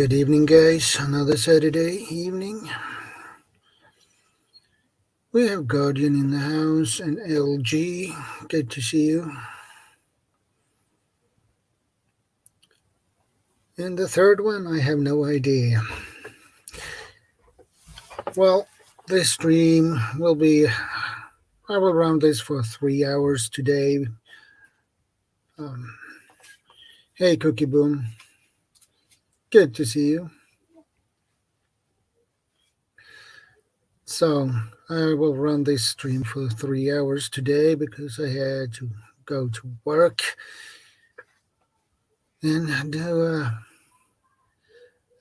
Good evening, guys. Another Saturday evening. We have Guardian in the house and LG. Good to see you. And the third one, I have no idea. Well, this stream will be, I will run this for 3 hours today. Hey, Cookie Boom. Good to see you. So I will run this stream for 3 hours today because I had to go to work and do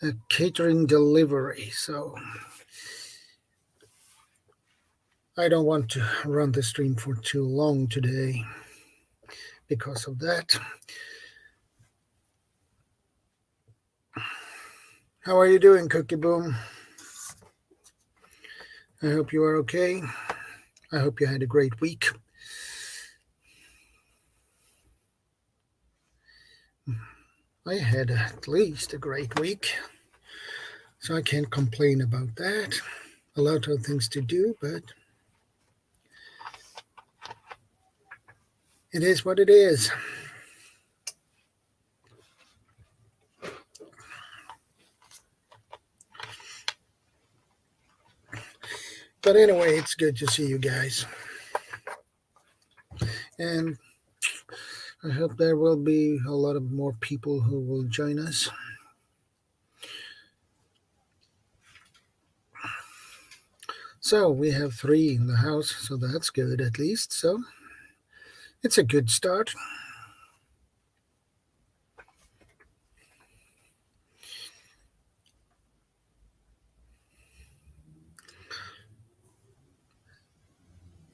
a catering delivery. So I don't want to run the stream for too long today because of that. How are you doing, Cookie Boom? I hope you are okay. I hope you had a great week. I had at least a great week, so I can't complain about that. A lot of things to do, but it is what it is. But anyway, it's good to see you guys. And I hope there will be a lot of more people who will join us. So we have 3 in the house, so that's good at least. So it's a good start.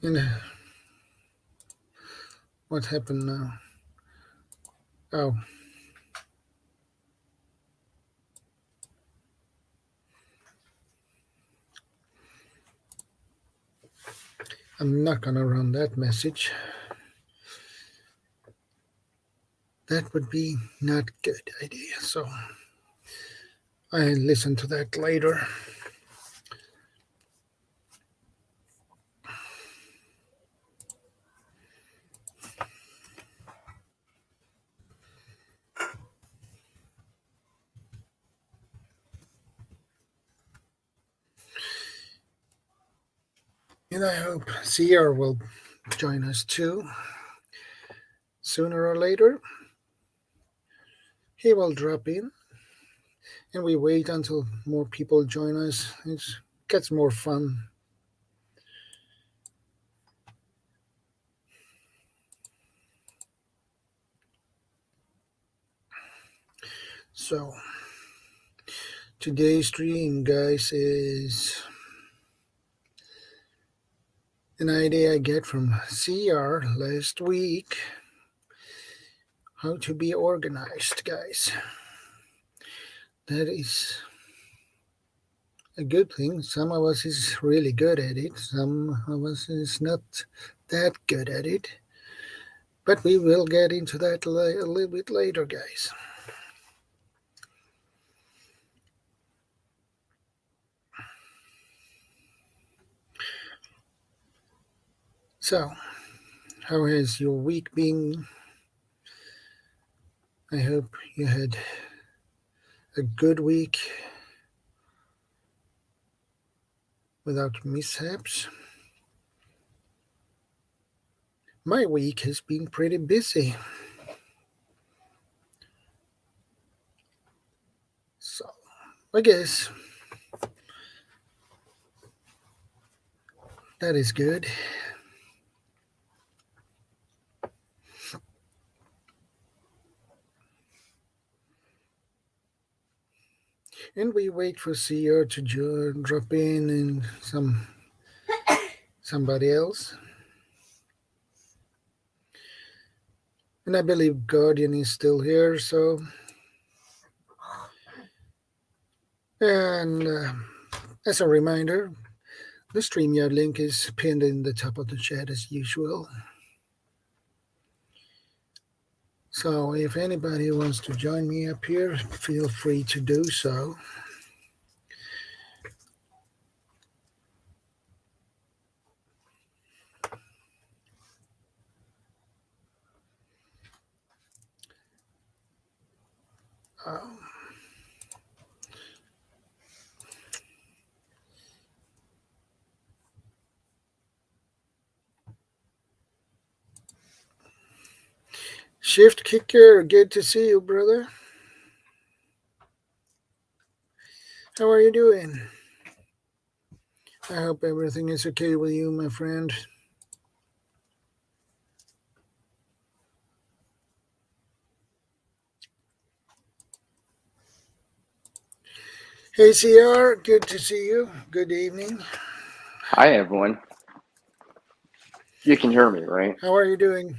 And what happened now? Oh. I'm not going to run that message. That would be not a good idea. So I'll listen to that later. And I hope CR will join us too. Sooner or later, he will drop in. And we wait until more people join us. It gets more fun. So today's stream, guys, is an idea I get from CR last week. How to be organized, guys. That is a good thing. Some of us is really good at it. Some of us is not that good at it. But we will get into that a little bit later, guys. So, how has your week been? I hope you had a good week without mishaps. My week has been pretty busy. So, I guess that is good. And we wait for CR to drop in and somebody else. And I believe Guardian is still here, so. And as a reminder, the StreamYard link is pinned in the top of the chat as usual. So if anybody wants to join me up here, feel free to do so. Um, Shift Kicker, good to see you, brother. How are you doing? I hope everything is okay with you, my friend. Hey, CR, good to see you. Good evening. Hi, everyone. You can hear me, right? How are you doing?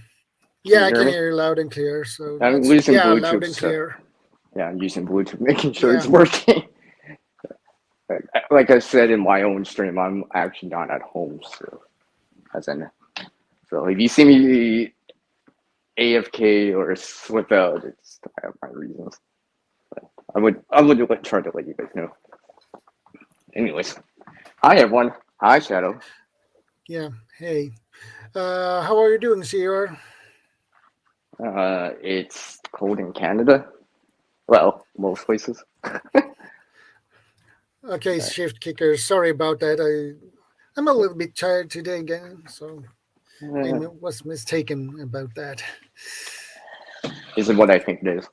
Can I you hear can me? hear you loud and clear. So I'm that's, using loud Bluetooth, and so clear. yeah, I'm using Bluetooth, making sure Yeah. it's working. Like I said in my own stream, I'm actually not at home, so so if you see me AFK or slip out, I have my reasons. But I would try to let you guys know. Anyways, hi everyone. Hi Shadow. Yeah. Hey. How are you doing, CR? It's cold in Canada. Well, most places. Okay, Shift Kicker. Sorry about that. I'm a little bit tired today again, so I was mistaken about that. Is it what I think it is?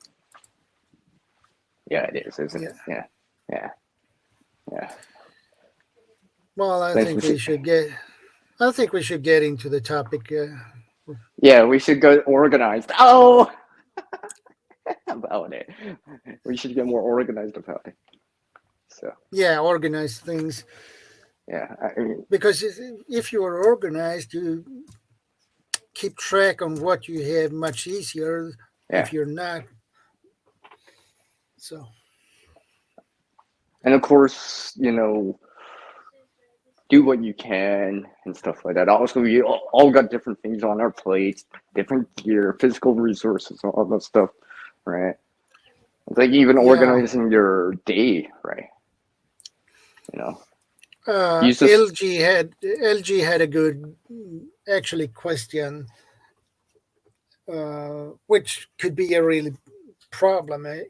Yeah, it is, isn't Yeah. it? Yeah, yeah, yeah. Well, I Nice to think we see. should get. I think we should get into the topic. Yeah, we should go organized. Oh, about it. We should get more organized about it. So Yeah, organize things, yeah, I mean, because if you are organized, you keep track on what you have much easier. yeah, If you're not, so and of course, do what you can and stuff like that. Also, we all got different things on our plates, different gear, physical resources, all that stuff, right? It's like even yeah. organizing your day, right? You know, use this. LG had a good, actually, question, which could be a really problem. I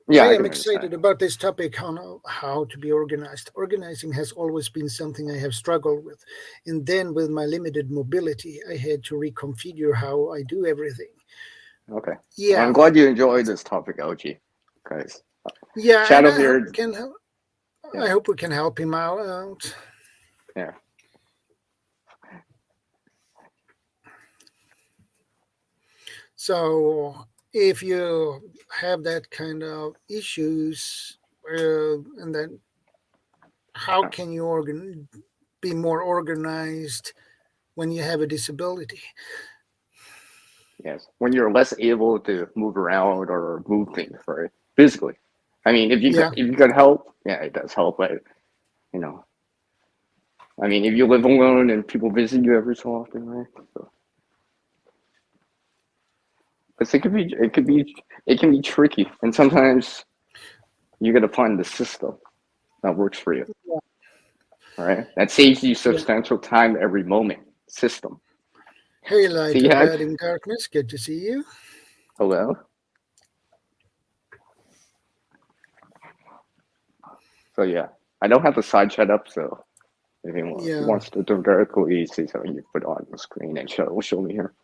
Yeah, I am can understand. excited about this topic on how to be organized. Organizing has always been something I have struggled with. And then with my limited mobility, I had to reconfigure how I do everything. Okay. Well, I'm Yeah. glad you enjoyed this topic, OG, guys. Yeah, and Shadow I hope here. we can I Yeah, hope we can help him out. yeah. So if you have that kind of issues, and then how can you be more organized when you have a disability? Yes, when you're less able to move around or move things, right? Physically. I mean, Yeah, if you could help, yeah, it does help. But you know, I mean, if you live alone and people visit you every so often, right? So, but it can be tricky, and sometimes you got to find the system that works for you, right? That saves you yeah. substantial time every moment. System. Hey, light See, of yeah. God in darkness, good to see you. Hello. So yeah, I don't have the side chat up, so if anyone Yeah, wants to directly see something, you put on the screen and Shadow will show me here.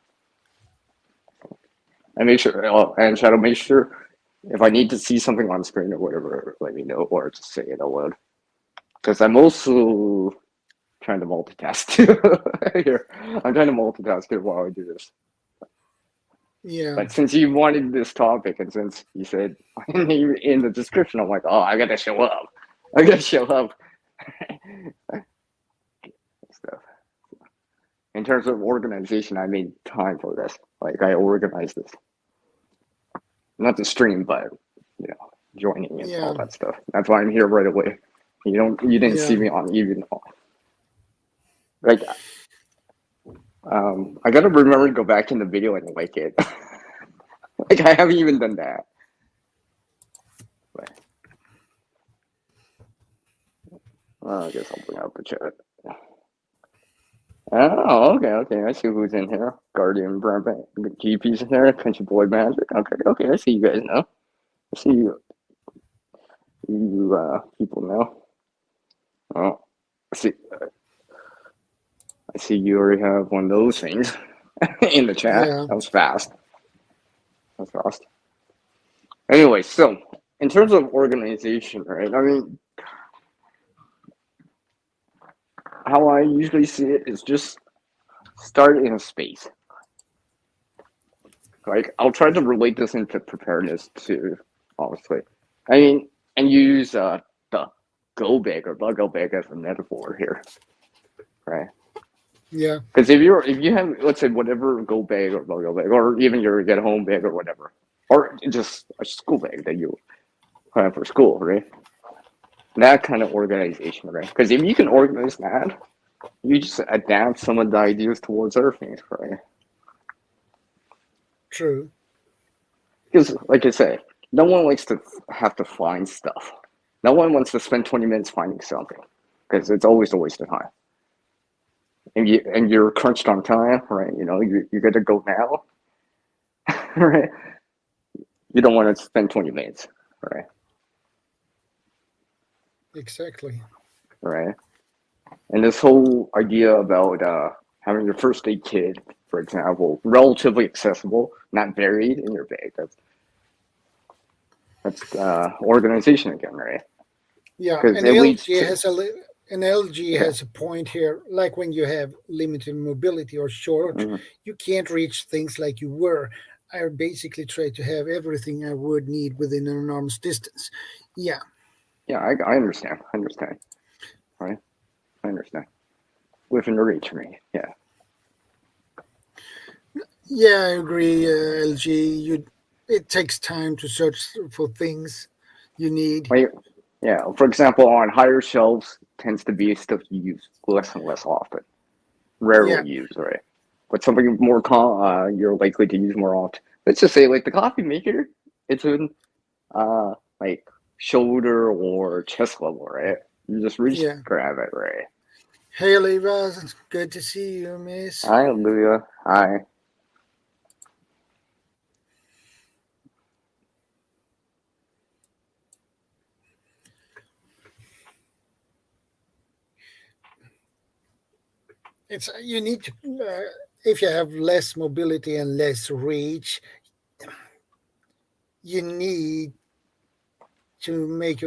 And make sure, and Shadow, make sure if I need to see something on screen or whatever, let me know or just say it out loud. Because I'm also trying to multitask too. Here, I'm trying to multitask here while I do this. yeah, But since you wanted this topic and since you said in the description, I'm like, oh, I gotta show up. I gotta show up. Stuff. In terms of organization, I made time for this. Like I organized this, not the stream, but you know, joining and all yeah, that stuff. That's why I'm here right away. You didn't yeah, see me on even like I gotta remember to go back in the video and like it. Like I haven't even done that. But, I guess I'll bring up the chat. Oh, okay. I see who's in here. Guardian, Brabant, GP's in there. Country Boy Magic. Okay. I see you guys now. I see you people now. Oh, I see. I see you already have one of those things in the chat. Yeah. That was fast. Anyway, so in terms of organization, right? I mean, how I usually see it is just start in a space. Like I'll try to relate this into preparedness too, obviously. I mean, and use the go bag or bug out bag as a metaphor here, right? Yeah. Because if you have, let's say, whatever go bag or bug out bag, or even your get home bag or whatever, or just a school bag that you have for school, right? That kind of organization, right? Because if you can organize that, you just adapt some of the ideas towards other things, right? True. Because, like I say, no one likes to have to find stuff. No one wants to spend 20 minutes finding something, because it's always a waste of time. And you're crunched on time, right? You know, you got to go now, right? You don't want to spend 20 minutes, right? Exactly. Right. And this whole idea about having your first aid kit, for example, relatively accessible, not buried in your bag. That's organization again, right? Yeah, Because and it leads LG to has an LG yeah. has a point here. Like when you have limited mobility or short, Mhm. you can't reach things like you were. I basically try to have everything I would need within an arm's distance. Yeah, Yeah, I understand. I understand. Right. I understand. Within the reach for me. Yeah. yeah, I agree. LG, you it takes time to search for things you need. Like, yeah. For example, on higher shelves tends to be stuff you use less and less often, Yeah, rarely use, right? But something more you're likely to use more often. Let's just say, like the coffee maker, it's in like shoulder or chest level, right? You just reach, yeah. grab it, right? Hey, Oliva, it's good to see you, miss. Hi, Olivia. Hi. It's you need to if you have less mobility and less reach, you need to make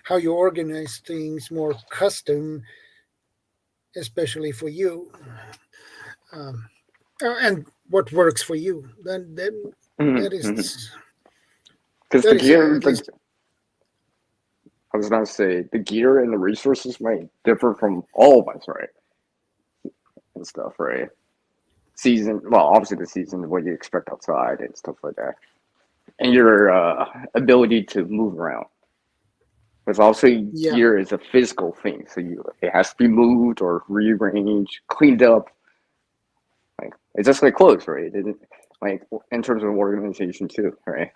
how you organize things more custom, especially for you, um, and what works for you. Then that Because is the that is gear, at least I was gonna say, the gear and the resources might differ from all of us, right? And stuff, right? Season, well, obviously the season, what you expect outside and stuff like that. And your ability to move around. Because also yeah, gear is a physical thing, so it has to be moved or rearranged, cleaned up. Like it's just like clothes, right? It didn't like in terms of organization too, right?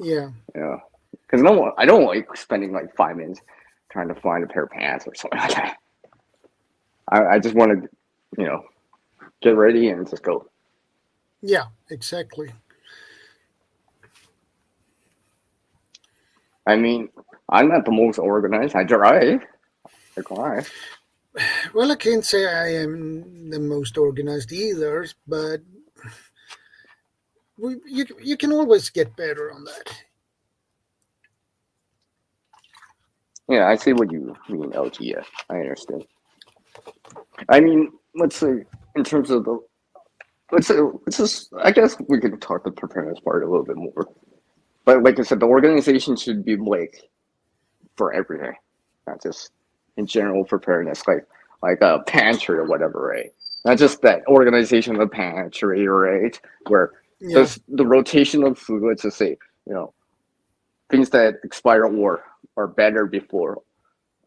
yeah, Yeah, because no one, I don't like spending like 5 minutes trying to find a pair of pants or something like that. I just want to, you know, get ready and just go. yeah, exactly. I mean, I'm not the most organized. I try. I try. Well, I can't say I am the most organized either, but you can always get better on that. Yeah, I see what you mean, LG. Yeah, I understand. I mean, let's say in terms of the let's just I guess we could talk the preparedness part a little bit more. But like I said, the organization should be like for everything, not just in general preparedness, like a pantry or whatever, right? Not just that organization of the pantry, right? Where Yeah, the rotation of food, let's just say, you know, things that expire or are better before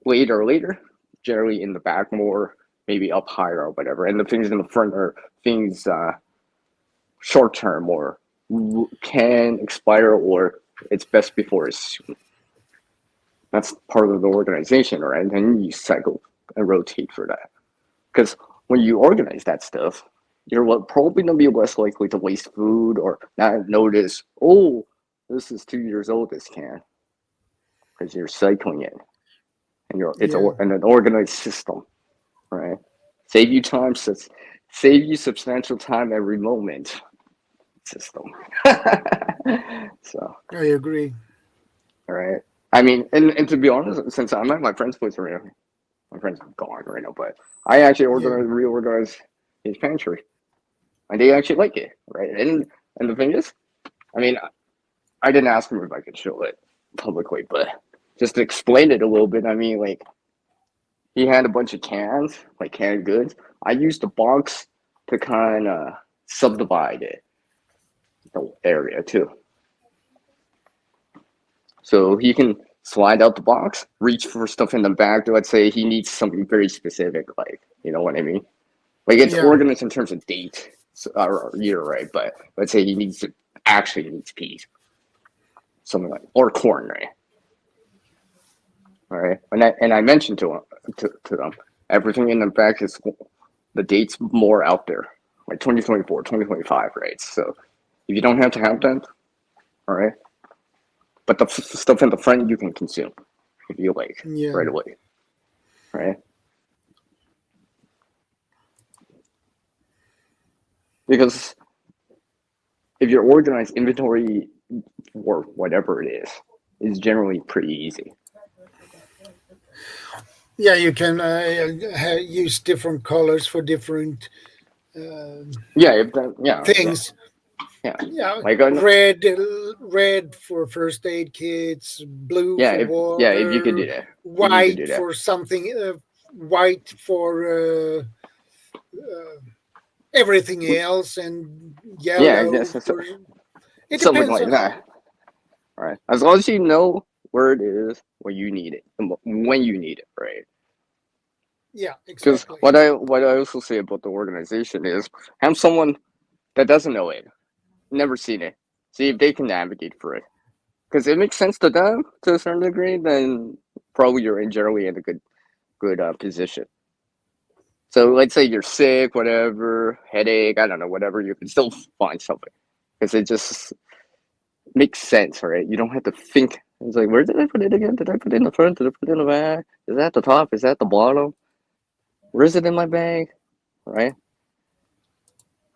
later, generally in the back more, maybe up higher or whatever, and the things in the front are things short term or can expire or it's best before it's soon. That's part of the organization, right? And then you cycle and rotate for that. Because when you organize that stuff, you're probably going to be less likely to waste food or not notice, oh, this is 2 years old, this can, because you're cycling it. And it's Yeah. an organized system, right? Save you time, save you substantial time every moment system. So, I agree. all right. I mean, and to be honest, since I'm at my friend's place right now, my friend's gone right now, but I actually Yeah. reorganized his pantry, and they actually like it, right? And the thing is, I mean, I didn't ask him if I could show it publicly, but just to explain it a little bit, I mean, like he had a bunch of cans, like canned goods. I used the box to kind of subdivide it, the area too. So he can slide out the box, reach for stuff in the back. Let's say he needs something very specific, like, you know what I mean? Like it's Yeah. organized in terms of date or year, right? But let's say he actually needs peas, something like, or corn, right? All right. And I mentioned to him, to them, everything in the back is the dates more out there, like 2024, 2025, right? So if you don't have to have that, all right. But the stuff in the front you can consume if you like Yeah. right away, right? Because if your organized inventory or whatever it is generally pretty easy. Yeah, you can use different colors for different Yeah, if that, yeah, things. yeah. Yeah, Like red for first aid kits, blue yeah, for if you could do water, that, if you could white do that, for something, white for everything else, and yeah, I yellow guess it's for. It something depends like on how. that. All right, as long as you know where it is, when you need it, and when you need it, right? Yeah, Because exactly. what I also say about the organization is have someone that doesn't know it, never seen it, see if they can navigate for it. Because it makes sense to them to a certain degree, then probably you're in generally in a good position. So let's say you're sick, whatever, headache, I don't know, whatever, you can still find something because it just makes sense, right? You don't have to think. It's like, where did I put it again? Did I put it in the front? Did I put it in the back? Is that the top? Is that the bottom? Where is it in my bag? Right?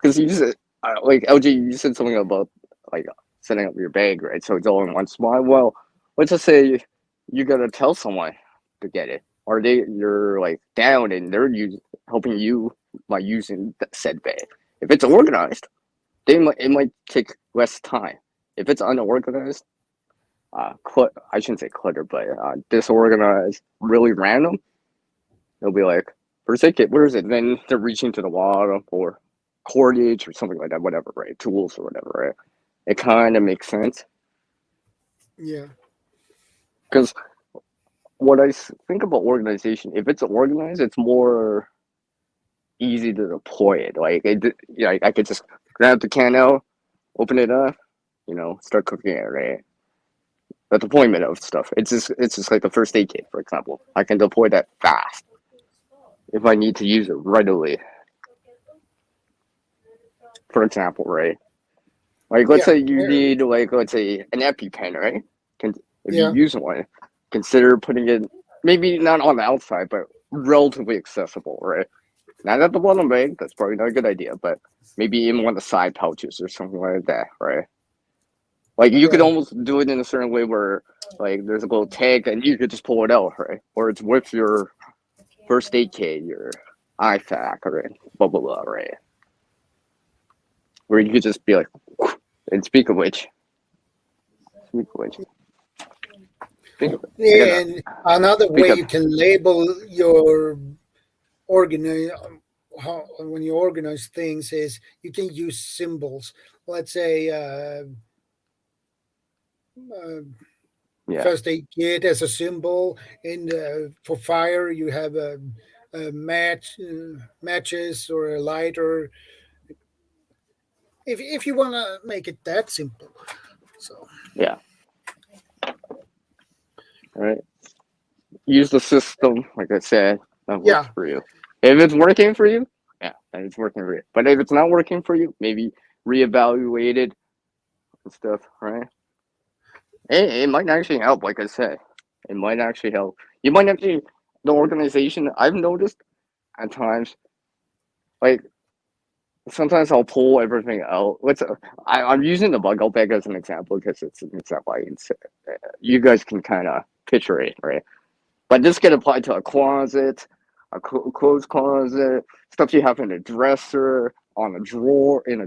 Because you just like LG, you said something about like setting up your bag, right? So it's all in one spot. Well, let's just say you gotta tell someone to get it, or you're like down and they're helping you by using said bag. If it's organized, it might take less time. If it's unorganized, I shouldn't say clutter, but disorganized, really random, they'll be like, "Where's it? Where is it?" Then they're reaching to the bottom or cordage or something like that, whatever, right? Tools or whatever, right? It kind of makes sense Yeah, because what I think about organization, if it's organized, it's more easy to deploy it. Like, I could just grab the can out, open it up, start cooking it, right? The deployment of stuff. It's just like the first aid kit, for example. I can deploy that fast if I need to use it right away. For example, right? Like, let's yeah, say you need, like, let's say an EpiPen, right? If you yeah, use one, consider putting it maybe not on the outside, but relatively accessible, right? Not at the bottom bag. That's probably not a good idea, but maybe in one of the side pouches or something like that, right? Like you could right. almost do it in a certain way where, like, there's a little tag and you could just pull it out, right? Or it's with your first aid kit, your IFAC, right? Blah blah blah, right? Where you could just be like, and speak of which, speak of it. I Yeah, gotta and another pick way up. you can label your organize when you organize things is you can use symbols. Let's say uh, Yeah, first aid kit as a symbol, and for fire you have a matches or a lighter. If you want to make it that simple. So Yeah. All right. Use the system, like I said, that works yeah, for you. If it's working for you, yeah, then it's working for you. But if it's not working for you, maybe reevaluate it and stuff, right? It might actually help, like I said. It might actually help. You might actually, the organization, I've noticed at times, like, sometimes I'll pull everything out. I'm using the bug out bag as an example because it's an example I can say. You guys can kind of picture it, right? But this can apply to a closet, a clothes closet, stuff you have in a dresser, on a drawer, in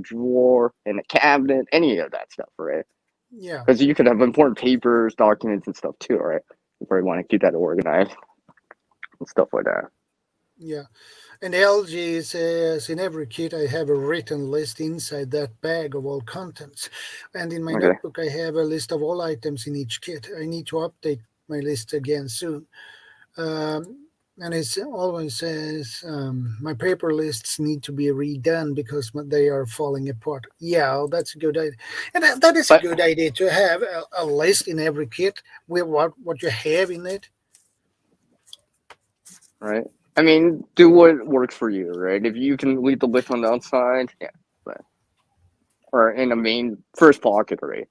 a cabinet, any of that stuff, right? yeah, Because you could have important papers, documents, and stuff too, right? You probably want to keep that organized and stuff like that. yeah. And LG says in every kit I have a written list inside that bag of all contents. And in my Okay. notebook I have a list of all items in each kit. I need to update my list again soon. And it always says my paper lists need to be redone because they are falling apart. Yeah, that's a good idea, and that is a But good idea to have a list in every kit with what you have in it. right, I mean, do what works for you, right? If you can leave the list on the outside, yeah, but or in the main first pocket, right?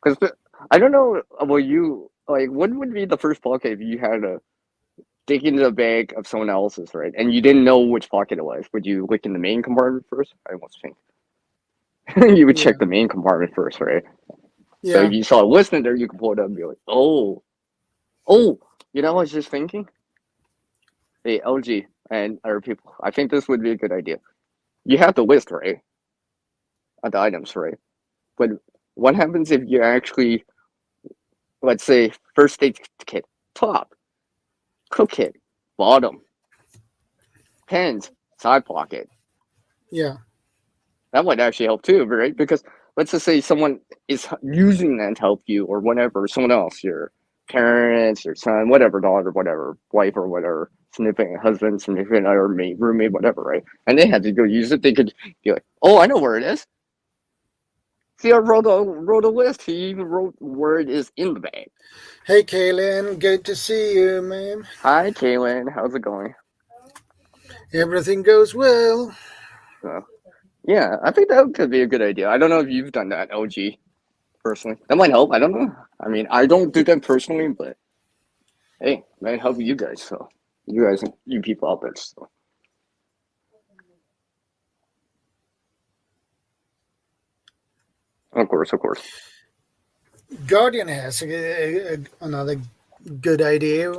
Because I don't know about you. Like, what would be the first pocket if you had to dig into the bag of someone else's, right? And you didn't know which pocket it was. Would you look in the main compartment first? I almost think you would check Yeah, the main compartment first, right? So if yeah. you saw a list in there, you could pull it up and be like, oh, you know, I was just thinking, hey, LG and other people, I think this would be a good idea. You have the list, right, of the items, right? But what happens if you actually, let's say, first aid kit, top, cook kit, bottom, pens, side pocket? Yeah, That might actually help too, right? Because let's just say someone is using that to help you or whatever, someone else, your parents, your son, whatever, daughter, whatever, wife or whatever, significant husband, significant other, mate, roommate, whatever, right? And they had to go use it. They could be like, oh, I know where it is. See, I wrote a list. He even wrote where it is in the bag. hey Kaylin, good to see you, ma'am. Hi, Kaylin. How's it going? Everything goes well. So, yeah, I think that could be a good idea. I don't know if you've done that, OG, personally. That might help. I don't know. I mean, I don't do that personally, but hey, might help you guys. So, you guys, you people out there. So, of course, of course. Guardian has another good idea.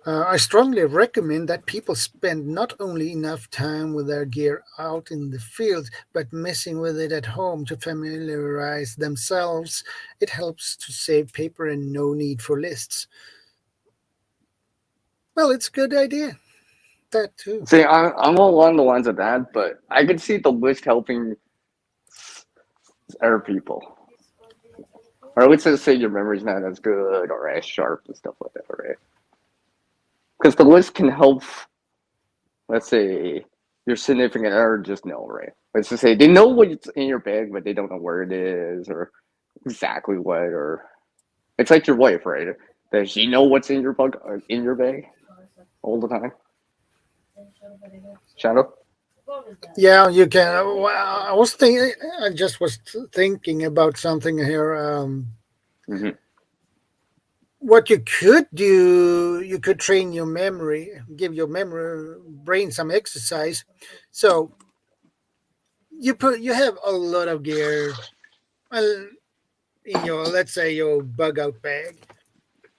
I strongly recommend that people spend not only enough time with their gear out in the field, but messing with it at home to familiarize themselves. It helps to save paper and no need for lists. Well, it's a good idea. That too. See, I'm all along the lines of that, but I could see the list helping other people. Or let's just say your memory's not as good or as sharp and stuff like that, right? Because the list can help, let's say, your significant other just know, right? Let's just say they know what's in your bag, but they don't know where it is or exactly what, or it's like your wife, right? Does she know what's in in your bag all the time? Shadow? Yeah, you can. Well, I was thinking. I just was thinking about something here. Mm-hmm. What you could do, you could train your memory, give your memory brain some exercise. So you have a lot of gear well, in your, let's say, your bug out bag,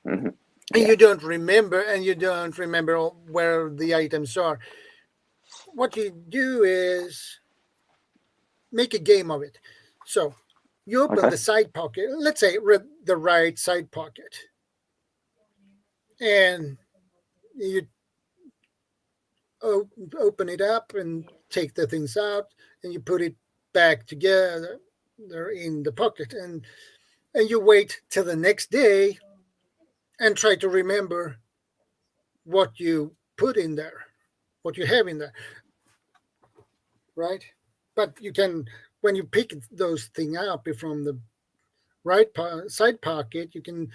Mm-hmm. and Yeah. you don't remember where the items are. What you do is make a game of it. So you open Okay. the side pocket, let's say the right side pocket, and you open it up and take the things out, and you put it back together in the pocket, and you wait till the next day and try to remember what you put in there. what you have in there, right? But you can, when you pick those things up from the side pocket, you can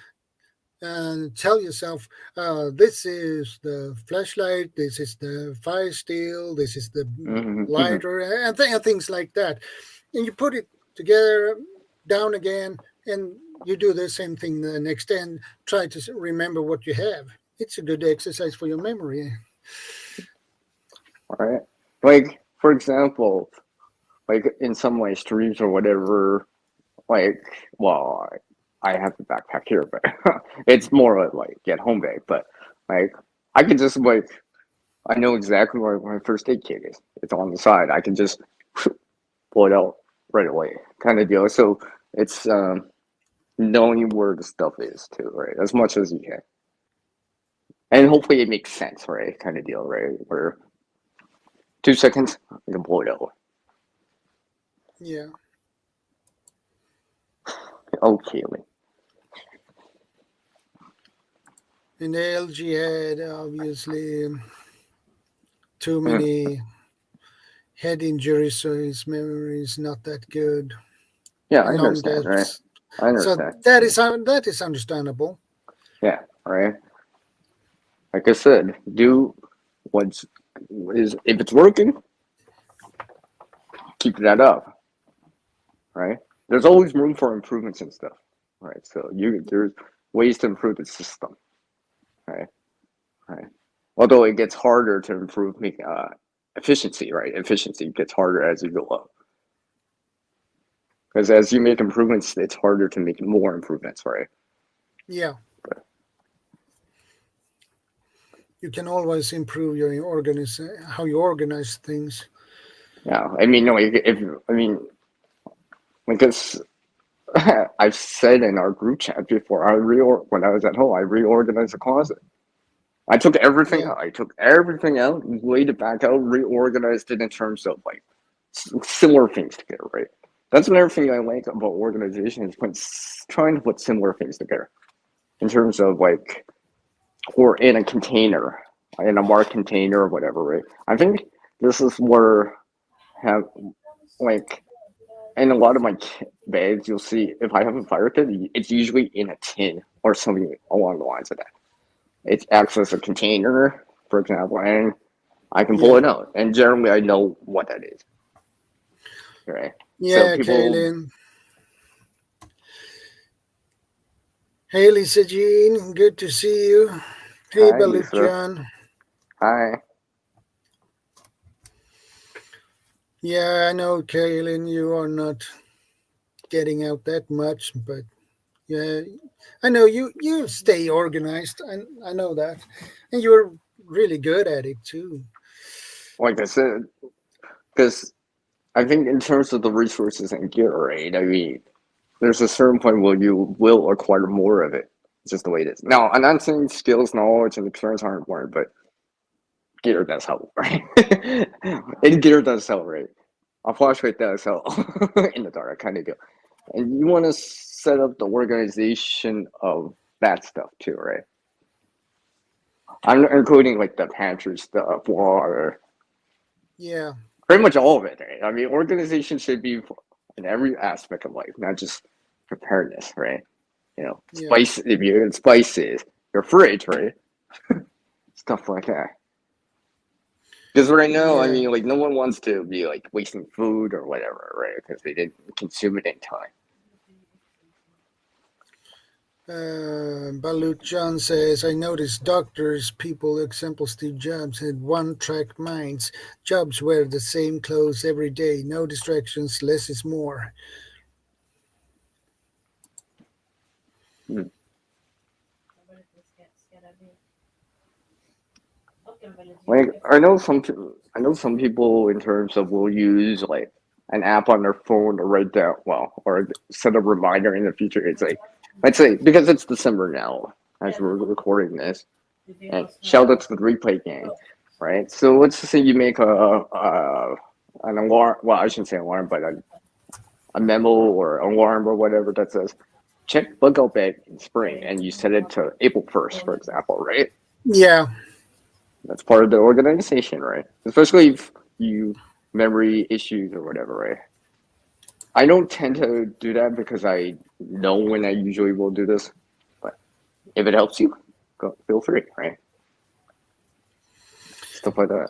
tell yourself, this is the flashlight, this is the fire steel, this is the Mm-hmm. lighter, and things like that. And you put it together, down again, and you do the same thing the next day and try to remember what you have. It's a good exercise for your memory. All right. Like for example, like in some of my streams or whatever, like well, I have the backpack here, but it's more of like get home bag. But like I can just like I know exactly where my first aid kit is. It's on the side. I can just pull it out right away, kind of deal. So it's knowing where the stuff is too, right? As much as you can, and hopefully it makes sense, right? Kind of deal, right? Where 2 seconds, you can pull it out. Yeah. Okay, And the LG had obviously too mm, many head injuries, so his memory is not that good, yeah, I and long understand, right? gaps. I So understand. that is understandable. Yeah, right. Like I said, do what's is if it's working, keep that up, right? There's always room for improvements and stuff, right? So there's ways to improve the system, right? Right. Although it gets harder to improve efficiency, right? Efficiency gets harder as you go up because as you make improvements, it's harder to make more improvements, right? Yeah, you can always improve your how you organize things. Yeah, I mean, no, if I mean, because I've said in our group chat before, when I was at home, I reorganized the closet. I took everything Yeah, out. I took everything out, laid it back out, reorganized it in terms of like similar things together, right? That's another thing I like about organization is trying to put similar things together in terms of like, or in a container, in a marked container or whatever, right? I think this is where have like in a lot of my bags, you'll see if I have a fire pit, it's usually in a tin or something along the lines of that. It acts as a container, for example, and I can pull yeah, it out. And generally, I know what that is, right? So yeah, people, Kaylin. Hey, Lisa Jean, good to see you. Hey, hi, Balut Lisa. John. Hi. Yeah, I know, Kaylin, you are not getting out that much, but yeah, I know you stay organized. I know that, and you're really good at it too. Like I said, because I think in terms of the resources and gear, right? I mean, there's a certain point where you will acquire more of it. It's just the way it is. Now, I'm not saying skills, knowledge, and experience aren't important, but gear does help, right? And gear does help, right? A flashlight does help in the dark, kind of deal. And you want to set up the organization of that stuff too, right? I'm including like the pantry stuff, water, Yeah, pretty much all of it. Right? I mean, organization should be in every aspect of life, not just preparedness, right? You know, yeah, spice if you're in spices, your fridge, right? Stuff like that. Because right now, I yeah. mean, like no one wants to be like wasting food or whatever, right? Because they didn't consume it in time. Balut John says, I noticed doctors, people, example Steve Jobs, had one track minds. Jobs wear the same clothes every day. No distractions, less is more. Hmm. Like I know some people in terms of will use like an app on their phone to write down or set a reminder in the future. It's like let's say because it's December now as we're recording this, and shout out to the replay game, right? So let's just say you make an alarm. Well, I shouldn't say alarm, but a memo or alarm or whatever that says check bug out bag in spring, and you set it to April 1st, for example, right? Yeah, That's part of the organization, right? Especially if you memory issues or whatever, right? I don't tend to do that because I know when I usually will do this. But if it helps you, go feel free, right? Stuff like that.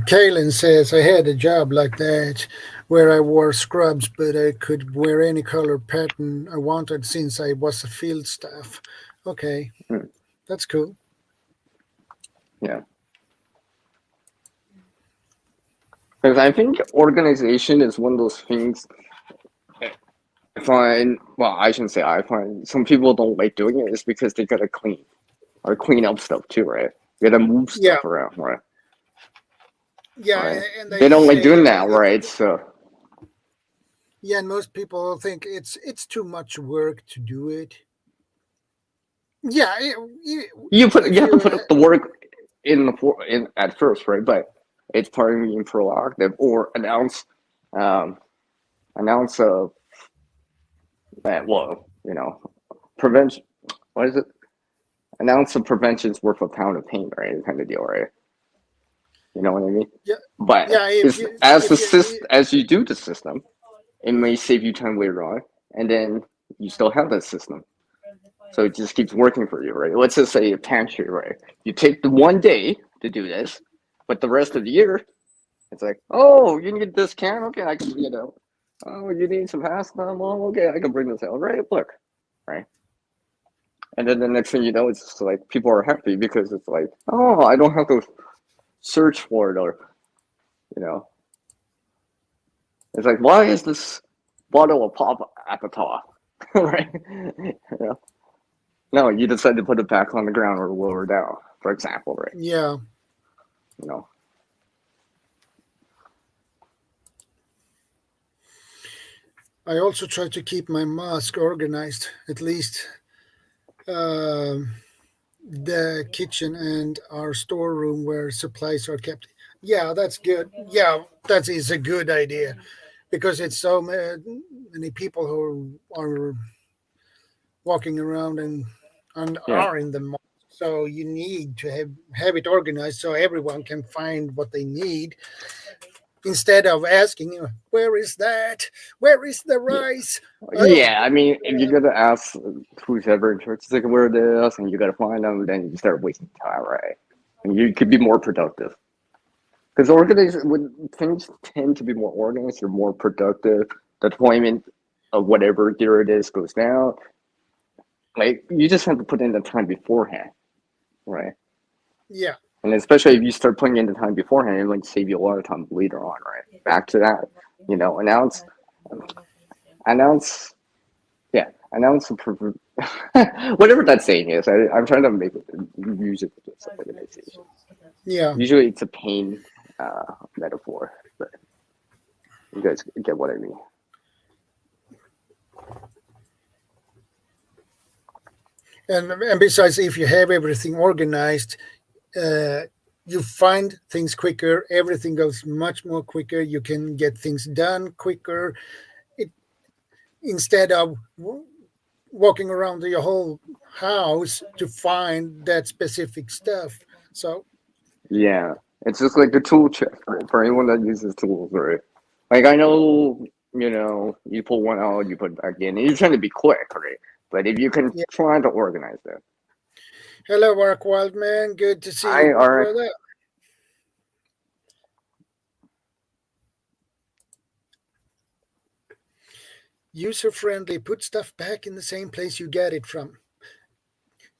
Kaylin says, I had a job like that where I wore scrubs, but I could wear any color pattern I wanted since I was a field staff. Okay, Hmm. that's cool. Yeah. Because I think organization is one of those things I find, well, I shouldn't say I find, some people don't like doing it is because they gotta clean or clean up stuff too, right? You gotta move Yeah, stuff around, right? yeah, Right. and They they don't like say, doing that, right? So, yeah, and most people think it's too much work to do it. Yeah, you if have to you, put up the work in at first, right? But it's part of being proactive or um, announce well, prevention. What is it? Announce a prevention's worth a pound of pain, right? Kind of deal, right? You know what I mean? yeah, But yeah, it's as you do the system, it may save you time later on, and then you still have that system. So it just keeps working for you, right? Let's just say a pantry, right? You take the one day to do this, but the rest of the year, it's like, oh, you need this can? Okay, I can, oh, you need some pasta? Well, okay, I can bring this out, right? Look, right? And then the next thing you know, it's just like people are happy because it's like, oh, I don't have to search for it, or, you know, it's like, why is this bottle of pop apple, right? You know? No, you decide to put it back on the ground or lower down, for example, right? yeah. You know, I also try to keep my mask organized, at least um the kitchen and our storeroom where supplies are kept. Yeah, that's good. Yeah, that is a good idea because it's so many people who are walking around and yeah, are in the mall. So you need to have it organized so everyone can find what they need instead of asking, where is that? Where is the yeah, rice? Oh, yeah. I mean, if you gotta ask who's ever in church to where it is, and you gotta find them, then you start wasting time, right? And you could be more productive because organized when things tend to be more organized, you're more productive. The deployment of whatever gear it is goes down. Like you just have to put in the time beforehand, right? yeah, And especially if you start putting in the time beforehand, it like save you a lot of time later on, right? Back to that, announce, yeah, announce whatever that saying is. I'm trying to make it use it for this organization. yeah. Usually, it's a pain metaphor, but you guys get what I mean. And besides, if you have everything organized, uh, you find things quicker. Everything goes much more quicker. You can get things done quicker. It, instead of walking around your whole house to find that specific stuff. So Yeah, it's just like the tool check, right? For anyone that uses tools, right? Like I know, you pull one out, you put it back in, and you're trying to be quick, right? But if you can yeah. try to organize that, Hello, Mark Wildman. Good to see you, I all right. brother. User friendly. Put stuff back in the same place you get it from.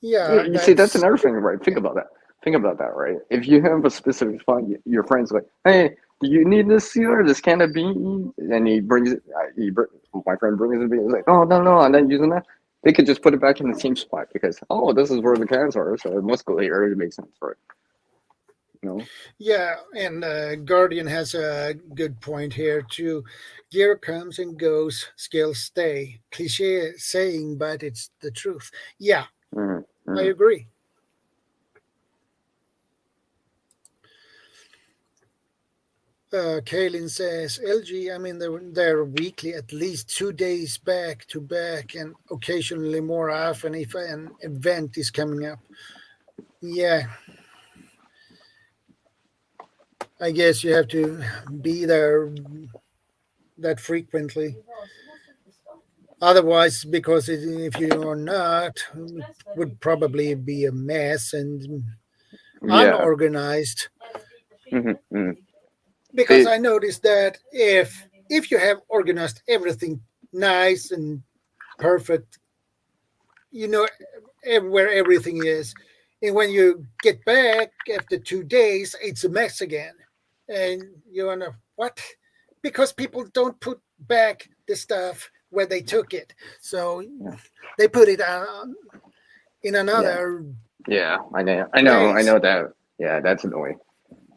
Yeah, You see, that's that's another thing, right? Think about that. Think about that, right? If you have a specific spot, your friend's like, "Hey, do you need this here? This can of beans?" And he brings it. My friend brings it. He's like, "Oh, no, no, I'm not using that." They could just put it back in the same spot because, oh, this is where the cans are, so it must go here. It makes sense, right? You know? yeah, and Guardian has a good point here too. Gear comes and goes, skills stay. Cliche saying, but it's the truth. Yeah, Mm-hmm. I Mm-hmm. agree. Kaylin says, LG, I mean, they're weekly, at least 2 days back to back, and occasionally more often if an event is coming up. Yeah, I guess you have to be there that frequently. Otherwise, because if you are not, it would probably be a mess and Yeah. unorganized. Mm-hmm. Because See, I noticed that if you have organized everything nice and perfect, you know where everything is, and when you get back after 2 days, it's a mess again, and you wonder what? Because people don't put back the stuff where they took it, so yeah, they put it in yeah, another yeah. I place. know that. Yeah, that's annoying.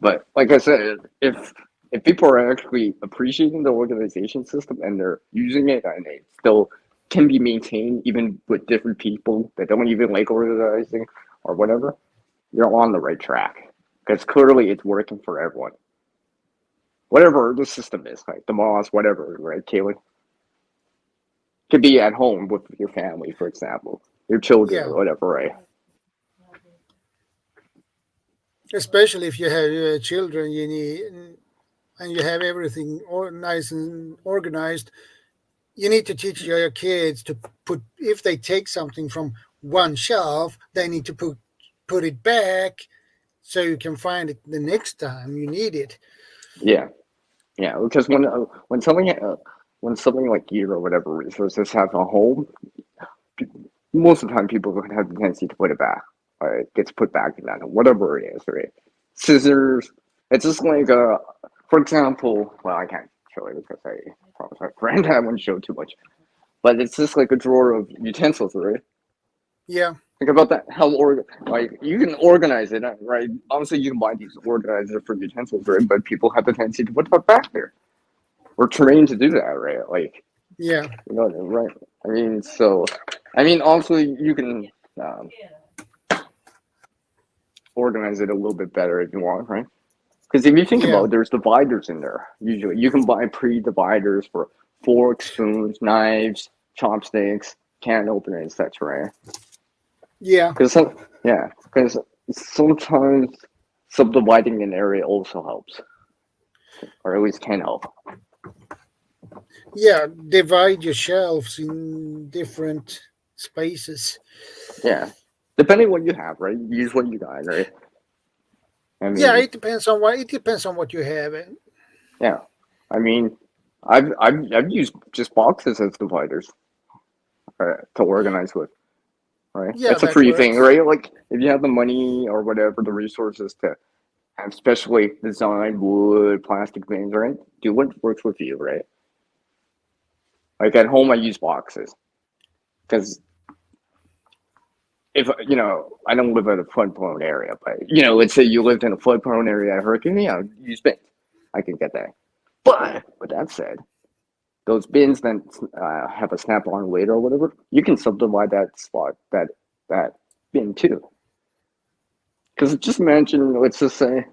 But like I said, if people are actually appreciating the organization system and they're using it and it still can be maintained even with different people that don't even like organizing or whatever, you're on the right track. Because clearly it's working for everyone. Whatever the system is, like the moss, whatever, right, Caitlin? Could be at home with your family, for example, your children Yeah, or whatever, right? especially if you have children, you need and you have everything nice and organized. You need to teach your kids to put if they take something from one shelf, they need to put it back so you can find it the next time you need it. Yeah, yeah. Because when something like gear or whatever resources have a home, most of the time people have the tendency to put it back. Or it gets put back in that, whatever it is, right? Scissors. It's just like for example, well, I can't show it because I promise my friend I wouldn't show too much. But it's just like a drawer of utensils, right? Yeah, Think about that. Like you can organize it, right? Obviously, you can buy these organizers for utensils, right? But people have the tendency to put that back there. We're trained to do that, right? Like yeah, right? I mean, so I mean, also you can um, organize it a little bit better if you want, right? Because if you think about yeah, it, there's dividers in there. Usually, you can buy pre-dividers for forks, spoons, knives, chopsticks, can openers, etc. Right? yeah, Because yeah, because sometimes subdividing an area also helps, or at least can help. yeah. Divide your shelves in different spaces. Yeah, depending what you have, right? Use what you got, right? I Yeah, mean, it depends on what you have. yeah, I mean, I've used just boxes as dividers to organize with, right? Yeah, It's a that free thing, works. right? Like if you have the money or whatever, the resources to have specially designed wood, plastic bins, right? Do what works with you, right? Like at home, I use boxes because if I don't live in a flood-prone area, but let's say you lived in a flood-prone area at a hurricane, yeah, use bins. I can get that. But with that said, those bins that have a snap-on lid or whatever, you can subdivide that spot, that bin too. Because just imagine, let's just say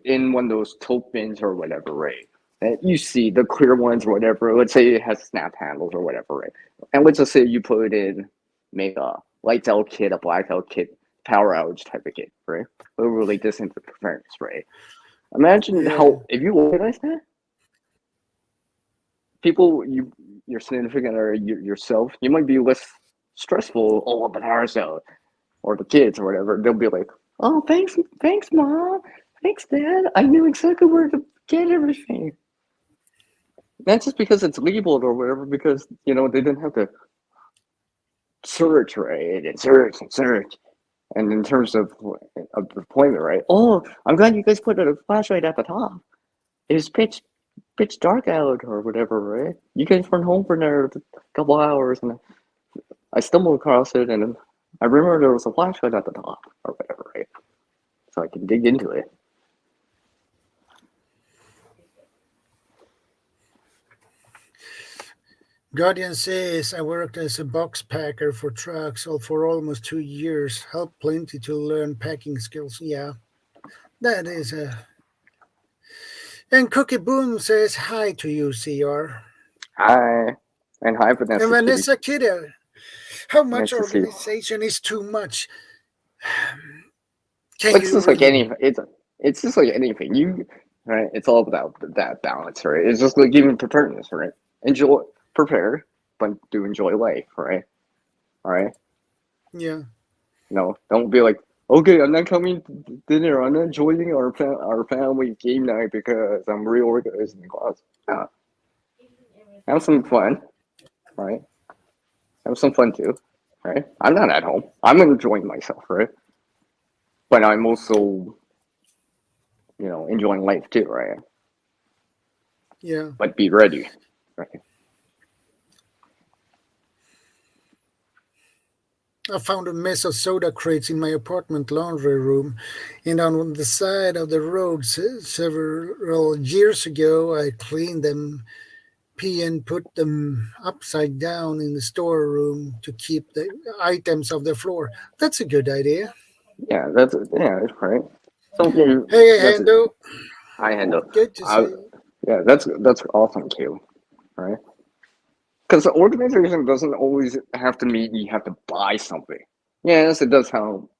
in one of those tote bins or whatever, right? That you see the clear ones or whatever. Let's say it has snap handles or whatever, right? And let's just say you put in make a lights out kit, a blackout kit, power outage type of kit, right? Overly disinterference, right? Imagine Yeah, how if you organize that, people your significant or yourself, you might be less stressful. Oh, the power's out, or the kids or whatever. They'll be like, "Oh, thanks, mom, thanks, dad. I knew exactly where to get everything." Not just because it's labeled or whatever, because they didn't have to search, right, and search and search. And in terms of deployment, right? Oh, I'm glad you guys put a flashlight at the top. It's pitch dark out or whatever, right? You guys weren't home for another couple hours, and I stumbled across it, and I remember there was a flashlight at the top or whatever, right? So I can dig into it. Guardian says I worked as a box packer for trucks for almost 2 years. Helped plenty to learn packing skills. Yeah, that is a. And Cookie Boom says hi to you, CR. Hi, and hi, And Vanessa Kitty. Vanessa Kidder, how much Nice to see you. organization is too much? Can It's you just like really? any. It's it's just like anything. Right? It's all about that balance, right? It's just like even preparedness, right? Enjoy, prepare, but do enjoy life, right? All right. Yeah. No, don't be like, okay, I'm not coming to dinner. I'm not joining our family game night because I'm reorganizing the class. Have some fun, right? Have some fun too, right? I'm not at home. I'm enjoying myself, right? But I'm also, enjoying life too, right? Yeah. But be ready, right? I found a mess of soda crates in my apartment laundry room, and on the side of the road several years ago, I cleaned them, pee, and put them upside down in the storeroom to keep the items off the floor. That's a good idea. That's right. Something Hey, that's Hendo, I handle. good to I, see you. yeah, that's awesome too, right? Because the organization doesn't always have to mean you have to buy something. Yes, it does help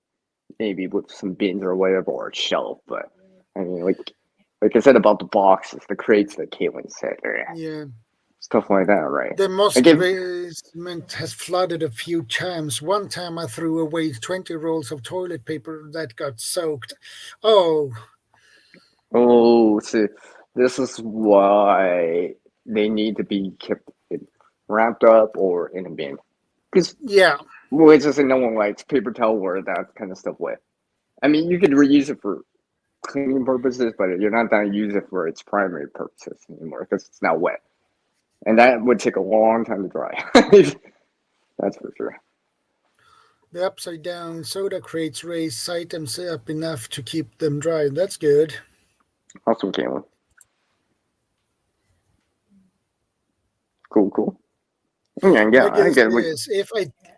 maybe with some bins or whatever or a shelf, but I mean, like I said about the boxes, the crates that Caitlin said, or Yeah. stuff like that, right? The Like mosque if basement has flooded a few times. One time I threw away 20 rolls of toilet paper that got soaked. Oh, oh, see, this is why they need to be kept wrapped up or in a bin. Because yeah, it's just no one likes paper towel or that kind of stuff wet. I mean, you could reuse it for cleaning purposes, but you're not going to use it for its primary purposes anymore because it's now wet. And that would take a long time to dry. That's for sure. the upside down soda crates raise items up enough to keep them dry. That's good. Awesome, Caitlin. Cool, cool. Yeah, I I guess get what. this.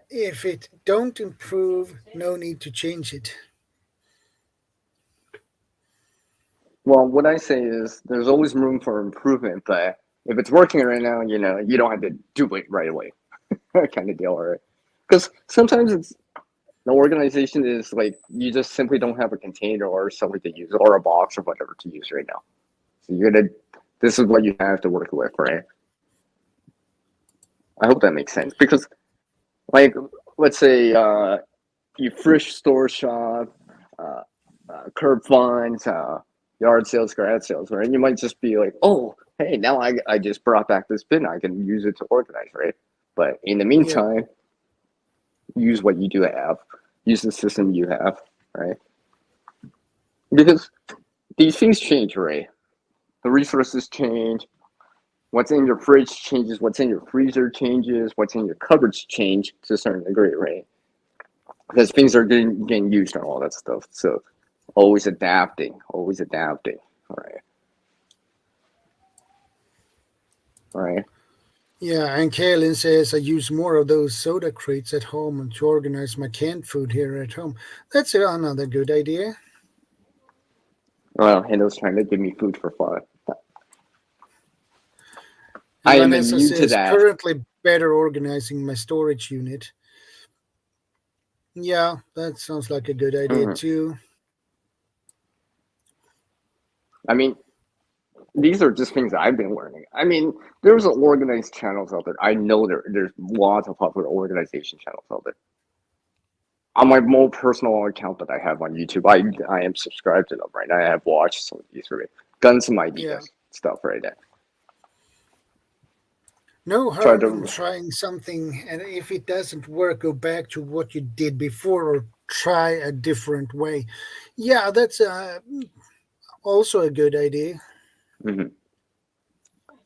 If it don't improve, no need to change it. Well, what I say is there's always room for improvement, but if it's working right now, you don't have to do it right away. Kind of deal, right? Because sometimes it's the organization is like you just simply don't have a container or something to use or a box or whatever to use right now. So this is what you have to work with, right? I hope that makes sense because, like, let's say you thrift store shop, uh, curb finds, yard sales, garage sales, right? And you might just be like, oh, hey, now I just brought back this bin. I can use it to organize, right? But in the Yeah, meantime, use what you do have, use the system you have, right? Because these things change, right? The resources change. What's in your fridge changes. What's in your freezer changes. What's in your cupboards change to a certain degree, right? Because things are getting used and all that stuff. So always adapting, always adapting. All right, all right. yeah. And Kaylin says I use more of those soda crates at home to organize my canned food here at home. That's another good idea. Well, Handel's trying to give me food for thought. And I am Vanessa immune to says that. currently better organizing my storage unit. Yeah, that sounds like a good idea Mhm. too. I mean, these are just things I've been learning. I mean, there's organized channels out there. I know there's lots of popular organization channels out there. On my more personal account that I have on YouTube, I am subscribed to them, right? I have watched some of these, right? Done some Yeah. ideas, stuff, right? There. No Try harm in to, trying something, and if it doesn't work, go back to what you did before or try a different way. Yeah, that's also a good idea. mhm.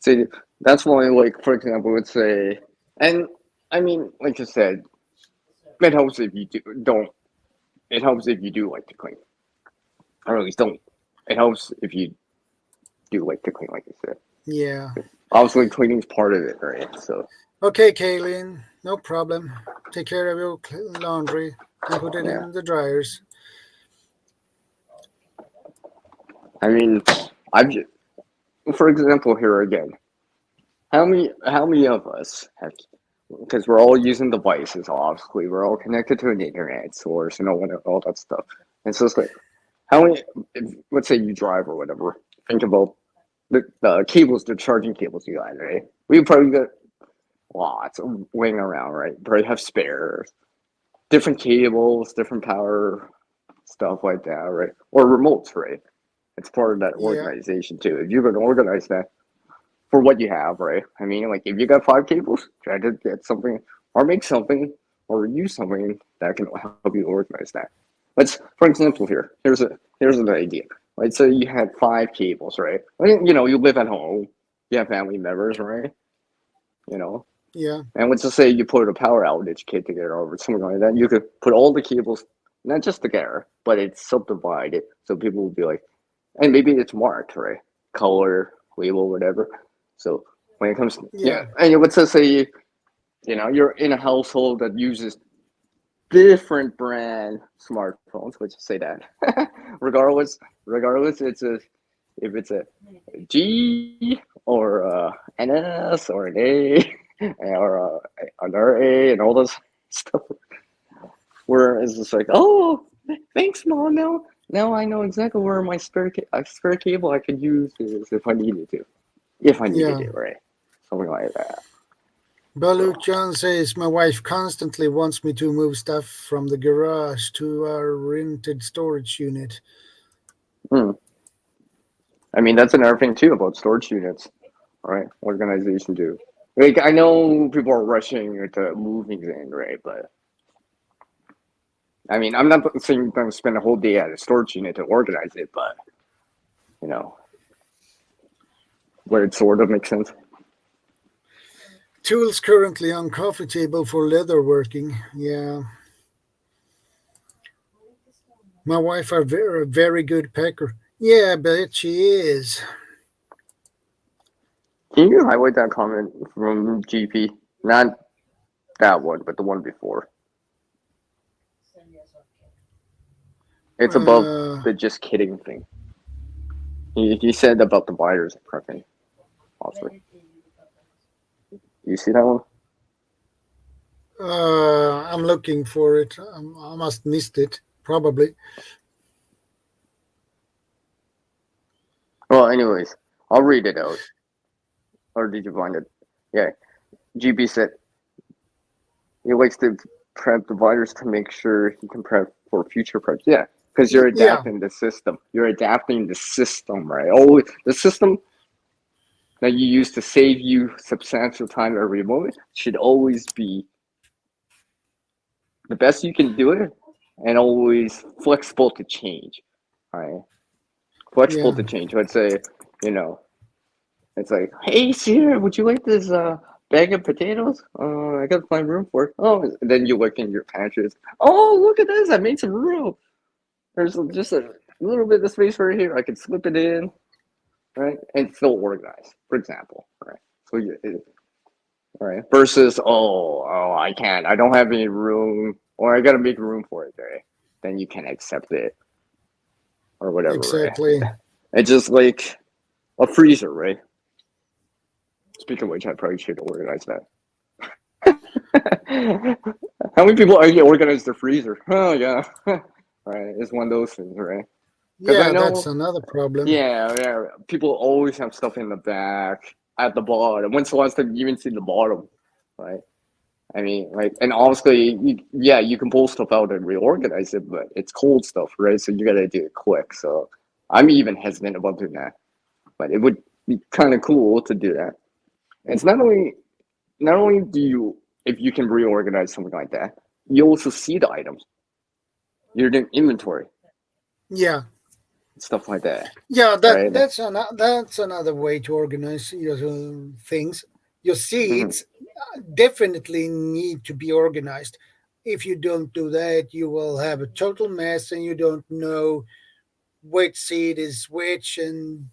See, that's why, like, for example, let's say, and I mean, like you said, it helps if you don't. It helps if you do like to clean, or at least don't. It helps if you do like to clean, like you said. Yeah. Obviously, cleaning's part of it, right? So, Okay, Kaylin, no problem. Take care of your laundry and put it yeah. in the dryers. I mean, I've, for example, here again, how many of us have, because we're all using devices, obviously, we're all connected to an internet source and all that stuff. And so it's like, How many? Let's say you drive or whatever. Think about the cables, the charging cables you got, right? We probably got lots of laying around, right? Probably have spares, different cables, different power stuff like that, right? Or remotes, right? It's part of that Yeah, organization too. If you're going to organize that for what you have, right? I mean, like if you got 5 cables, try to get something or make something or use something that can help you organize that. Let's, for example, here's an idea. Let's say you had 5 cables, right? I mean, you live at home, you have family members, right? You know, yeah, and let's just say you put a power outage kit together or something like that. You could put all the cables, not just together, but it's subdivided so people will be like, and maybe it's marked, right? Color, label, whatever. So when it comes, yeah, yeah, and let's just say you're in a household that uses different brand smartphones. Let's just say that, regardless, if it's a G or an S or an A or another A and all this stuff. Where it's just like, oh, thanks, mom. Now I know exactly where my spare cable I could use is if I needed to, if I needed yeah. it, right? Something like that. Baluk So, John says, my wife constantly wants me to move stuff from the garage to our rented storage unit. hmm. I mean, that's another thing too about storage units, right? Organization too. Like I know people are rushing to move things in, right? But I mean, I'm not saying I'm going to spend a whole day at a storage unit to organize it, but you know, where it sort of makes sense. Tools currently on coffee table for leather working. Yeah. My wife are a very good packer. Yeah, I bet she is. Can you highlight that comment from GP? Not that one, but the one before. It's above Uh, the just kidding thing. He said about the buyers prepping. Also, you see that one? I'm looking for it. I must missed it. Probably. Well, anyways, I'll read it out. Or did you find it? Yeah. GP said he likes to prep the buyers to make sure he can prep for future preps. Yeah, because you're Yeah, adapting the system. You're adapting the system, right? Oh, the system that you use to save you substantial time every moment should always be the best you can do it and always flexible to change. Right? Flexible yeah, to change. Let's say, you know, it's like, hey, Sierra, would you like this bag of potatoes? I gotta find room for it. Oh, and then you look in your pantry. Oh, look at this! I made some room. There's just a little bit of space right here. I can slip it in, right, and still organized. For example, right. So right, versus I can't. I don't have any room, or I gotta make room for it. Right, then you can accept it or whatever. Right. exactly. It's just like a freezer, right? Speaking of which, I probably should organize that. How many people already organize their freezer? Oh yeah, right. It's one of those things, right? Because I Yeah, that's know, another problem. yeah, people always have stuff in the back at the bottom. When's the last time you even see the bottom, right? I mean, like, and honestly, you can pull stuff out and reorganize it, but it's cold stuff, right? So you gotta do it quick. So I'm even hesitant about doing that, but it would be kind of cool to do that. And it's not only do you if you can reorganize something like that, you also see the items. You're doing inventory, Yeah, stuff like that, yeah. right? That's another way to organize your things. Your Mm-hmm, seeds definitely need to be organized. If you don't do that, you will have a total mess, and you don't know which seed is which, and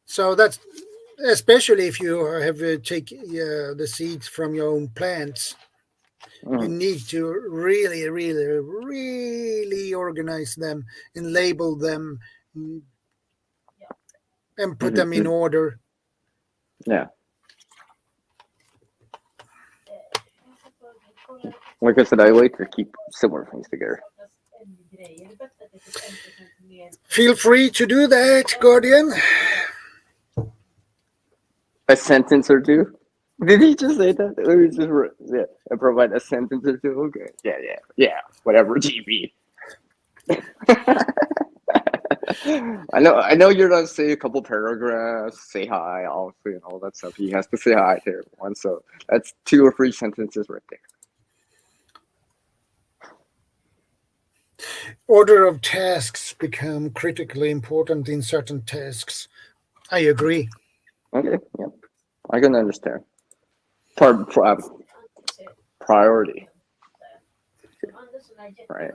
so that's especially if you have take the seeds from your own plants. You mm-hmm, need to really, really, really organize them and label them, and put them in mm-hmm. order. Yeah, like I said, I like to keep similar things together. Feel free to do that, Guardian. A sentence or two. Did he just say that? Or he just yeah, provide a sentence or two? Okay. Yeah. Whatever, GB. I know you're gonna say a couple paragraphs, say hi, also, and all that stuff. He has to say hi to everyone, so that's 2 or 3 sentences right there. Order of tasks become critically important in certain tasks. I agree. Okay, yeah, I can understand. Priority, right?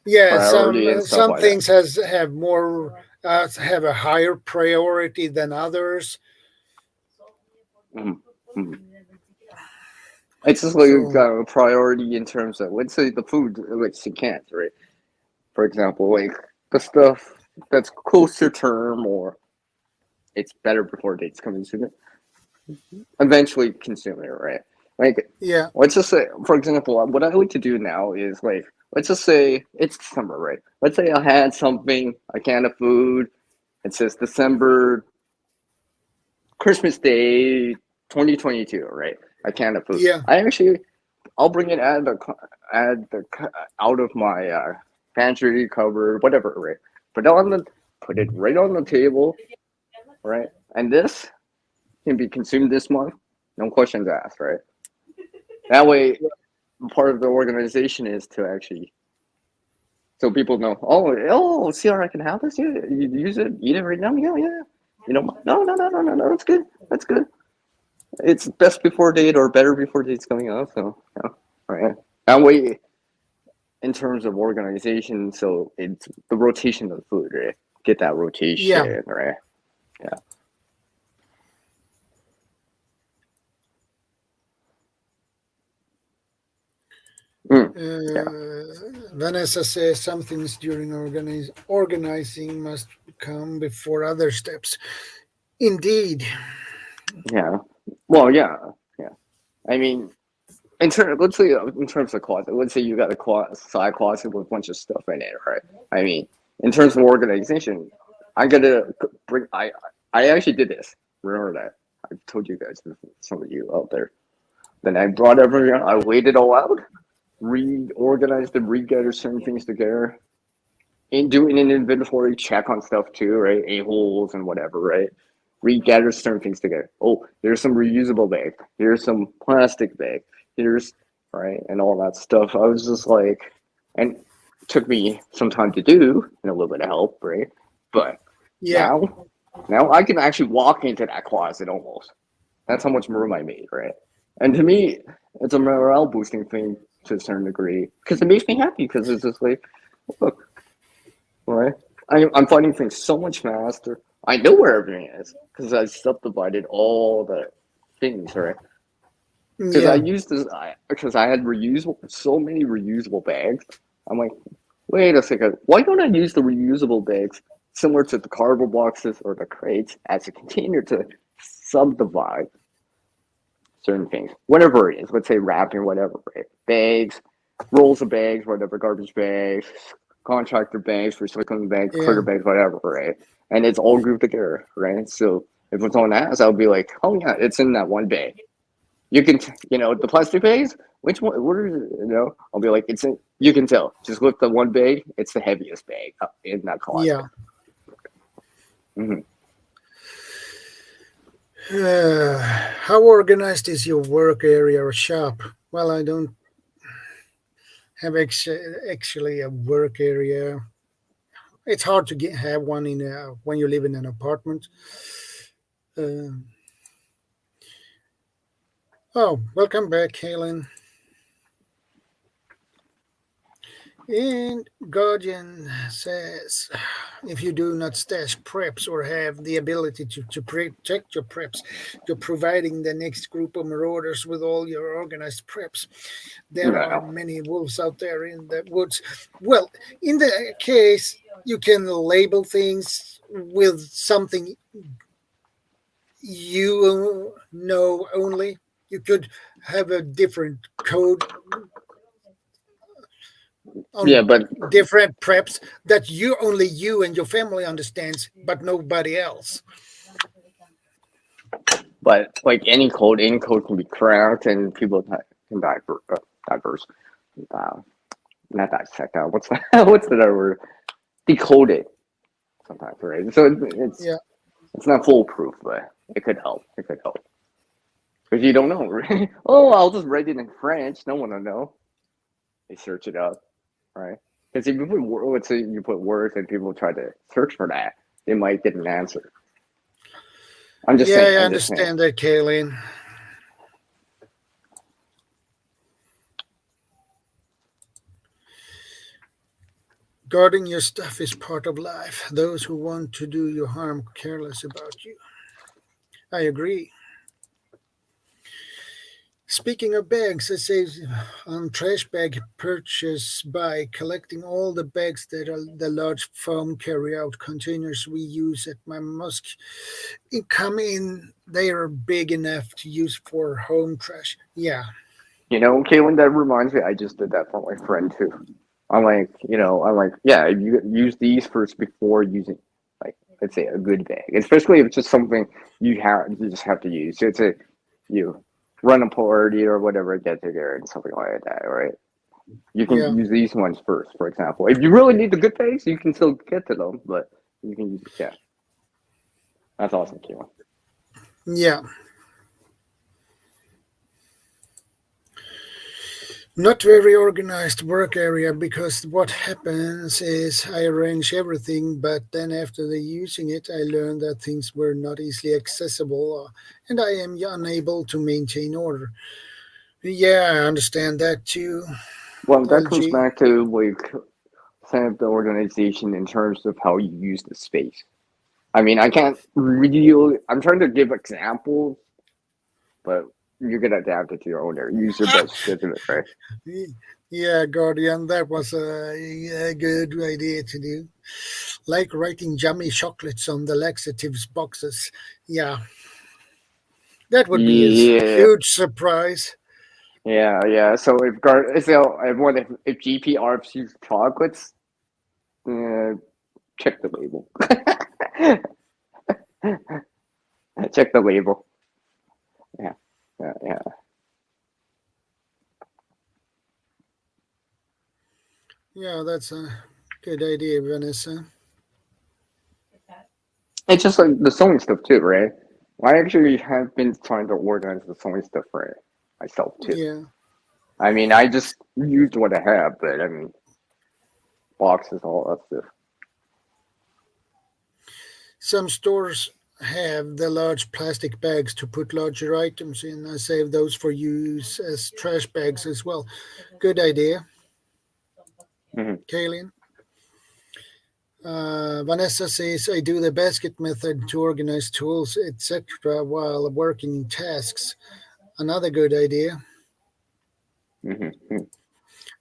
Yeah, Priority and stuff some like that. things have a higher priority than others. Mhm, mhm. It's just like So a priority in terms of, let's say, the food, which you can't, right? For example, like the stuff that's closer term or it's better before dates coming sooner, eventually consume it, right? Like, yeah, let's just say, for example, what I like to do now is like, let's just say it's December, right? Let's say I had something, a can of food. It says December, Christmas Day, 2022, right? A can of food. yeah, I'll bring it out of my pantry cupboard, whatever, right? Put it right on the table, right? And this can be consumed this month, no questions asked, right? That way, part of the organization is to actually, so people know, oh, CR, I can have this. Yeah, you use it, eat it right now. Yeah. No. That's good. That's good. It's best before date or better before date's coming up. So, yeah, right. That way, in terms of organization, so it's the rotation of food, right? Get that yeah. rotation, right? Yeah. Mm, yeah. Vanessa says some things during organizing must come before other steps. Indeed. Yeah. Well, yeah. Yeah. I mean, let's say in terms of closet, let's say you got a side closet with a bunch of stuff in it, right? I mean, in terms of organization, I gotta bring. I actually did this. Remember that? I told you guys, some of you out there. Then I brought everything. I laid it all out, reorganized and regathered certain things together, and doing an inventory check on stuff too, right? A-holes and whatever, right? Regather certain things together. Oh, there's some reusable bag. Here's some plastic bag. Here's right and all that stuff. I was just like, and it took me some time to do and a little bit of help, right? But Yeah, now, now I can actually walk into that closet almost. That's how much room I made, right? And to me, it's a morale boosting thing to a certain degree because it makes me happy because it's just like, look, right? I'm finding things so much faster. I know where everything is because I subdivided all the things, right? Because I yeah, used this, because I had so many reusable bags. I'm like, wait a second, why don't I use the reusable bags similar to the cardboard boxes or the crates as a container to subdivide certain things, whatever it is. Let's say wrapping, whatever, right? Bags, rolls of bags, whatever, garbage bags, contractor bags, recycling bags, clear yeah, bags, whatever, right? And it's all grouped together, right? So if it's on that, I'll be like, oh yeah, it's in that one bag. You can, the plastic bags. Which one? What is it? I'll be like, it's in. You can tell. Just look the one bag. It's the heaviest bag in that closet. yeah. Mm-hmm. How organized is your work area or shop? Well, I don't have actually a work area. It's hard to have one when you live in an apartment. Uh, oh, welcome back, Helen. And Guardian says, if you do not stash preps or have the ability to protect your preps, you're providing the next group of marauders with all your organized preps. There are No. many wolves out there in the woods. Well, in the case, you can label things with something you know only. You could have a different code Yeah, on but different preps that you and your family understands, but nobody else. like any code can be cracked, and people can diverse, uh, not dissect. What's that? What's the other word? Decode it sometimes, right? So Yeah, it's not foolproof, but it could help. It could help because you don't know, right? Oh, I'll just write it in French. No one will know. They search it up, right? Because if you put let's say you put words and people try to search for that, they might get an answer. I'm just yeah, saying. I I'm just saying. understand that, Kaylin. Guarding your stuff is part of life. Those who want to do you harm careless about you. I agree. Speaking of bags, I saved on trash bag purchase by collecting all the bags that are the large foam carry-out containers we use at my mosque. It come in, they are big enough to use for home trash. Yeah, Caitlin, that reminds me. I just did that for my friend too. I'm like, yeah, you use these first before using, like, let's say a good bag, especially if it's just something you just have to use. So it's a you run a party or whatever, get together and something like that, right? You can yeah, use these ones first, for example. If you really need the good bags, you can still get to them, but you can use, yeah, that's awesome, Caitlin. yeah. Not very organized work area because what happens is I arrange everything, but then after the using it, I learn that things were not easily accessible and I am unable to maintain order. Yeah, I understand that too, Well, that comes LG. back to like kind of the organization in terms of how you use the space. I mean, I can't really. I'm trying to give examples, but you're gonna adapt it to your own area. Use your best judgment, right? Yeah, Guardian, that was a good idea to do. Like writing yummy chocolates on the laxatives boxes. Yeah, that would be a Yeah, huge surprise. yeah. So if GP ARPs use chocolates, uh, check the label. Check the label. Yeah, yeah. Yeah, that's a good idea, Vanessa. It's just like the sewing stuff too, right? I actually have been trying to organize the sewing stuff for myself too. Yeah. I mean, I just used what I have, but I mean, boxes, all that stuff. Some stores have the large plastic bags to put larger items in. I save those for use as trash bags as well. Good idea, Hmm. Kaylin. Vanessa says I do the basket method to organize tools, etc., while working tasks. Another good idea. Hmm.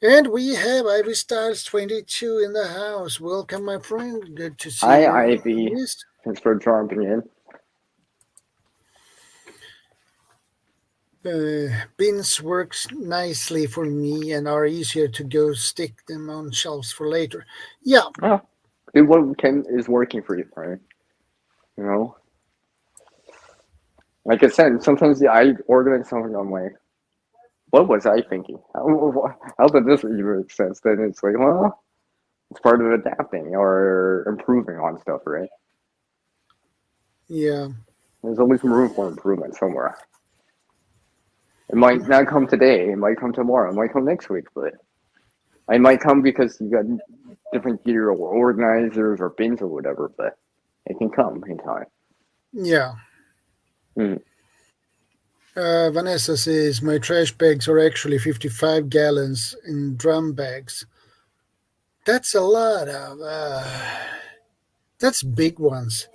And we have Ivy Styles 22 in the house. Welcome, my friend. Good to see Hi, you. Ivy. Yes. Thanks for jumping in. Bins works nicely for me and are easier to go stick them on shelves for later. Yeah, Oh, do what is working for you, right? You know, like I said, sometimes I organize something on my. What was I thinking? How did this even make sense? Then it's like, well, it's part of adapting or improving on stuff, right? yeah, There's always room for improvement somewhere. It might not come today. It might come tomorrow. It might come next week, but it might come because you got different gear or organizers or bins or whatever. But it can come in time. yeah. Mm. Vanessa says my trash bags are actually 55 gallons in drum bags. That's a lot of. That's big ones.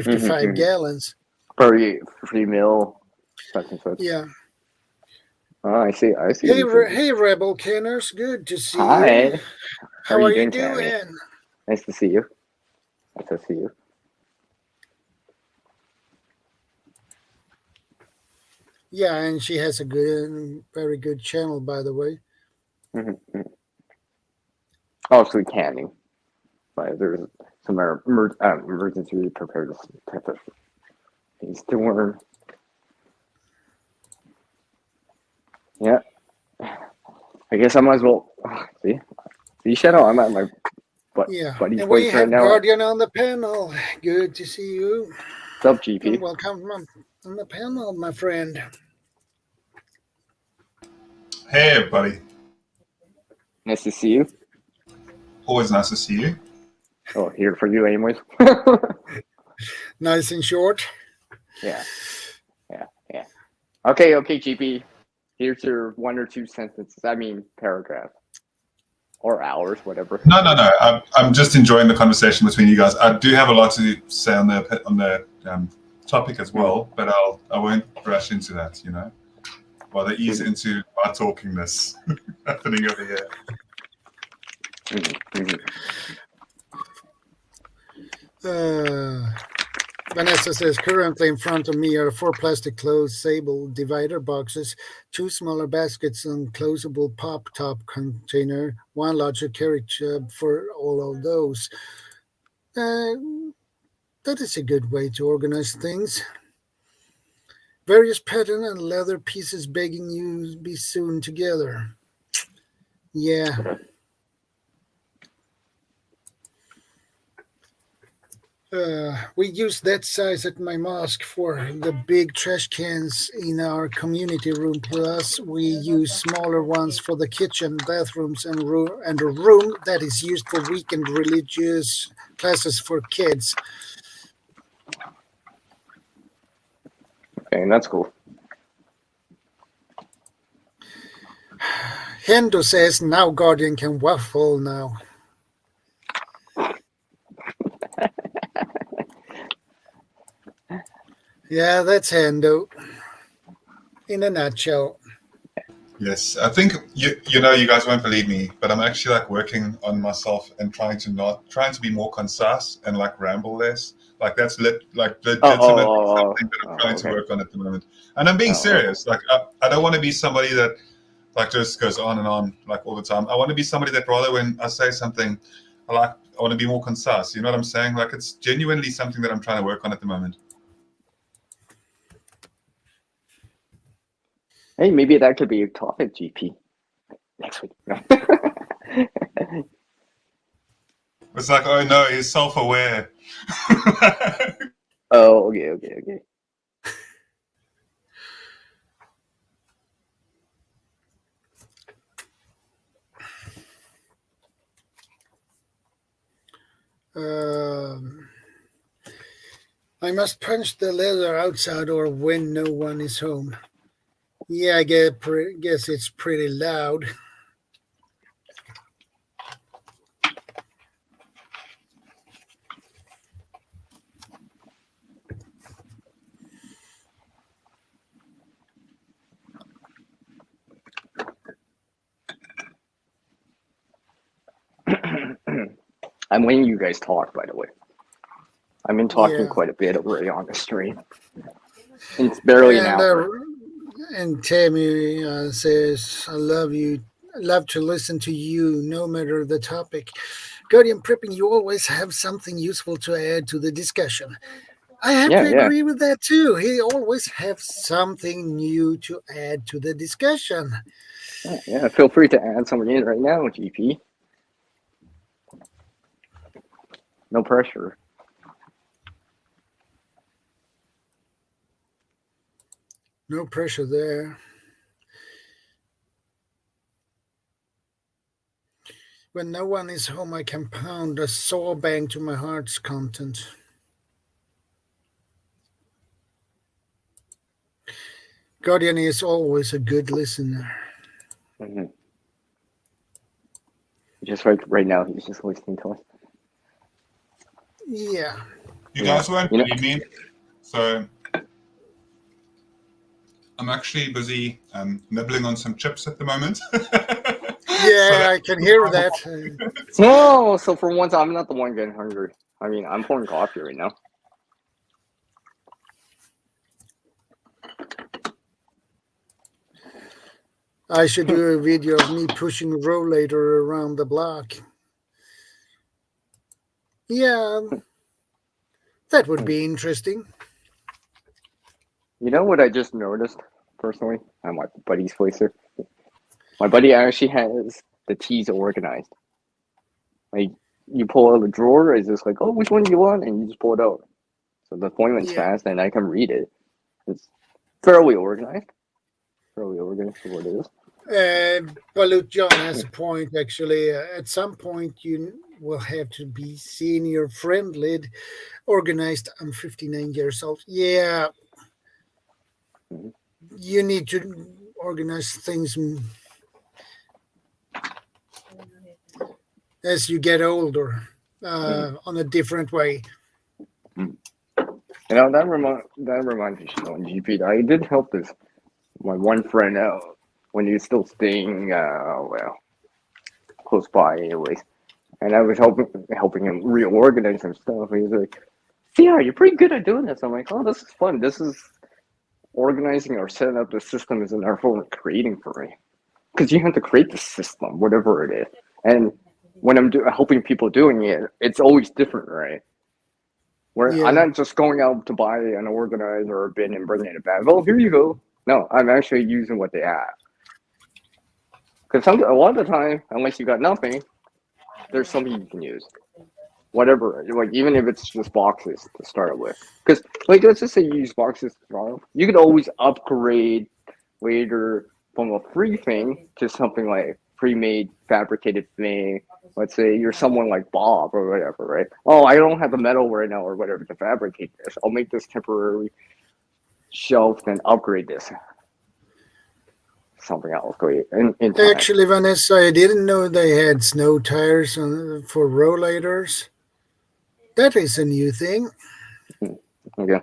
Mm-hmm, 55 mm-hmm. gallons. Free meal, such and such. Yeah. Oh, I see. I see what Hey, you're thinking. hey, Rebel Kenners. Good to see you. Hi. How are How you are you doing, Tammy? doing? Nice to see you. Nice to see you. Yeah, and she has a good, very good channel, by the way. Mm-hmm. Also canning. But there's some emergency preparedness type of things to learn. Yeah. I guess I might as well see Shadow. I'm at my buddy's and we place right have now. Guardian on the panel. Good to see you. What's up, GP? And welcome on the panel, my friend. Hey, everybody. Nice to see you. Always nice to see you. Oh, here for you, anyways. Nice and short. Yeah. Okay, GP. Here's your 1 or 2 sentences. I mean, paragraph. Or hours, whatever. No. I'm just enjoying the conversation between you guys. I do have a lot to say on the topic as well, but I won't rush into that. Rather ease into our talkingness happening over here. Vanessa says, currently in front of me are 4 plastic closed sable divider boxes, 2 smaller baskets and closable pop top container, 1 larger carriage for all of those. That is a good way to organize things. Various pattern and leather pieces begging you to be sewn together. Yeah. We use that size at my mosque for the big trash cans in our community room. Plus, we use smaller ones for the kitchen, bathrooms, and a room that is used for weekend religious classes for kids. Okay, that's cool. Hendo says, now Guardian can waffle now. Yeah, that's Hendo in a nutshell. Yes, I think you guys won't believe me, but I'm actually working on myself and trying to be more concise and ramble less. That's legitimate something that I'm trying to work on at the moment. And I'm being serious. I don't want to be somebody that just goes on and on all the time. I want to be somebody that rather when I say something, I want to be more concise. You know what I'm saying? It's genuinely something that I'm trying to work on at the moment. Hey, maybe that could be a topic, GP, next week. It's oh no, he's self-aware. Oh, okay. I must punch the leather outside or when no one is home. Yeah, I guess it's pretty loud. I'm letting you guys talk, by the way. I've been talking quite a bit already on the stream. And it's barely an hour. And Tammy says, I love you. I love to listen to you, no matter the topic. Guardian Prepping, you always have something useful to add to the discussion. I have to agree with that too. He always has something new to add to the discussion. Yeah, feel free to add something in right now, GP. No pressure. No pressure there. When no one is home, I can pound a saw bang to my heart's content. Guardian is always a good listener. Mm-hmm. Just right now, he's just listening to us. Yeah. You guys won't believe me, so I'm actually busy nibbling on some chips at the moment. Yeah, I can hear that. No, so for once, I'm not the one getting hungry. I mean, I'm pouring coffee right now. I should do a video of me pushing a rollator around the block. Yeah, that would be interesting. You know what I just noticed personally? On my buddy's place here. My buddy actually has the teas organized. Like you pull out the drawer, it's just like, oh, which one do you want? And you just pull it out. So the appointment's Yeah. fast, and I can read it. It's fairly organized. Fairly organized for what it is. Balut John has a point, actually. At some point, you will have to be senior friendly, organized. I'm 59 years old. Yeah, Mhm. you need to organize things as you get older on a different way. You know that reminds me on GP. I did help this my one friend out when he was still staying close by anyways. And I was helping him reorganize some stuff. He was like, "Yeah, you're pretty good at doing this." I'm like, "Oh, this is fun. This is organizing or setting up the system is an art form of creating for me." Because you have to create the system, whatever it is. And when I'm helping people doing it, it's always different, right? Where I'm Yeah, not just going out to buy an organizer or a bin and bringing it back. Oh, here you go. No, I'm actually using what they have. Because a lot of the time, unless you got nothing, there's something you can use. Whatever, like even if it's just boxes to start with. Because like let's just say you use boxes to start with, you could always upgrade later from a free thing to something like pre-made fabricated thing. Let's say you're someone like Bob or whatever, right? Oh, I don't have the metal right now or whatever to fabricate this. I'll make this temporary shelf and upgrade this something else great in time. actually, Vanessa, I didn't know they had snow tires for rollators. That is a new thing. Okay.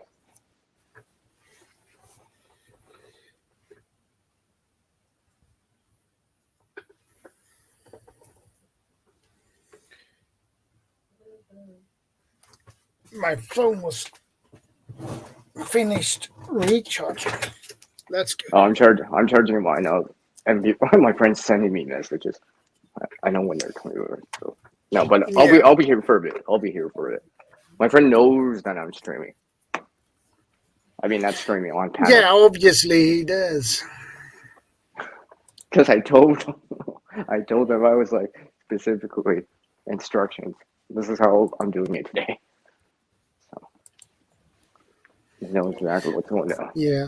My phone was finished recharging. That's good. Oh, I'm charging mine up, and my friends sending me messages. I know when they're coming over. So no, but Yeah, I'll be here for a bit. I'll be here for a bit. My friend knows that I'm streaming. I mean, not streaming on panel yeah. Obviously, he does. because I told I told them I was like specifically instructions. This is how I'm doing it today. So you know exactly what's going on. Yeah,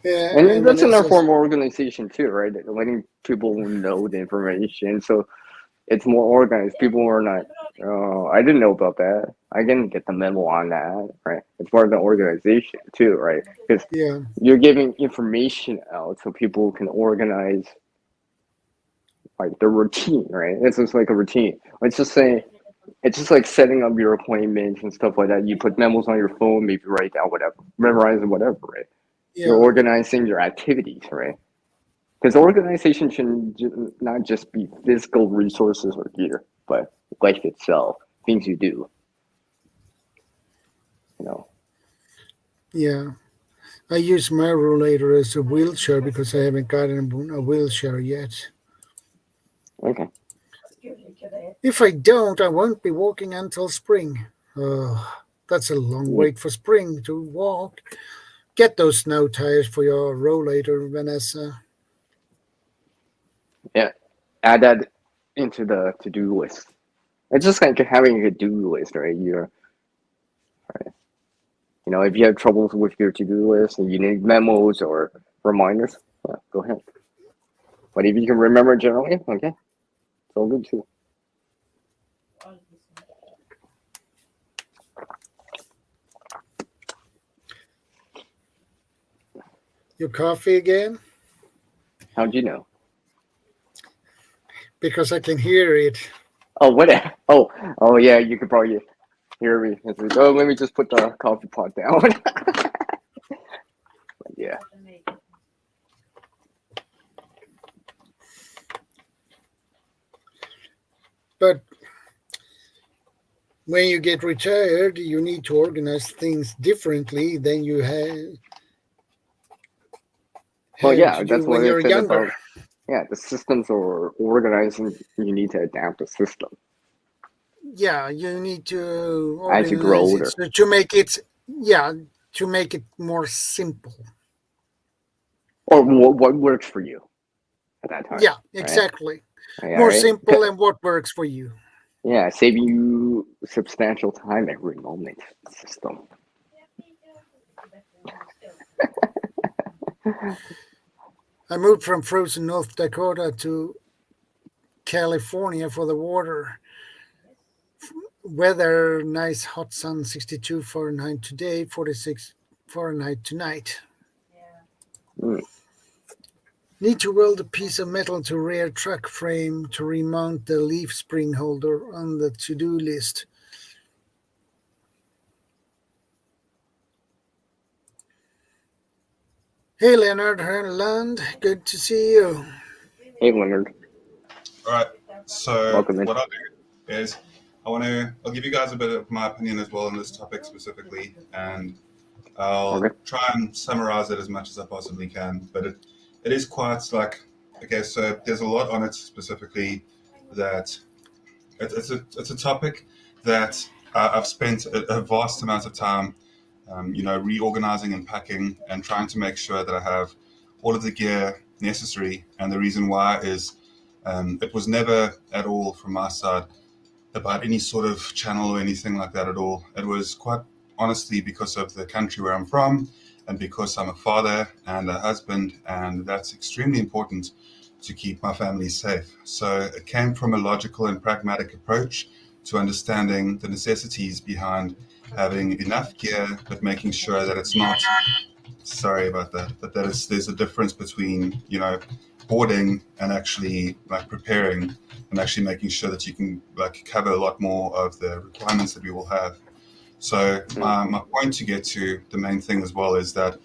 yeah. And And that's another Vanessa's. form of organization too, right? Letting people know the information so it's more organized. People are not, oh, I didn't know about that. I didn't get the memo on that, right? It's part of the organization too, right? Because Yeah, you're giving information out so people can organize like the routine, right? It's just like a routine. Let's just say it's just like setting up your appointments and stuff like that. You put memos on your phone, maybe write down whatever, memorize whatever, right? You're yeah, organizing your activities, right? Because organization should not just be physical resources or gear, but life itself, things you do, you know. yeah. I use my rollator as a wheelchair because I haven't gotten a wheelchair yet. Okay. If I don't, I won't be walking until spring. That's a long Yeah. wait for spring to walk. Get those snow tires for your rollator, Vanessa. Yeah. Add that into the to-do list. It's just like having a to-do list, right? Right. You know, if you have troubles with your to-do list and you need memos or reminders, yeah, go ahead. But if you can remember generally, okay, it's all good too. Your coffee again? How'd you know? Because I can hear it. Oh, what? Oh, yeah. You could probably hear me. It's like, oh, let me just put the coffee pot down. Yeah. But when you get retired, you need to organize things differently than you Well, had yeah. to do That's what when I you're said younger. about. Yeah, the systems are organizing. You need to adapt the system. you need to As you grow organize older. it to make it, to make it more simple. Or what works for you at that time. Yeah, exactly. Right? More Right? simple and what works for you. Yeah, saving you substantial time every moment system. I moved from frozen North Dakota to California for the water. Weather, nice hot sun, 62 Fahrenheit today, 46 Fahrenheit tonight. Mm. Need to weld a piece of metal to rear truck frame to remount the leaf spring holder on the to-do list. Hey Leonard Herland, good to see you. Hey, Leonard. All right. So Welcome in. what I'll do is I'll give you guys a bit of my opinion as well on this topic specifically, and I'll try and summarize it as much as I possibly can. But it is quite like, okay, so there's a lot on it specifically that it's a topic that I've spent a vast amount of time, reorganizing and packing and trying to make sure that I have all of the gear necessary. And the reason why is it was never at all from my side about any sort of channel or anything like that at all. It was quite honestly because of the country where I'm from and because I'm a father and a husband, and that's extremely important to keep my family safe. So it came from a logical and pragmatic approach to understanding the necessities behind having enough gear, but making sure that it's not, sorry about that, but there's a difference between, hoarding and actually like preparing and actually making sure that you can like cover a lot more of the requirements that we will have. So my point to get to the main thing as well is that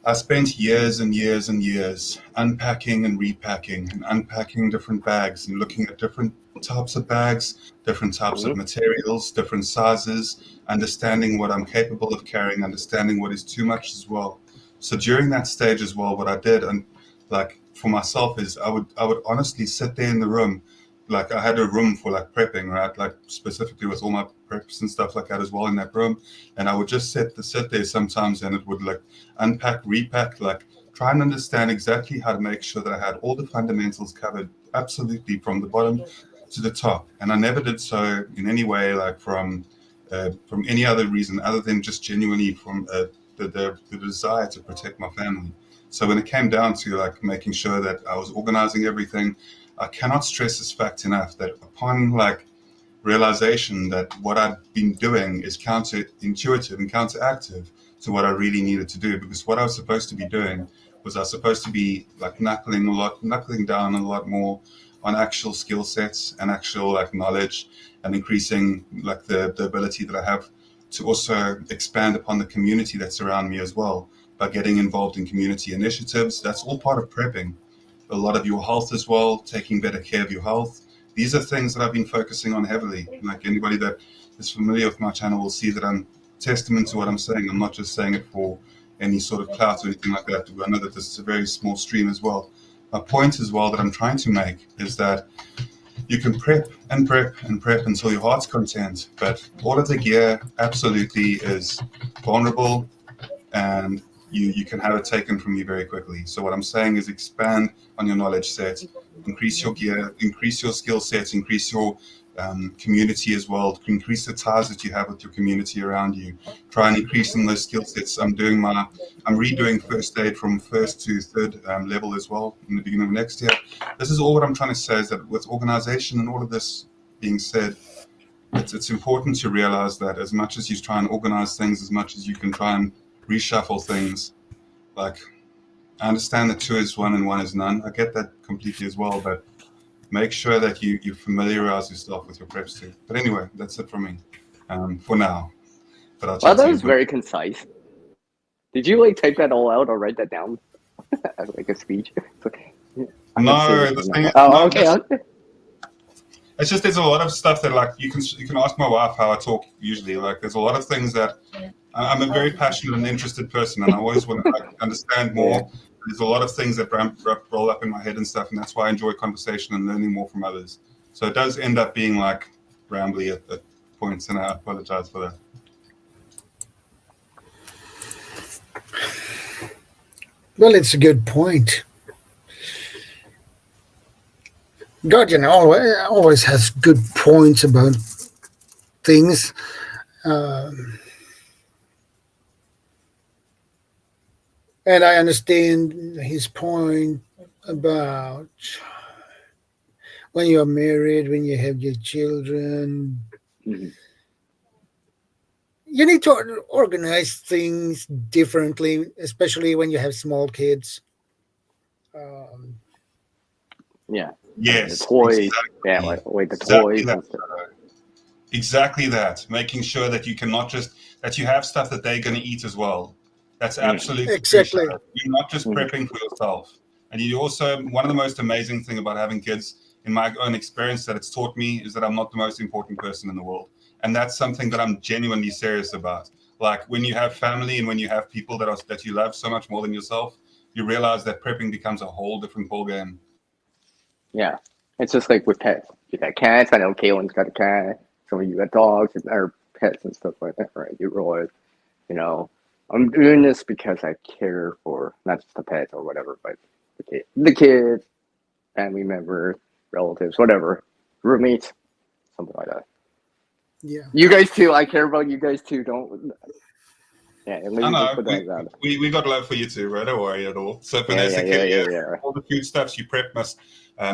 I spent years and years and years unpacking and repacking and unpacking different bags and looking at different types of bags, different types of materials, different sizes, understanding what I'm capable of carrying, understanding what is too much as well. So during that stage as well, what I did, and like for myself, is I would honestly sit there in the room. Like I had a room for like prepping, right? Like specifically with all my preps and stuff like that as well in that room. And I would just sit there sometimes, and it would like unpack, repack, like try and understand exactly how to make sure that I had all the fundamentals covered absolutely from the bottom to the top. And I never did so in any way like from any other reason other than just genuinely from the desire to protect my family. So when it came down to like making sure that I was organizing everything, I cannot stress this fact enough that upon like realization that what I'd been doing is counterintuitive and counteractive to what I really needed to do, because what I was supposed to be doing was I was supposed to be like knuckling down a lot more on actual skill sets and actual like knowledge, and increasing like the ability that I have to also expand upon the community that's around me as well by getting involved in community initiatives. That's all part of prepping. A lot of your health as well, taking better care of your health. These are things that I've been focusing on heavily. Like anybody that is familiar with my channel will see that I'm testament to what I'm saying. I'm not just saying it for any sort of clout or anything like that. I know that this is a very small stream as well. My point as well that I'm trying to make is that you can prep and prep and prep until your heart's content, but all of the gear absolutely is vulnerable, and you can have it taken from you very quickly. So what I'm saying is expand on your knowledge set, increase your gear, increase your skill sets, increase your community as well, increase the ties that you have with your community around you. Try and increase in those skill sets. I'm redoing first aid from first to third level as well in the beginning of next year. This is all what I'm trying to say, is that with organization and all of this being said, it's important to realize that as much as you try and organize things, as much as you can try and reshuffle things, like I understand that 2 is 1 and 1 is none. I get that completely as well, but make sure that you familiarize yourself with your preps too. But anyway, that's it from me for now. But I'll Well, that was very concise. Did you like type that all out or write that down as like a speech? No, okay. It's just there's a lot of stuff that like you can ask my wife how I talk usually. Like there's a lot of things that I'm a very passionate and interested person, and I always want to like, understand more. Yeah. There's a lot of things that roll up in my head and stuff, and that's why I enjoy conversation and learning more from others. So it does end up being like rambly at points, and I apologize for that. Well, it's a good point. Guardian always has good points about things. Um, and I understand his point about when you're married, when you have your children, Mhm. you need to organize things differently, especially when you have small kids. Um, Yeah. The Yes, toys. Yeah, exactly. like the Exactly toys that. and stuff. Exactly that. Making sure that you cannot just that you have stuff that they're going to eat as well. That's Mm. absolutely crucial. exactly. You're not just Mhm. prepping for yourself, and you also one of the most amazing thing about having kids, in my own experience, that it's taught me is that I'm not the most important person in the world, and that's something that I'm genuinely serious about. Like when you have family and when you have people that you love so much more than yourself, you realize that prepping becomes a whole different ballgame. Yeah. It's just like with pets. You got cats. I know Kaylin's got a cat. Some of you got dogs or pets and stuff like that, right? You realize, you know, I'm doing this because I care for not just the pets or whatever, but the kids, family members, relatives, whatever, roommates, something like that. Yeah. You guys too. I care about you guys too. Don't. Yeah, let I me just know. put that down. We got love for you too, right? Don't worry at all. So Yeah. Vanessa, yeah, Yeah. all the foodstuffs you prep must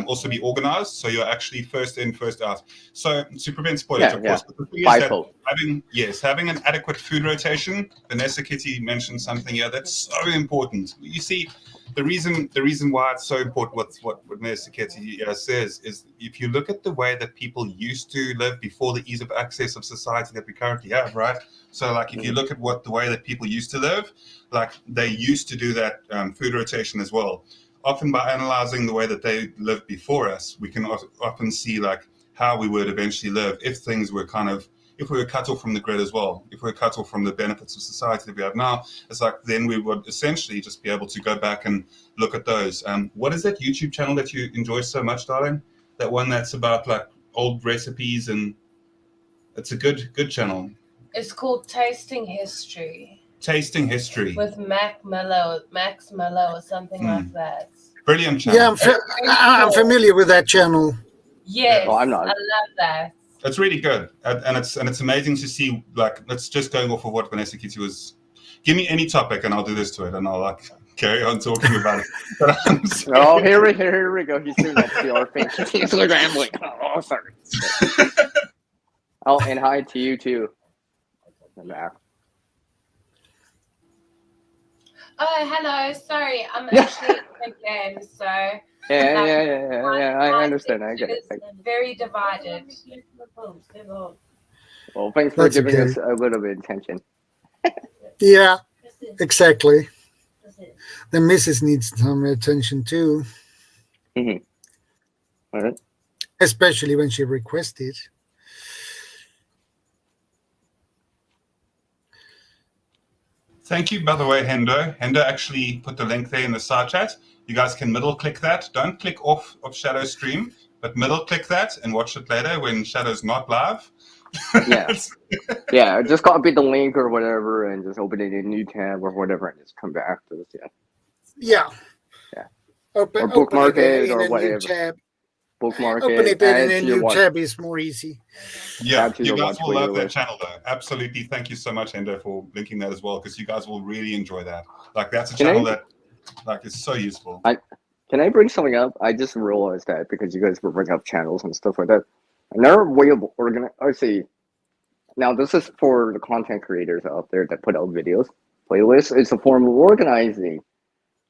also be organized, so you're actually first in, first out. So to prevent spoilage, of Yeah. course. But the thing is that FIFO. having an adequate food rotation. Vanessa Kitty mentioned something here that's so important. You see, the reason why it's so important, what Vanessa Kitty says, is if you look at the way that people used to live before the ease of access of society that we currently have, right? So, like, if you look at the way that people used to live, like they used to do that food rotation as well. Often by analyzing the way that they lived before us, we can often see like how we would eventually live if things were if we were cut off from the grid as well, if we were cut off from the benefits of society that we have now. It's like then we would essentially just be able to go back and look at those. What is that YouTube channel that you enjoy so much, darling? That one that's about like old recipes, and it's a good channel. It's called Tasting History Tasting history. with Max Mello, or something like that. Brilliant channel. Yeah, I'm familiar with that channel. Yes, Oh, I'm not. I love that. It's really good, and it's amazing to see. Like, it's just going off of what Vanessa Kitty was. Give me any topic, and I'll do this to it, and I'll like carry on talking about it. But Oh, here we go. He's doing that to our face. He's like rambling. Oh, sorry. Oh, and hi to you too. Mac. Oh, hello. Sorry, I'm actually in the game, so Yeah. I understand. I get it. it's very divided. Well, thanks for That's giving okay. us a little bit of attention. Yeah, exactly. The missus needs some attention too, All right. especially when she requests it. thank you, by the way, Hendo. Hendo actually put the link there in the side chat. You guys can middle click that. Don't click off of Shadow Stream, but middle click that and watch it later when Shadow's not live. Yeah, just copy the link or whatever and just open it in a new tab or whatever and just come back to this. Yeah. Or bookmark it in or a new whatever. tab. Bookmark Open it, it in add a to your new watch. tab is more easy. Yeah, Add to you your guys watch will love that list. channel though. Absolutely. Thank you so much, Hendo, for linking that as well, because you guys will really enjoy that. Like, that's a Can channel I- that like is so useful. Can I bring something up? I just realized that because you guys were bringing up channels and stuff like that. Another way of I see. Now, this is for the content creators out there that put out videos. Playlists is a form of organizing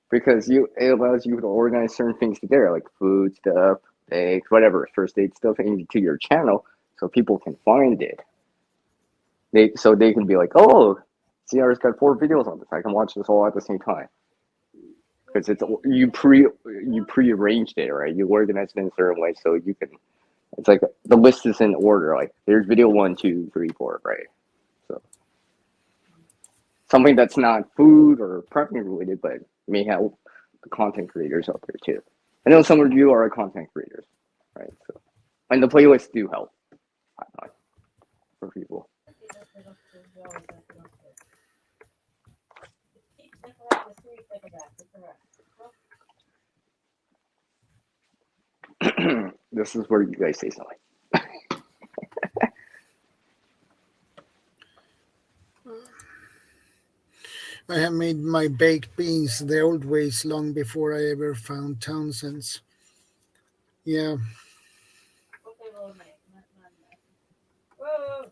because it allows you to organize certain things together, like food stuff, bakes, whatever, first aid stuff, into your channel so people can find it. So they can be like, oh, CR's got 4 videos on this. I can watch this all at the same time. Because you prearranged it, right? You organized it in a certain way so you can. It's like the list is in order. Like there's video 1, 2, 3, 4, right? So something that's not food or prepping related, but may help the content creators out there too. I know some of you are content creators, right? So, and the playlists do help. timeline for people. This is where you guys say something. I have made my baked beans the old ways long before I ever found Townsend's. Yeah,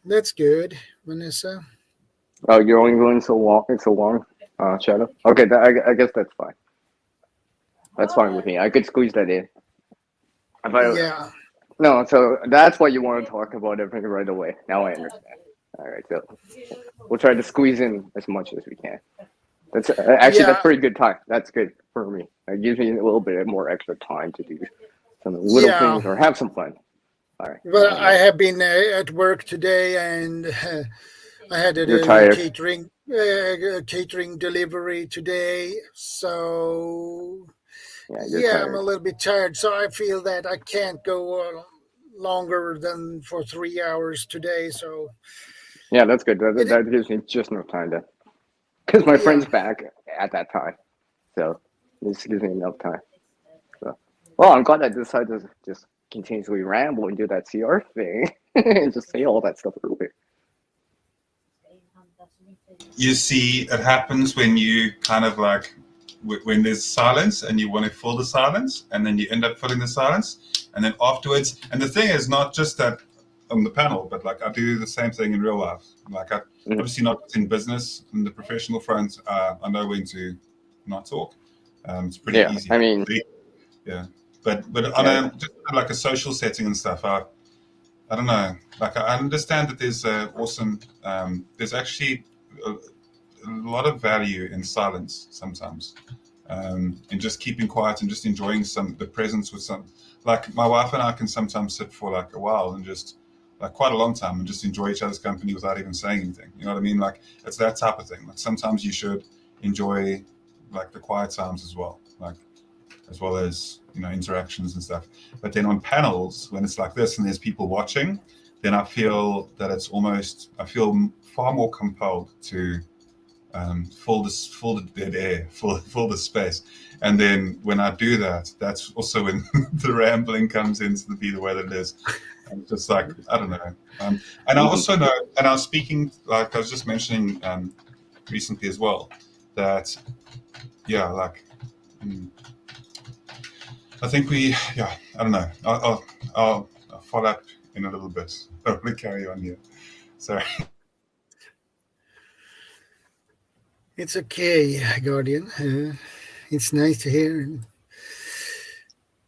that's good, Vanessa. Oh, you're only going so long. It's so long, Shadow. Okay, I guess that's fine. That's fine with me. I could squeeze that in. Yeah. No, so that's why you want to talk about everything right away. Now I understand. All right, so we'll try to squeeze in as much as we can. That's actually that's pretty good time. That's good for me. It gives me a little bit more extra time to do some little things or have some fun. All right. Well, I have been at work today, and I had You're a tired. catering delivery today, so Yeah, I'm a little bit tired. So I feel that I can't go longer than for 3 hours today. So yeah, that's good. That gives me just enough time to, because my friend's back at that time, so this gives me enough time. So, well, I'm glad I decided to just continuously ramble and do that CR thing and just say all that stuff earlier. You see, it happens when you kind of like, when there's silence and you want to fill the silence, and then you end up filling the silence, and then afterwards, and the thing is not just that on the panel, but like I do the same thing in real life. Like I obviously not in business, in the professional front, I know when to not talk. It's pretty easy. I mean, yeah, but on just like a social setting and stuff, I don't know. Like I understand that there's awesome. There's actually a lot of value in silence sometimes, and just keeping quiet and just enjoying the presence with some. Like my wife and I can sometimes sit for like a while and just like quite a long time and just enjoy each other's company without even saying anything. You know what I mean? Like it's that type of thing. Like sometimes you should enjoy like the quiet times as well. Like as well as interactions and stuff. But then on panels, when it's like this and there's people watching, then I feel that I feel far more compelled to fill the dead air, fill the space. And then when I do that, that's also when the rambling comes in to be the way that it is. And just like, I don't know. And I also know, and I was speaking, like I was just mentioning recently as well, that, I think I don't know. I'll follow up in a little bit. I want to carry on here. Sorry. it's okay, Guardian. It's nice to hear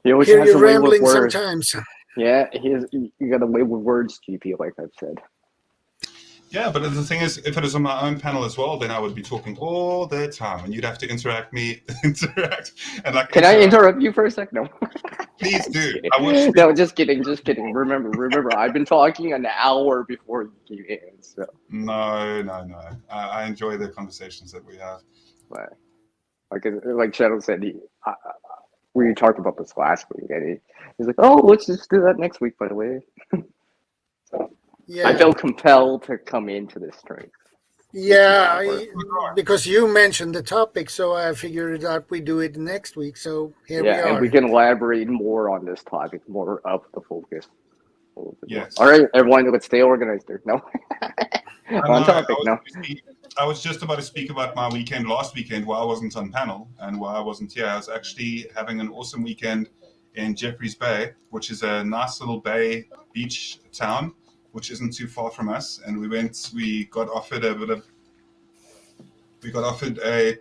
you rambling sometimes. Yeah, you got a way with words, GP, like I've said. Yeah, but the thing is, if it was on my own panel as well, then I would be talking all the time, and you'd have to interact. And like. Can I interrupt you for a sec? No. Please do. No, just kidding. Remember, I've been talking an hour before you came in. So. No. I enjoy the conversations that we have. But, like Shadow said, we talked about this last week, and he's like, "Oh, let's just do that next week." By the way. So. Yeah. I felt compelled to come into this stream. Yeah, because you mentioned the topic, so I figured out we do it next week. So here we are. And we can elaborate more on this topic, more of the focus. Yes. All right, everyone, let's stay organized there. No. On topic, no. I was just about to speak about my weekend last weekend while I wasn't on panel and while I wasn't here. I was actually having an awesome weekend in Jeffreys Bay, which is a nice little bay beach town, which isn't too far from us, and we got offered a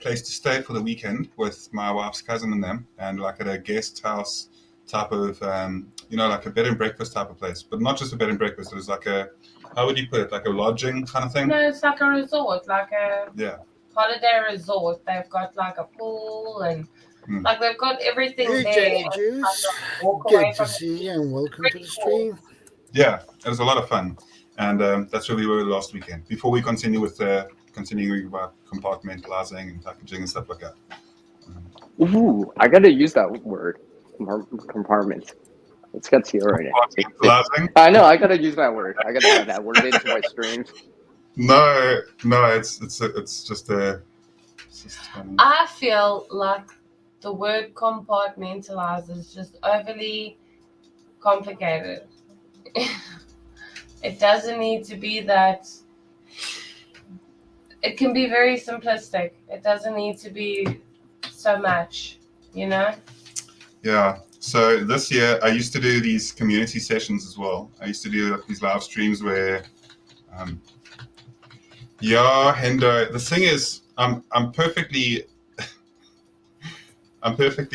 place to stay for the weekend with my wife's cousin and them, and like at a guest house type of, like a bed and breakfast type of place, but not just a bed and breakfast. It was like how would you put it? Like a lodging kind of thing? No, it's like a resort, like a holiday resort. They've got like a pool and like they've got everything there. Jenny Juice, good to see you and welcome to the stream. Yeah, it was a lot of fun, and that's where we were last weekend. Before we continue with continuing about compartmentalizing and packaging and stuff like that. Ooh, I gotta use that word, compartment. It's got to you right now. Compartmentalizing? I know. I gotta use that word. I gotta add that word into my streams. No, it's just a. I feel like the word compartmentalize is just overly complicated. It doesn't need to be that. It can be very simplistic. It doesn't need to be so much, you know? Yeah. So this year, I used to do these community sessions as well. I used to do these live streams where, Hendo. The thing is, I'm perfectly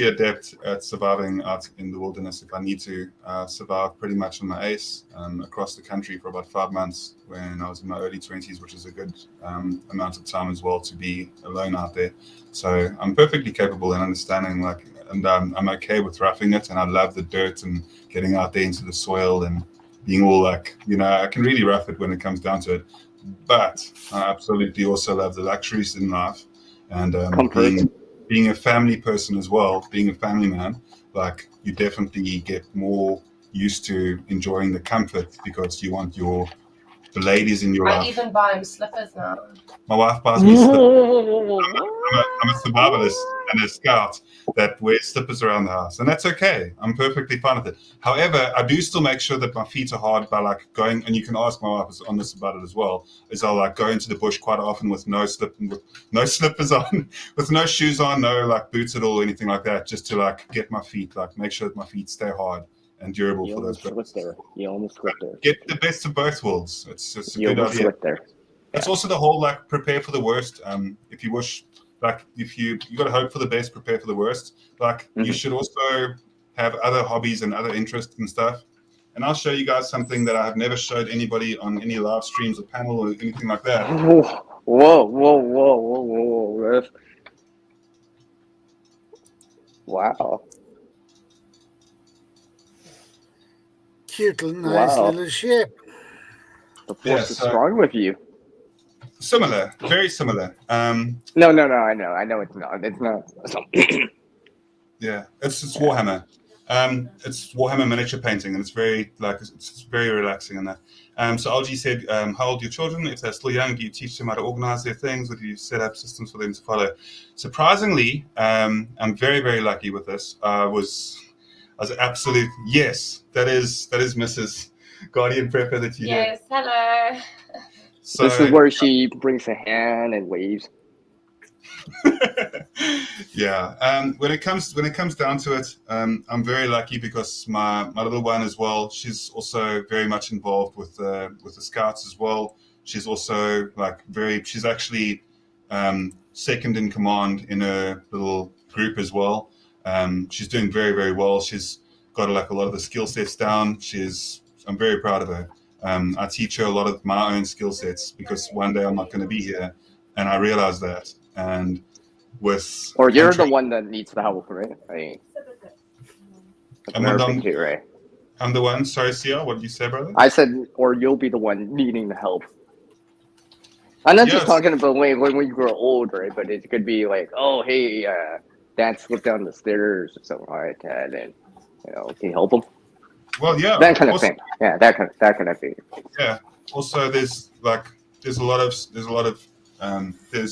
adept at surviving out in the wilderness if I need to. Survive pretty much on my ace across the country for about 5 months when I was in my early 20s, which is a good amount of time as well to be alone out there. So I'm perfectly capable in understanding, and I'm okay with roughing it, and I love the dirt and getting out there into the soil and being all I can really rough it when it comes down to it. But I absolutely also love the luxuries in life and being a family person as well, being a family man, you definitely get more used to enjoying the comfort because you want the ladies in your life. I even buy him slippers now. My wife buys me slippers. I'm a survivalist and a scout that wears slippers around the house, and that's okay. I'm perfectly fine with it. However, I do still make sure that my feet are hard by going, and you can ask my wife on this about it as well, is I'll go into the bush quite often with no slippers on, with no shoes on, no boots at all or anything like that, just to get my feet, make sure that my feet stay hard and durable for those purposes. You almost slipped there. Get the best of both worlds. It's a you good almost idea. Slipped there. It's also the whole prepare for the worst. If you wish, if you got to hope for the best, prepare for the worst. You should also have other hobbies and other interests and stuff. And I'll show you guys something that I have never showed anybody on any live streams or panel or anything like that. Whoa! Wow! Cute, nice little ship. The force is strong with you. Similar, very similar. No. I know it's not. It's not. Yeah, it's Warhammer. It's Warhammer miniature painting, and it's very it's very relaxing in that. So Algie said, how old are your children? If they're still young, do you teach them how to organize their things, or do you set up systems for them to follow? Surprisingly, I'm very, very lucky with this. I was absolute yes. That is Mrs. Guardian Prepper that you Yes, hello. So, this is where she brings a hand and waves. Yeah. When it comes down to it, I'm very lucky because my little one as well. She's also very much involved with the scouts as well. She's also she's actually second in command in a little group as well. She's doing very, very well. She's got a lot of the skill sets down. I'm very proud of her. I teach her a lot of my own skill sets because one day I'm not going to be here, and I realize that. And you're the one that needs the help, right? Right? I'm the one. Sorry, Sia, what did you say, brother? I said, or you'll be the one needing the help. I'm not just talking about when you grow old, right? But it could be oh, hey, Dad slipped down the stairs or something like that, and can you help him? Well, yeah, that kind of thing. Yeah, that kind of thing. Yeah. Also, there's a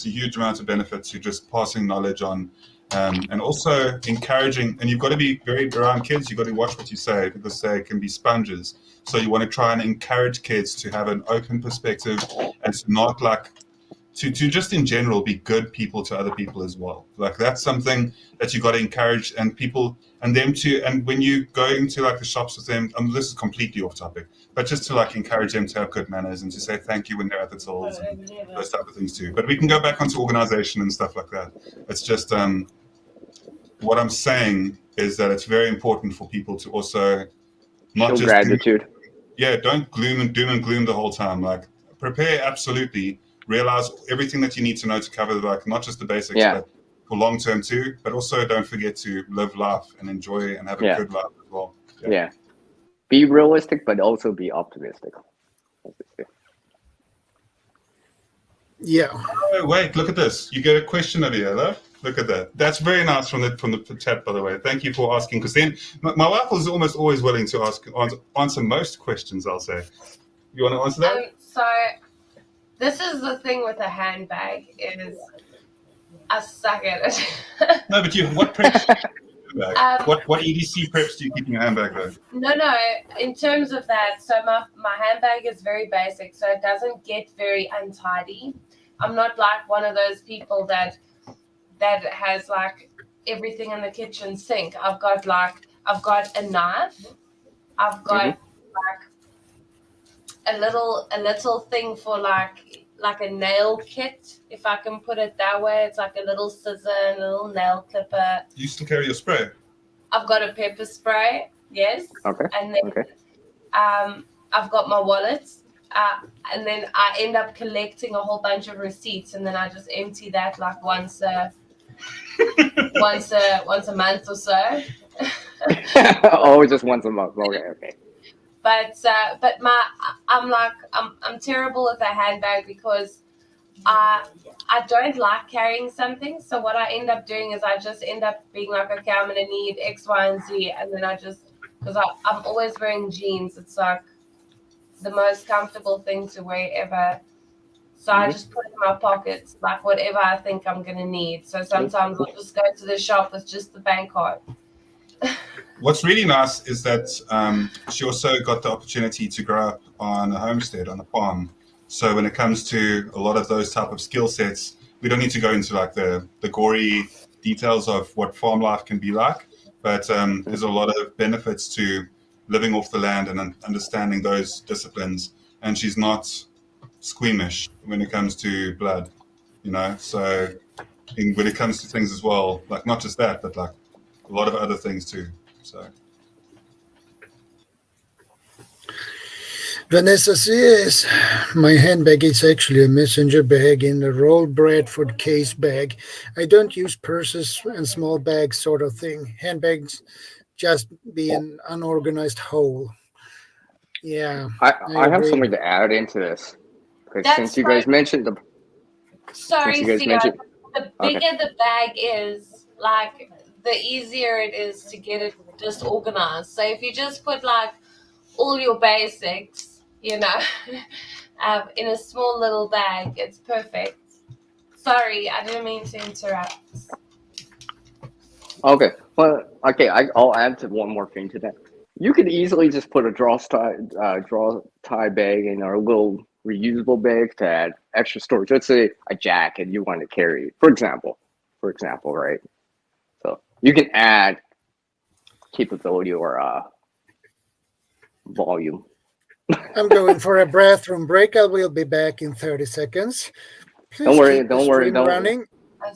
huge amount of benefit to just passing knowledge on, and also encouraging. And you've got to be very around kids. You've got to watch what you say because they can be sponges. So you want to try and encourage kids to have an open perspective and to not to just in general be good people to other people as well. That's something that you got to encourage and people and them to. And when you go into the shops with them, this is completely off topic, but just to encourage them to have good manners and to say thank you when they're at the tills and those type of things too. But we can go back onto organization and stuff like that. It's just what I'm saying is that it's very important for people to also not show just gratitude. Don't doom and gloom the whole time. Prepare absolutely. Realize everything that you need to know to cover not just the basics, but for long term too. But also don't forget to live life and enjoy and have a good life as well. Yeah. Be realistic, but also be optimistic. Yeah. Oh, wait, look at this. You get a question over here, love. Look at that. That's very nice from the chat, by the way. Thank you for asking. Because then my wife is almost always willing to answer most questions. I'll say. You want to answer that? So this is the thing with a handbag is I suck at it. No, but what preps? What EDC preps do you keep in your handbag though? No. In terms of that, so my handbag is very basic, so it doesn't get very untidy. I'm not like one of those people that has like everything in the kitchen sink. I've got a knife. I've got like a little thing for like a nail kit, if I can put it that way. It's like a little scissor and a little nail clipper. You still carry your spray? I've got a pepper spray, yes. Okay. And then I've got my wallet. And then I end up collecting a whole bunch of receipts, and then I just empty that like once a month or so. Oh, just once a month. Okay. But I'm terrible with a handbag because I don't like carrying something. So what I end up doing is I just end up being like, okay, I'm gonna need X, Y, and Z, and then because I'm always wearing jeans. It's like the most comfortable thing to wear ever. So I just put it in my pockets, like whatever I think I'm gonna need. So sometimes I'll just go to the shop with just the bank card. What's really nice is that she also got the opportunity to grow up on a homestead, on a farm. So when it comes to a lot of those type of skill sets, we don't need to go into like the gory details of what farm life can be like, but there's a lot of benefits to living off the land and understanding those disciplines. And she's not squeamish when it comes to blood, so when it comes to things as well, like not just that, but like a lot of other things too. So Vanessa says, my handbag is actually a messenger bag in a rolled Bradford case bag. I don't use purses and small bags sort of thing. Handbags just be an unorganized whole. Yeah. I have something to add into this. Because since you guys mentioned the bigger the bag is, like the easier it is to get it just organized. So if you just put like all your basics, in a small little bag, it's perfect. Sorry, I didn't mean to interrupt. Okay, well, I'll add to one more thing to that. You could easily just put a draw tie bag in our little reusable bag to add extra storage. Let's say a jacket you want to carry, for example, right? So you can add capability or volume. I'm going for a bathroom break. I will be back in 30 seconds. Please don't worry. Running.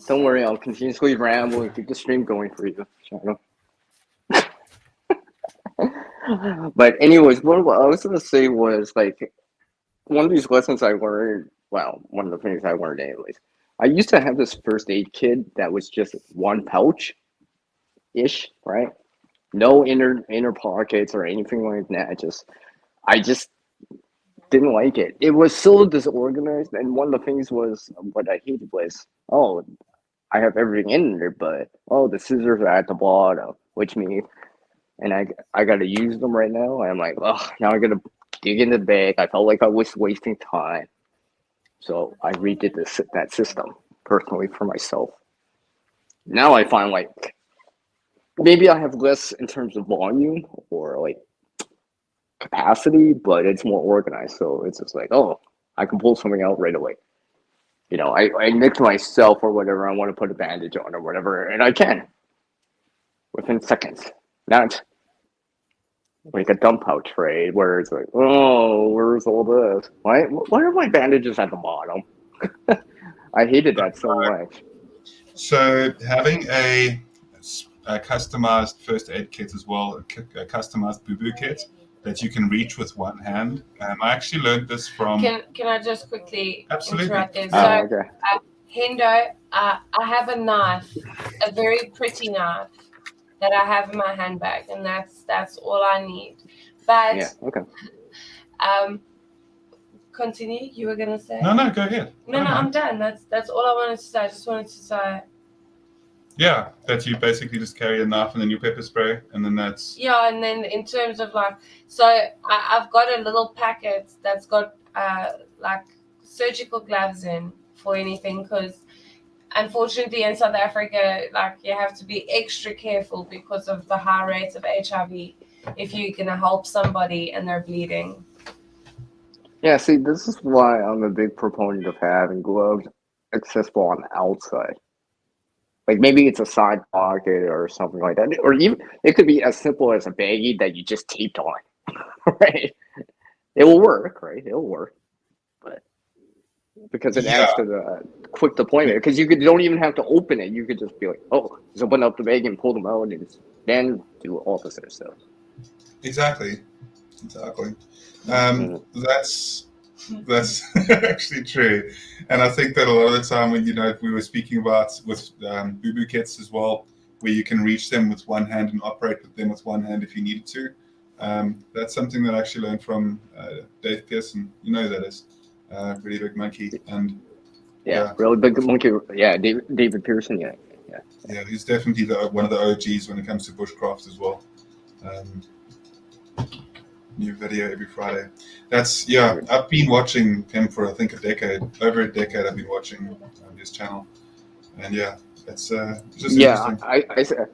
Don't worry. I'll continuously ramble and keep the stream going for you. But anyways, what I was going to say was like one of these lessons I learned. Well, one of the things I learned, anyways. I used to have this first aid kit that was just one pouch, ish, right? No inner pockets or anything like that. I just didn't like it. It was so disorganized, and one of the things was what I hated was, I have everything in there, but the scissors are at the bottom, which means, and I got to use them right now. And I'm like, now I got to dig in the bag. I felt like I was wasting time, so I redid that system personally for myself. Now I find like maybe I have less in terms of volume or like capacity, but it's more organized. So it's just like, I can pull something out right away. I nicked myself or whatever. I want to put a bandage on or whatever, and I can within seconds. Not like a dump pouch trade where it's like, where's all this? Why are my bandages at the bottom? I hated that so much. So having a customized first aid kit as well, a customized boo-boo kit that you can reach with one hand. I actually learned this from... Can I just quickly interrupt there? So, okay. Hendo, I have a knife, a very pretty knife that I have in my handbag, and that's all I need. But yeah, okay. Continue. You were gonna say? No, go ahead. No, I'm done. That's all I wanted to say. I just wanted to say Yeah, that you basically just carry a knife and then you pepper spray, and then that's... Yeah, and then in terms of like, so I've got a little packet that's got like surgical gloves in for anything, because unfortunately in South Africa, like you have to be extra careful because of the high rates of HIV if you're gonna help somebody and they're bleeding. Yeah, see, this is why I'm a big proponent of having gloves accessible on the outside. Like maybe it's a side pocket or something like that, or even it could be as simple as a baggie that you just taped on, right? It will work, right? It'll work, but because it Yeah. adds to the quick deployment. Because you don't even have to open it. You could just be like, oh, just open up the bag and pull them out, and then do all this other stuff. Exactly. That's actually true, and I think that a lot of the time when we were speaking about with boo-boo kits as well, where you can reach them with one hand and operate with them with one hand if you needed to. That's something that I actually learned from Dave Pearson. You know who that is, really big monkey, and yeah, really big monkey. Yeah, David Pearson. Yeah, he's definitely one of the OGs when it comes to bushcraft as well. New video every Friday. I've been watching him for I think over a decade. I've been watching his channel, and it's just interesting.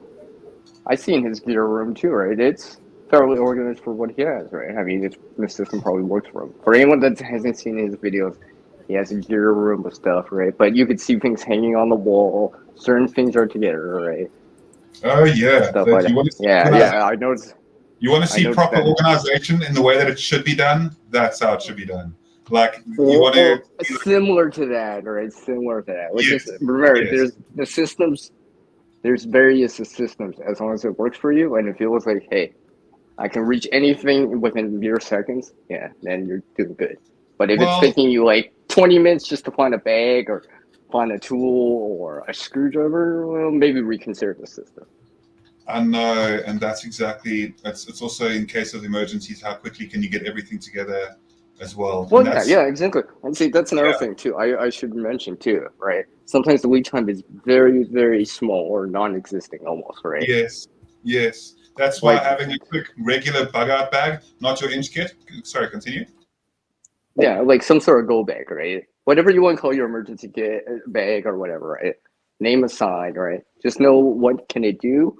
I seen his gear room too, right? It's fairly organized for what he has, right? I mean, the system probably works for him. For anyone that hasn't seen his videos, he has a gear room with stuff, right? But you could see things hanging on the wall. Certain things are together, right? Oh yeah, stuff like that. I noticed. You want to see proper organization in the way that it should be done? That's how it should be done. Like you want to similar to that, right? Similar to that. Just remember, there's the systems. There's various systems. As long as it works for you, and it feels like, hey, I can reach anything within mere seconds. Yeah, then you're doing good. But if it's taking you like 20 minutes just to find a bag or find a tool or a screwdriver, well, maybe reconsider the system. I know, and that's exactly. It's also in case of emergencies, how quickly can you get everything together as well? Well, yeah, exactly. And see, that's another thing too. I should mention too, right? Sometimes the lead time is very, very small or non-existing almost, right? Yes. That's why having a quick regular bug-out bag, not your inch kit. Sorry, continue. Yeah, like some sort of go bag, right? Whatever you want to call your emergency kit bag or whatever, right? Name aside, right? Just know what can it do.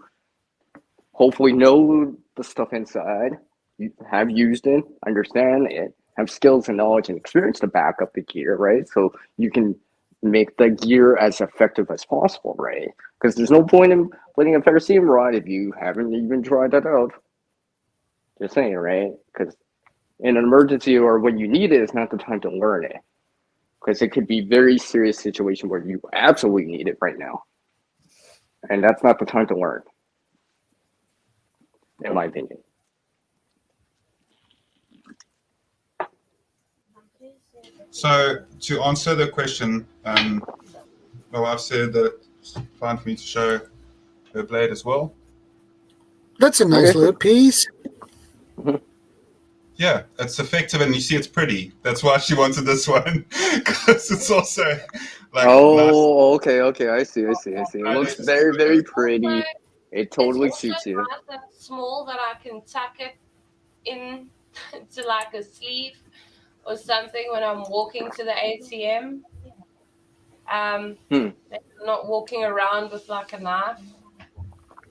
Hopefully know the stuff inside, you have used it, understand it, have skills and knowledge and experience to back up the gear, right? So you can make the gear as effective as possible, right? Because there's no point in putting a ferrocerium rod if you haven't even tried that out. Just saying, right? Because in an emergency or when you need it, it's not the time to learn it. Because it could be a very serious situation where you absolutely need it right now. And that's not the time to learn. In my opinion. So to answer the question, my wife said that it's fine for me to show her blade as well. That's a nice little piece. Yeah, it's effective, and you see it's pretty. That's why she wanted this one, because it's also like. Oh, nice. Okay. I see. It looks very, very pretty. It totally suits you. It's small that I can tuck it in to like a sleeve or something when I'm walking to the ATM. Not walking around with like a knife.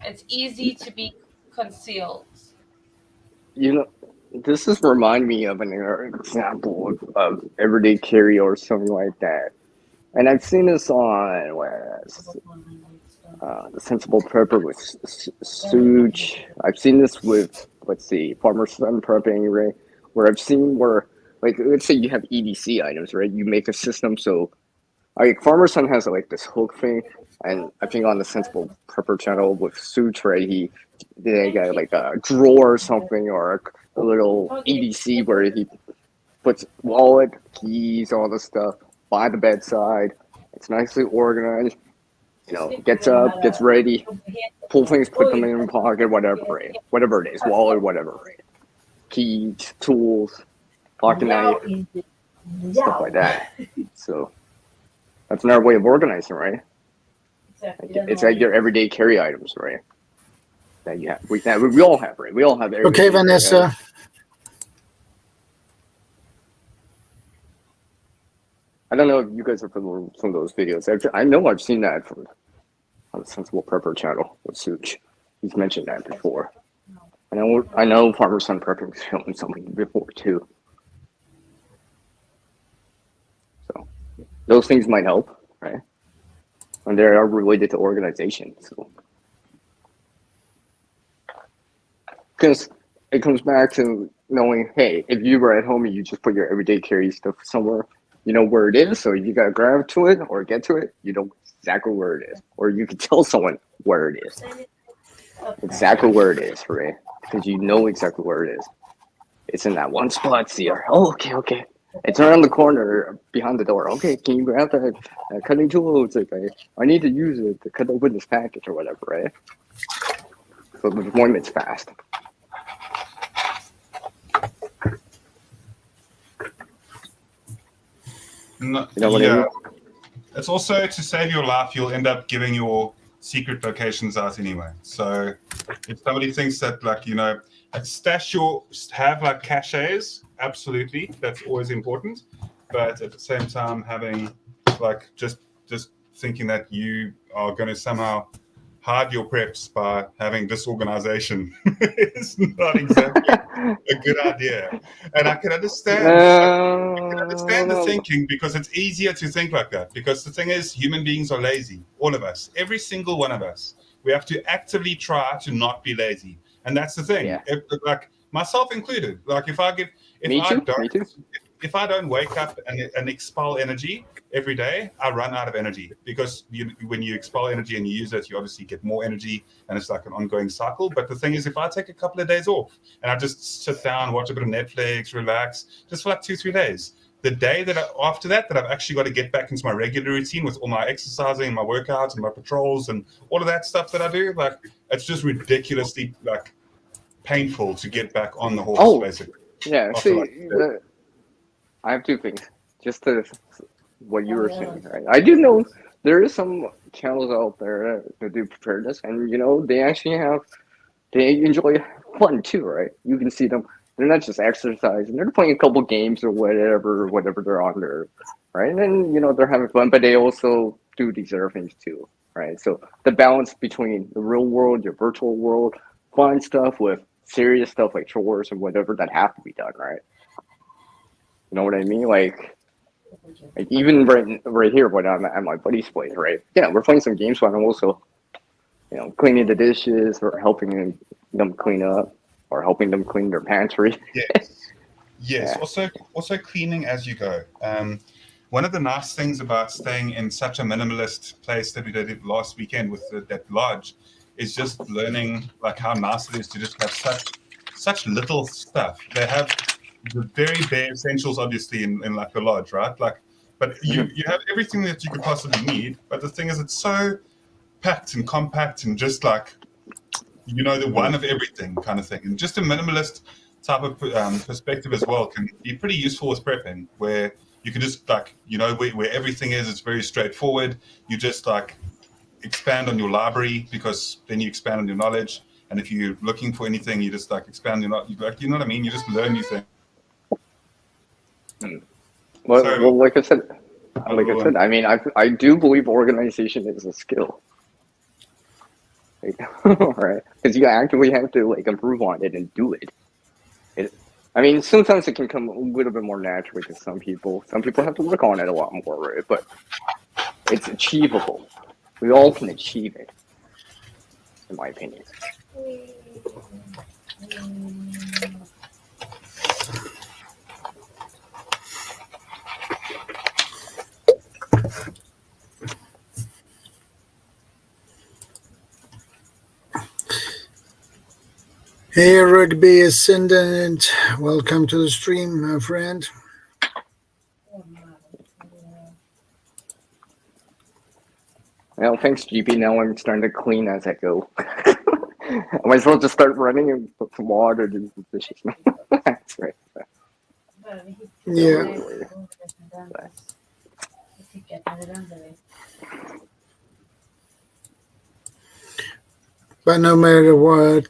It's easy to be concealed. You know, this is remind me of an example of everyday carry or something like that. And I've seen this on the Sensible Prepper with Such. I've seen this with, Farmer Sun Prepping, right? Where I've seen where, like, let's say you have EDC items, right? You make a system so, like, Farmer Sun has, like, this hook thing, and I think on the Sensible Prepper channel with Such, right, they got, like, a drawer or something, or a little EDC where he puts wallet, keys, all this stuff by the bedside. It's nicely organized. Gets up, gets ready, pull things, put them in your pocket, whatever it is, wallet, whatever, right? Keys, tools, pocket knife, stuff like that. So that's another way of organizing, right? It's like your everyday carry items, right? That you have. We all have, right? We all have everyday Okay, Vanessa. I don't know if you guys are familiar with some of those videos. I know I've seen that from on the Sensible Prepper channel with Such. He's mentioned that before. I know Farmer Son Prepping's filmed something before too. So those things might help, right? And they are related to organization. So because it comes back to knowing, hey, if you were at home and you just put your everyday carry stuff somewhere, you know where it is, so you gotta grab to it or get to it, you know exactly where it is. Or you can tell someone where it is. Exactly where it is, right? Because you know exactly where it is. It's in that one spot, see her. Oh, okay. It's around the corner behind the door. Okay, can you grab that cutting tool? It's like, I need to use it to cut open this package or whatever, right? So the deployment's fast. No, You know what I mean? It's also to save your life, you'll end up giving your secret locations out anyway. So if somebody thinks that, like, you know, have like caches, absolutely, that's always important. But at the same time, having like just thinking that you are going to somehow hide your preps by having disorganization is not exactly a good idea. And I can understand. The thinking, because it's easier to think like that. Because the thing is, human beings are lazy. All of us, every single one of us. We have to actively try to not be lazy, and that's the thing. Yeah. Like myself included. Like if I don't wake up and expel energy every day, I run out of energy, because when you expel energy and you use it, you obviously get more energy, and it's like an ongoing cycle. But the thing is, if I take a couple of days off and I just sit down, watch a bit of Netflix, relax, just for like 2-3 days, the day after that I've actually got to get back into my regular routine with all my exercising, my workouts, and my patrols, and all of that stuff that I do, like it's just ridiculously like painful to get back on the horse, basically. Yeah, I have two things. Just to what you were saying, right? I do know there is some channels out there that do preparedness, and you know they enjoy fun too, right? You can see them. They're not just exercising; they're playing a couple games or whatever they're on there, right? And then you know they're having fun, but they also do these other things too, right? So the balance between the real world, your virtual world, fun stuff with serious stuff like chores and whatever that have to be done, right? You know what I mean? Like even right here when I'm at my buddy's place, right? Yeah, we're playing some games, but I'm also, you know, cleaning the dishes or helping them clean up or helping them clean their pantry. Yes. Yeah. Also cleaning as you go. One of the nice things about staying in such a minimalist place that we did last weekend with that lodge is just learning like how nice it is to just have such little stuff. They have the very bare essentials, obviously, in like the lodge, right? Like, but you have everything that you could possibly need. But the thing is, it's so packed and compact and just like, you know, the one of everything kind of thing. And just a minimalist type of perspective as well can be pretty useful with prepping, where you can just like, you know, where everything is, it's very straightforward. You just like expand on your library, because then you expand on your knowledge. And if you're looking for anything, you just like expand your knowledge. Like, you know what I mean? You just learn new things. Well, like I said, I mean, I do believe organization is a skill. Like, right? Because you actively have to like improve on it and do it. I mean, sometimes it can come a little bit more naturally to some people. Some people have to work on it a lot more, right? But it's achievable. We all can achieve it, in my opinion. Hey, Rugby Ascendant. Welcome to the stream, my friend. Well, thanks, GP. Now I'm starting to clean as I go. I might as well just start running and put some water to the dishes. That's right. Yeah. But no matter what,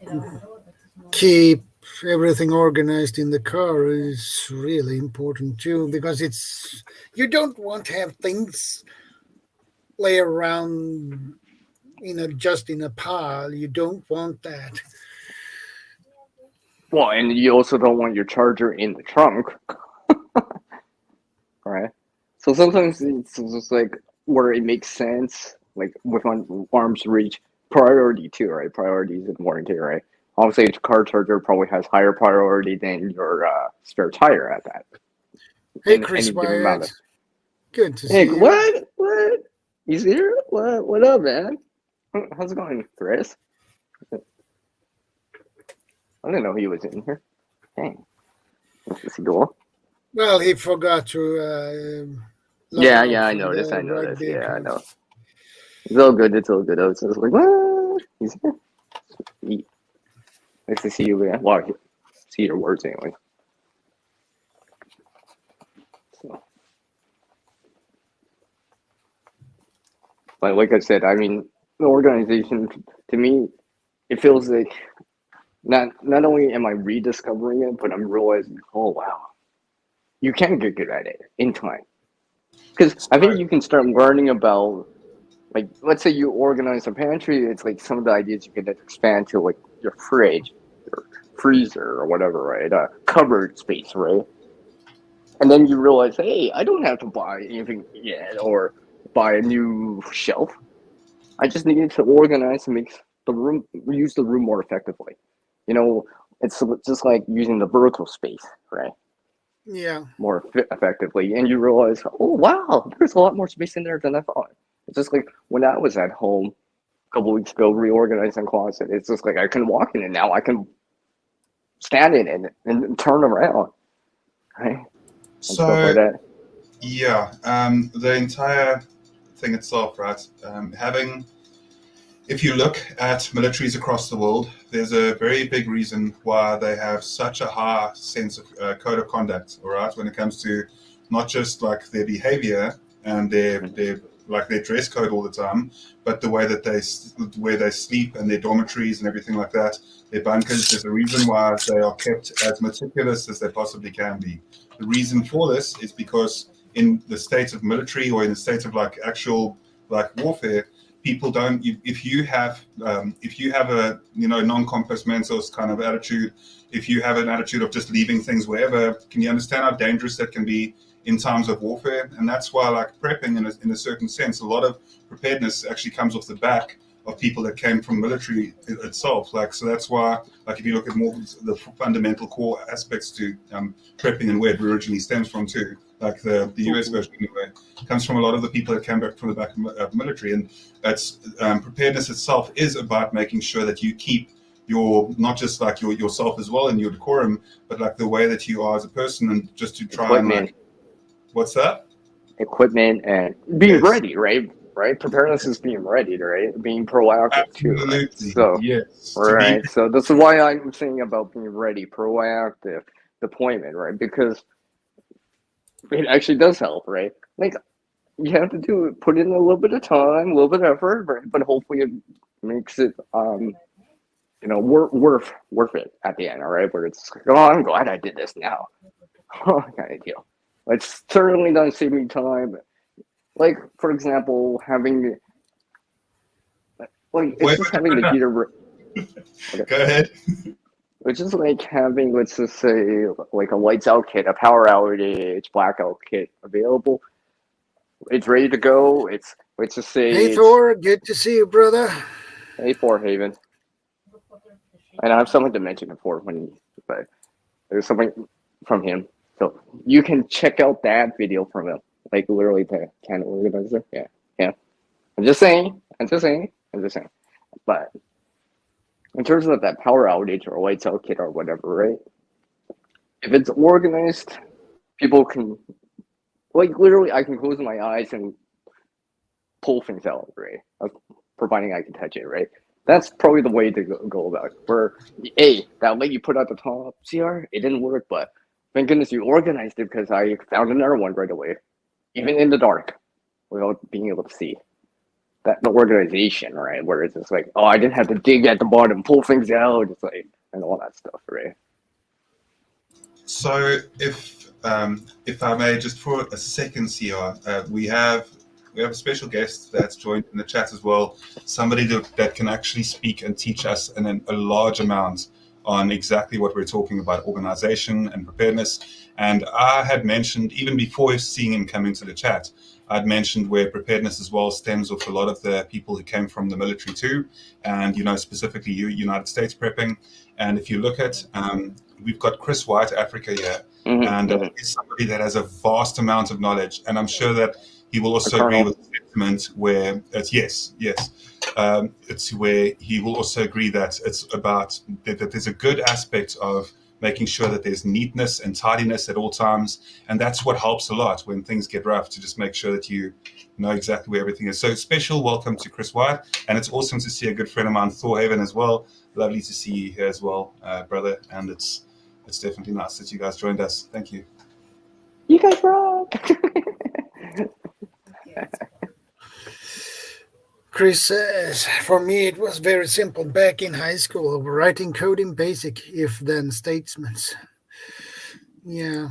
keep everything organized in the car is really important too, because you don't want to have things lay around just in a pile. You don't want that. Well, and you also don't want your charger in the trunk, right? So sometimes it's just like where it makes sense, like within arm's reach. Priority too, right? Priority is important too, right? Obviously, the car charger probably has higher priority than your spare tire at that. Hey, In Chris any given amount Wyatt, of. good to Hey, see you. what? What? He's here? What up, man? How's it going, Chris? I didn't know he was in here. Dang. Is he cool? Well, he forgot to log Yeah, out I from noticed. the I noticed. rugby. Yeah, I know. It's all good. It's all good. I was just like, what? He's here. Sweet. Nice to see you, man. Well, see your words anyway. So, but like I said, I mean, the organization to me, it feels like not only am I rediscovering it, but I'm realizing, oh wow, you can get good at it in time. Because I think you can start learning about, like, let's say you organize a pantry, it's like some of the ideas you can expand to, like, your fridge, your freezer, or whatever, right? Cupboard space, right? And then you realize, hey, I don't have to buy anything yet or buy a new shelf. I just needed to organize and make use the room more effectively. It's just like using the vertical space, right? Yeah. More effectively, and you realize, oh wow, there's a lot more space in there than I thought. It's just like when I was at home a couple weeks ago reorganizing closet. It's just like I can walk in it now. I can stand in it and turn around, right? And stuff like So that. yeah, the entire thing itself, right? If you look at militaries across the world, there's a very big reason why they have such a high sense of code of conduct, all right, when it comes to not just like their behavior and their like their dress code all the time, but the way that where they sleep and their dormitories and everything like that, their bunkers. There's a reason why they are kept as meticulous as they possibly can be. The reason for this is because in the states of military or in the states of like actual like warfare, people don't. If you have a non-compos mentis kind of attitude, if you have an attitude of just leaving things wherever, can you understand how dangerous that can be in times of warfare? And that's why, like, prepping in a certain sense, a lot of preparedness actually comes off the back of people that came from military itself. Like, so that's why, like, if you look at more the fundamental core aspects to prepping and where it originally stems from too, like the US version anyway, comes from a lot of the people that came back from the back of military. And that's preparedness itself is about making sure that you keep your, not just like yourself as well and your decorum, but like the way that you are as a person, and just to try and like, what's that? Equipment and being Yes. ready, right? Right? Preparedness is being ready, right? Being proactive too, right? Absolutely. So, Yes. right. So this is why I'm saying about being ready, proactive deployment, right? Because it actually does help, right? Like, you have to put in a little bit of time, a little bit of effort, right? But hopefully it makes it worth it at the end, all right? Where it's like, oh, I'm glad I did this now. Kind of deal. It's certainly doesn't save me time. Like, for example, having having the heater. Okay. Go ahead. It's just like having, let's just say, like a lights out kit, a power outage, blackout kit available. It's ready to go. Let's just say. Hey Thor, good to see you, brother. Hey, Haven. And I have something to mention before but there's something from him. So you can check out that video from him. Like literally the can organizer. Yeah. I'm just saying. But in terms of that power outage or lights out kit or whatever, right? If it's organized, people can, like, literally I can close my eyes and pull things out, right? Providing I can touch it, right? That's probably the way to go about it. Where, that light you put at the top, CR, it didn't work, but thank goodness you organized it because I found another one right away, even in the dark, without being able to see. the organization, right? Where it's just like, oh, I didn't have to dig at the bottom, pull things out, it's like, and all that stuff, right? So if I may, just for a second, CR, we have a special guest that's joined in the chat as well. Somebody that can actually speak and teach us in a large amount on exactly what we're talking about, organization and preparedness. And I had mentioned, even before seeing him come into the chat, I'd mentioned where preparedness as well stems off a lot of the people who came from the military too, and specifically United States prepping. And if you look at, we've got Chris White, Africa here, and he's somebody that has a vast amount of knowledge, and I'm sure that he will also agree with the sentiment where it's yes. It's where he will also agree that it's about that there's a good aspect of making sure that there's neatness and tidiness at all times, and that's what helps a lot when things get rough, to just make sure that you know exactly where everything is. So special welcome to Chris White, and it's awesome to see a good friend of mine, Thor Haven, as well. Lovely to see you here as well, brother, and it's definitely nice that you guys joined us. Thank you. You guys rock. Chris says, for me it was very simple back in high school, writing code in BASIC, if-then statements. Yeah.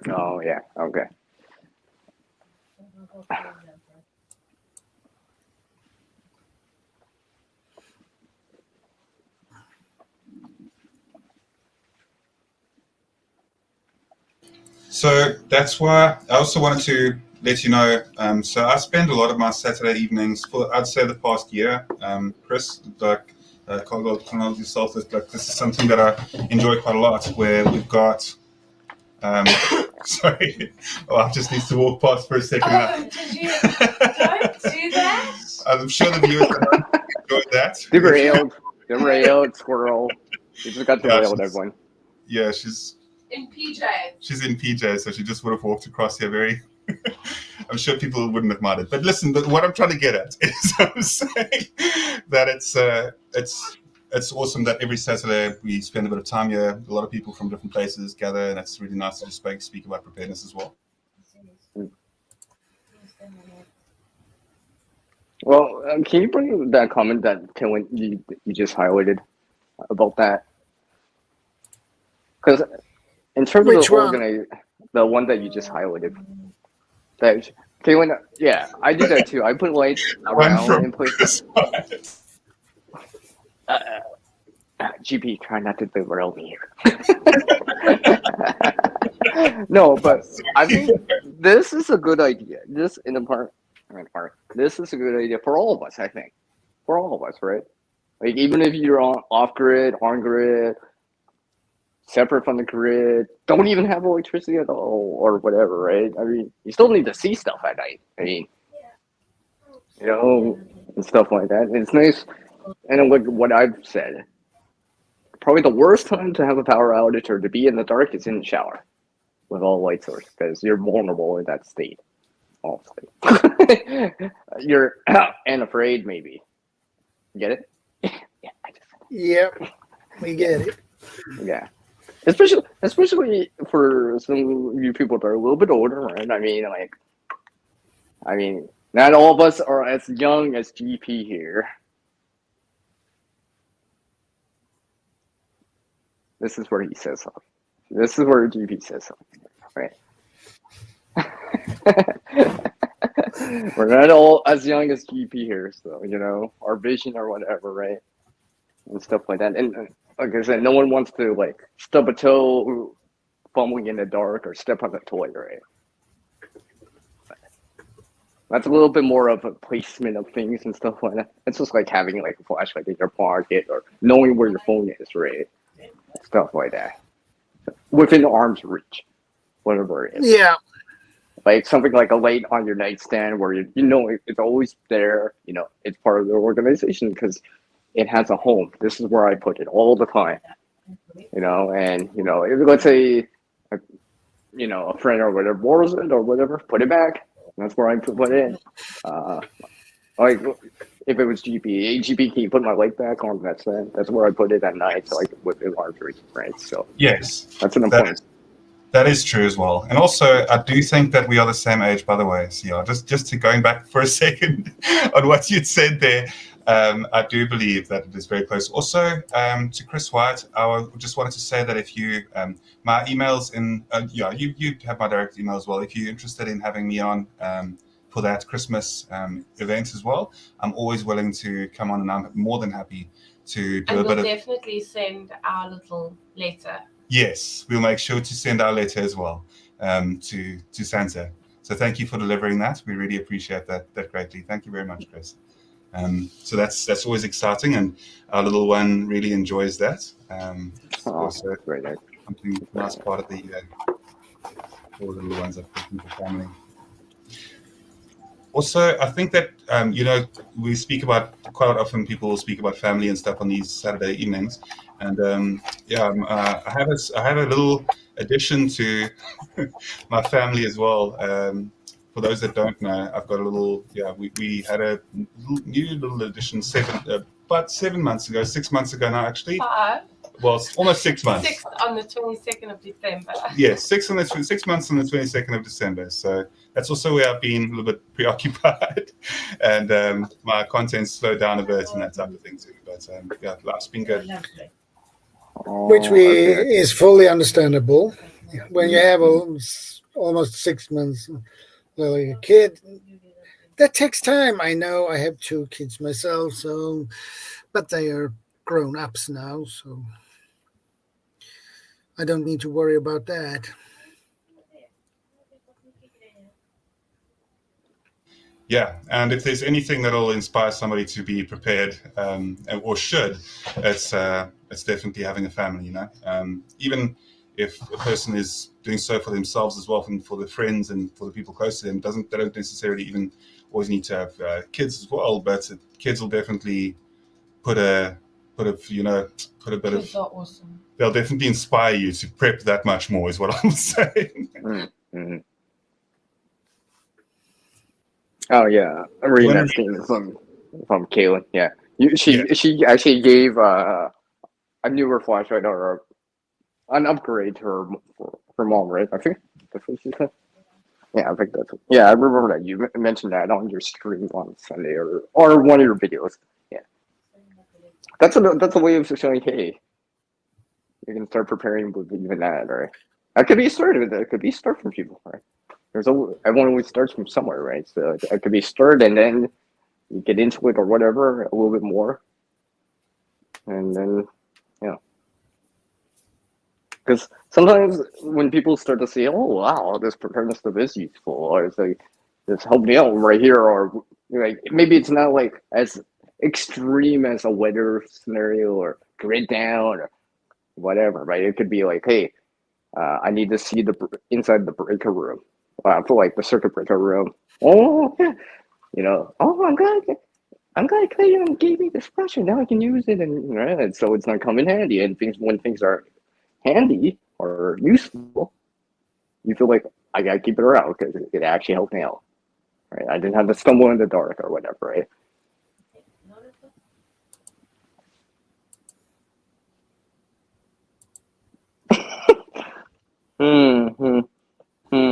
Oh, yeah, okay. So that's why I also wanted to let you know. So I spend a lot of my Saturday evenings for, I'd say, the past year. Chris, like, can't yourself. Like, this is something that I enjoy quite a lot. Where we've got, sorry, I just need to walk past for a second. Oh, did you? Don't do that. I'm sure the viewers enjoyed that. Derailed squirrel. You just got derailed, everyone. Yeah, she's in PJs. She's in PJs, so she just would have walked across here very. I'm sure people wouldn't have minded. But listen, what I'm trying to get at is I'm saying that it's awesome that every Saturday we spend a bit of time here. A lot of people from different places gather, and it's really nice to just speak about preparedness as well. Well, can you bring that comment that you just highlighted about that? Because in terms of the one that you just highlighted, yeah, I do that too. I put lights around and put. GP, try not to derail me here. No, but I think this is a good idea. This is a good idea for all of us. I think for all of us, right? Like even if you're off grid, on grid, separate from the grid, don't even have electricity at all, or whatever, right? I mean, you still need to see stuff at night. I mean, and stuff like that. And it's nice. And like what I've said, probably the worst time to have a power outage or to be in the dark is in the shower with all light source, because you're vulnerable in that state. You're and afraid, maybe. Get it? Yeah, Yep, we get it. Yeah, especially for some of you people that are a little bit older, right? I mean, not all of us are as young as GP here. This is where he says something. This is where GP says something, right? We're not all as young as GP here, so our vision or whatever, right? And stuff like that. And like I said, no one wants to like stub a toe fumbling in the dark or step on the toy, right? That's a little bit more of a placement of things and stuff like that. It's just like having like a flashlight in your pocket or knowing where your phone is, right? Stuff like that. Within arm's reach, whatever it is. Yeah. Like something like a light on your nightstand where it's always there. It's part of the organization because it has a home. This is where I put it all the time. And if let's say a friend or whatever borrows it or whatever, put it back. That's where I put it in. Like if it was GP, can you put my light back on that stand? That's where I put it at night, so I could with the large reach, right? So yes, that's an important. That is true as well. And also, I do think that we are the same age, by the way. So, yeah, just to going back for a second on what you'd said there, I do believe that it is very close. Also, to Chris White, I just wanted to say that if you, my emails in, you have my direct email as well. If you're interested in having me on for that Christmas event as well, I'm always willing to come on, and I'm more than happy to do and a bit we'll of. definitely send our little letter. Yes, we'll make sure to send our letter as well to Santa. So thank you for delivering that. We really appreciate that greatly. Thank you very much, Chris. So that's always exciting, and our little one really enjoys that. It's also very nice. something nice part of the year. All the little ones are cooking for family. Also, I think that we speak about quite often. People speak about family and stuff on these Saturday evenings, and I have a little addition to my family as well. For those that don't know, I've got a little. Yeah, we had a new little addition about 7 months ago, 6 months ago now, actually. 5. Well, it's almost 6 months. 6 on the 22nd of December. Yes, 6 months on the 22nd of December. So that's also where I've been a little bit preoccupied, and my content's slowed down a bit and that type of thing too. But life's been good. Which is fully understandable. When you have almost 6 months, like a kid, that takes time. I know I have 2 kids myself, but they are grown ups now, so I don't need to worry about that. Yeah, and if there's anything that'll inspire somebody to be prepared, or should, it's definitely having a family. Even if a person is doing so for themselves as well, and for their friends and for the people close to them, they don't necessarily even always need to have kids as well. But kids will definitely put a bit of. Kids are awesome. They'll definitely inspire you to prep that much more, is what I'm saying. Mm-hmm. Oh yeah, I'm reading that statement from Kaylin. Yeah, she actually gave a newer flashlight or an upgrade to her mom, right? I think that's what she said. Yeah, I think that's. Yeah, I remember that you mentioned that on your stream on Sunday or one of your videos. Yeah, that's a way of showing, hey, you can start preparing with even that, right? That could be a start. That could be a start from people, right? Everyone always starts from somewhere, right? So it could be start, and then you get into it or whatever a little bit more, and then because sometimes when people start to say, "Oh wow, this preparedness stuff is useful," or it's like this helped me out right here, or like maybe it's not like as extreme as a weather scenario or grid down or whatever, right? It could be like, hey, I need to see the inside the breaker room. For like the circuit breaker room. Oh, I'm glad Clayton gave me this flashlight. Now I can use it, and so it's not come in handy. And when things are handy or useful, you feel like I gotta keep it around because it actually helped me out. Right? I didn't have to stumble in the dark or whatever, right?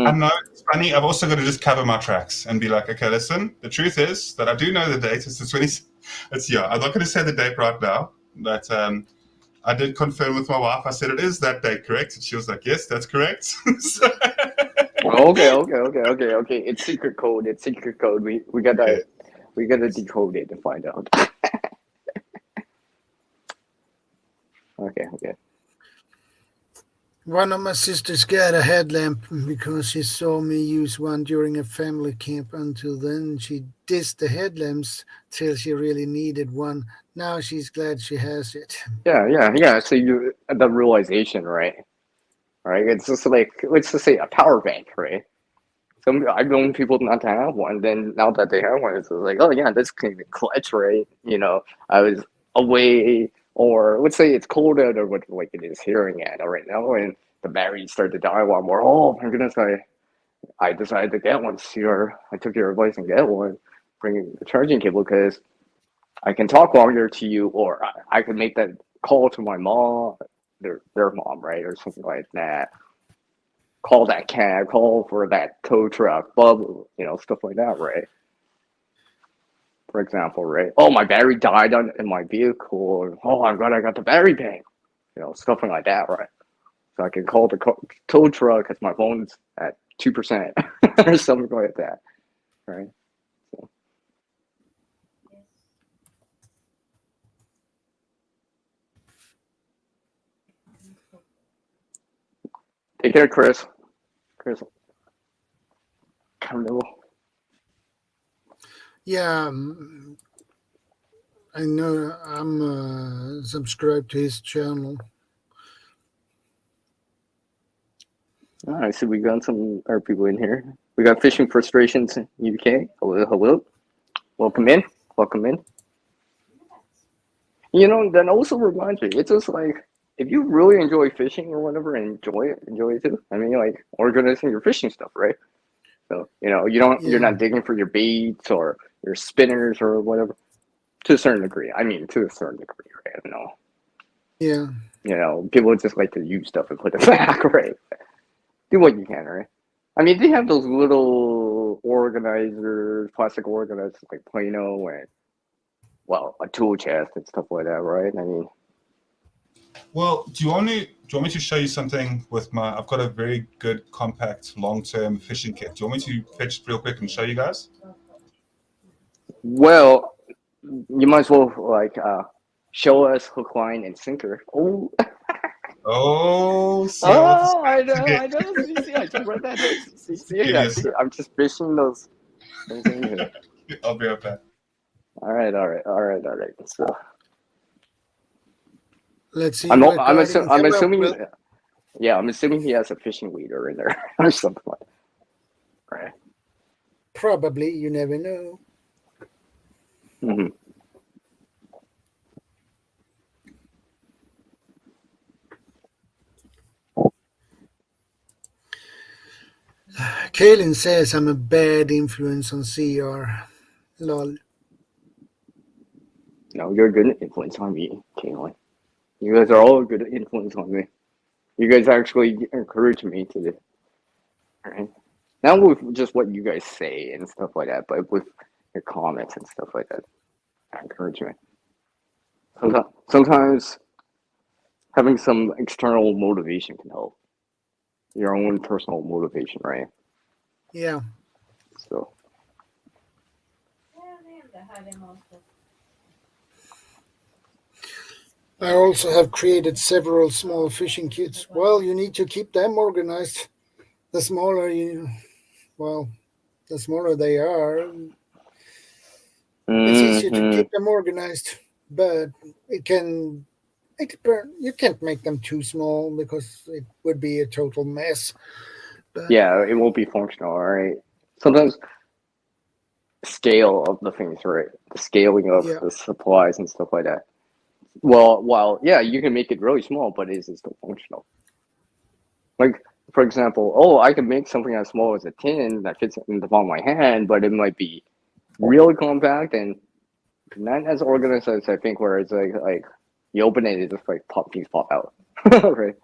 I know it's funny. I've also got to just cover my tracks and be like, okay, listen. The truth is that I do know the date. It's the 20th. I'm not going to say the date right now, but I did confirm with my wife. I said it is that date, correct? And she was like, yes, that's correct. Okay. It's secret code. We gotta decode it to find out. Okay. One of my sisters got a headlamp because she saw me use one during a family camp. Until then, she dissed the headlamps till she really needed one. Now she's glad she has it. Yeah. So the realization, right? Right. It's just like, let's just say a power bank, right? I've known people not to have one. Then now that they have one, it's like, oh yeah, this can be clutch, right? I was away, or let's say it's cold out, or what like it is here right now, and the batteries start to die a lot more. Oh my goodness, I decided to get one. I took your advice and get one, bring the charging cable because I can talk longer to you, or I could make that call to my mom, their mom, right, or something like that. call that cab, call for that tow truck, blah, blah, stuff like that, right? For example, right? Oh, my battery died in my vehicle. Oh, I'm glad I got the battery back. Stuff like that, right? So I can call the tow truck because my phone's at 2% or something like that, right? So. Take care, Chris. Carnival. Yeah, I know I'm subscribed to his channel. All right, so we got some other people in here. We got Fishing Frustrations in UK. Hello. Welcome in. That also reminds me, it's just like, if you really enjoy fishing or whatever, enjoy it too. I mean, like, organizing your fishing stuff, right? So, you're not digging for your baits or your spinners or whatever, to a certain degree. I mean, to a certain degree, right? I don't know. Yeah. People just like to use stuff and put it back, right? Do what you can, right? I mean, they have those little organizers, plastic organizers like Plano and, a tool chest and stuff like that, right? I mean, well, do you want me to show you something with I've got a very good compact long-term fishing kit. Do you want me to fetch it real quick and show you guys? well, you might as well show us hook, line, and sinker. Oh. I know. See, I just read that. See, I'm just fishing those things in here. I'll be right back. All right. So Let's see. I'm assuming. Yeah, I'm assuming he has a fishing leader in there or something like that. Right. Probably. You never know. Mm-hmm. Kaylin says I'm a bad influence on CR. Lol. No, you're a good influence on me, Kaylin. You guys are all a good influence on me. You guys actually encourage me to do. All right. Not with just what you guys say and stuff like that, but with your comments and stuff like that. Encouragement. Sometimes having some external motivation can help. Your own personal motivation, right? Yeah. So. I also have created several small fishing kits. Well, you need to keep them organized. The smaller the smaller they are, it's easier to keep them organized. But you can't make them too small because it would be a total mess. But yeah, it won't be functional, right? Sometimes scale of the things, right? The scaling of the supplies and stuff like that. Well, yeah, you can make it really small, but is it still functional? Like, for example, I can make something as small as a tin that fits in the palm of my hand, but it might be really compact and not as organized as I think, where it's like you open it, it just like things pop out, right?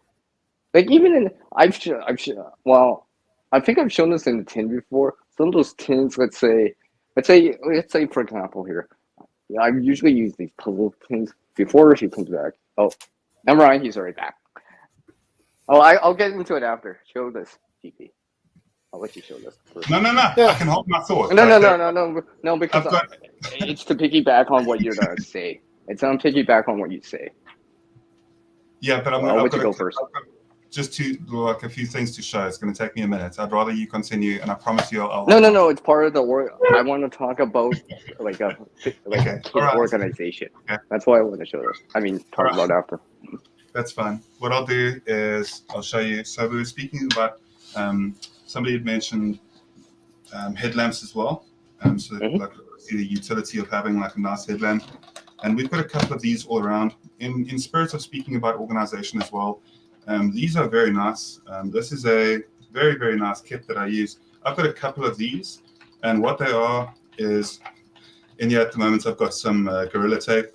Like even I think I've shown this in the tin before. Some of those tins, let's say for example here, I usually use these puzzle tins before she comes back. Oh, never mind, he's already back. Oh, I'll get into it after. Show this, GP. I'll let you show this first. No. Yeah. I can hold my thought. No, because it's to piggyback on what you're gonna say. It's on piggyback on what you say. Yeah, but I'll let you go first. Just to a few things to show. It's going to take me a minute. I'd rather you continue, and I promise you, I'll. No. It's part of the work. I want to talk about organization. Okay. That's why I want to show this. I mean, talk about after. That's fine. What I'll do is I'll show you. So we were speaking about somebody had mentioned headlamps as well. So see the utility of having like a nice headlamp, and we've got a couple of these all around. In spirits of speaking about organization as well. These are very nice. This is a very, very nice kit that I use. I've got a couple of these, and what they are is, in here at the moment, I've got some Gorilla Tape.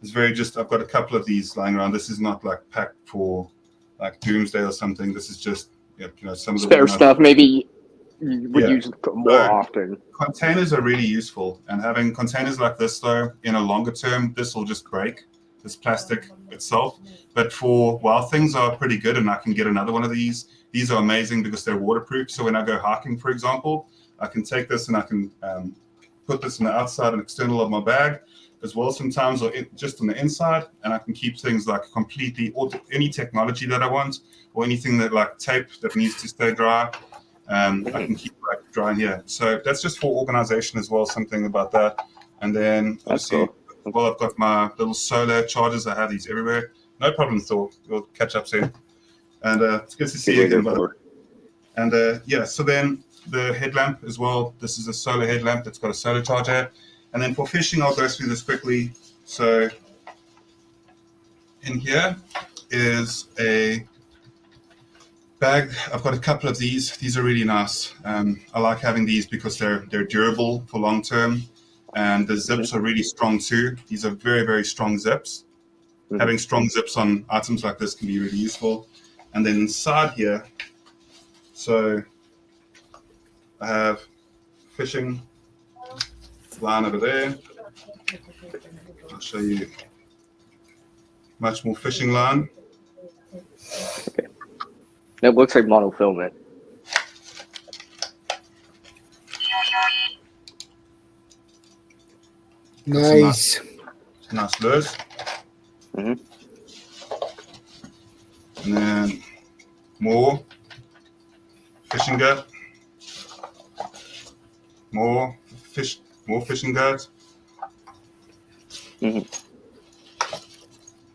I've got a couple of these lying around. This is not like packed for like doomsday or something. This is just, some of the spare stuff maybe you would use more often. Containers are really useful, and having containers like this, though, in a longer term, this will just break, this plastic itself. But while things are pretty good and I can get another one of these are amazing because they're waterproof. So when I go hiking, for example, I can take this and I can put this on the outside and external of my bag as well sometimes, or just on the inside, and I can keep things like completely, or any technology that I want, or anything that like tape that needs to stay dry. I can keep like dry in here. So that's just for organization as well, something about that. And then obviously, I've got my little solar chargers. I have these everywhere. No problem, Thor. We'll catch up soon. And it's good to see you again, brother. And so then the headlamp as well. This is a solar headlamp that's got a solar charger. And then for fishing, I'll go through this quickly. So in here is a bag. I've got a couple of these. These are really nice. I like having these because they're durable for long term, and the zips are really strong too. These are very, very strong zips. Having strong zips on items like this can be really useful. And then inside here, so I have fishing line over there. I'll show you much more fishing line. Okay. It looks like monofilament. Nice. Nice lures. And then more fishing gut. More fishing guards.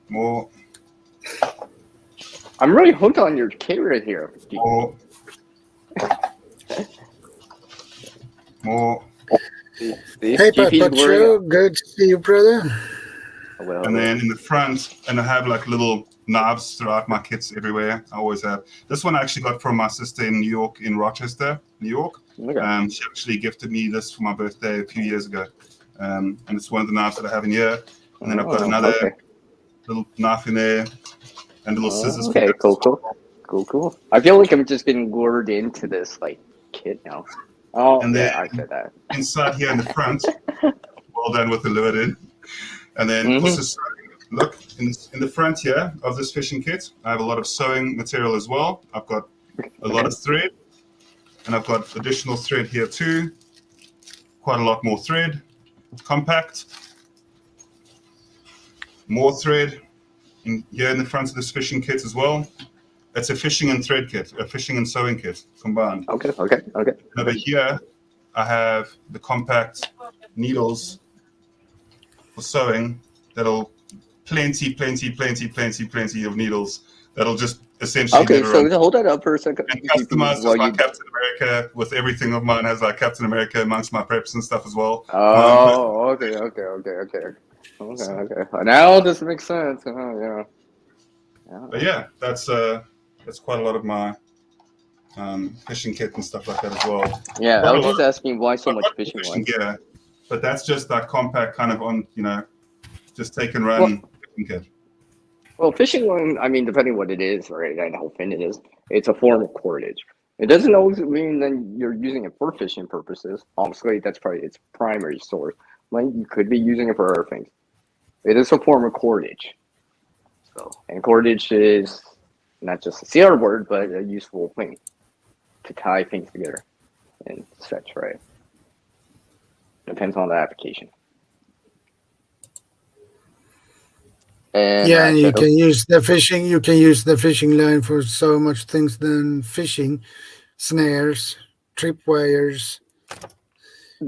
More. I'm really hooked on your camera here. More. Hey, Papacho, good to see you, brother. And then in the front, and I have like little knives throughout my kits everywhere. I always have. This one I actually got from my sister in New York, in Rochester, New York. She actually gifted me this for my birthday a few years ago. And it's one of the knives that I have in here. And then I've got another little knife in there and little scissors. Okay, cool. I feel like I'm just getting lured into this like kit now. Oh, and then I said that. Inside here in the front, well done with the lure in. And then also look in the front here of this fishing kit, I have a lot of sewing material as well. I've got a lot of thread, and I've got additional thread here too. Quite a lot more thread. Compact. More thread here in the front of this fishing kit as well. It's a fishing and thread kit, a fishing and sewing kit combined. Okay. Over here, I have the compact needles for sewing. That'll plenty of needles. That'll just essentially. Okay, so hold that up for a second. And customized as like Captain America, with everything of mine has like Captain America amongst my preps and stuff as well. Oh, okay. Now this makes sense. Yeah. But yeah, that's quite a lot of my fishing kit and stuff like that as well. Yeah, I was just asking why so much fishing gear, but that's just that compact kind of on, just take and run fishing kit. Well, fishing line, I mean, depending what it is, right, and how thin it is, it's a form of cordage. It doesn't always mean that you're using it for fishing purposes. Obviously, that's probably its primary source. Like, you could be using it for other things. It is a form of cordage. And cordage is not just a CR word, but a useful thing to tie things together and such, right? Depends on the application. And you can use the fishing. You can use the fishing line for so much things than fishing, snares, tripwires.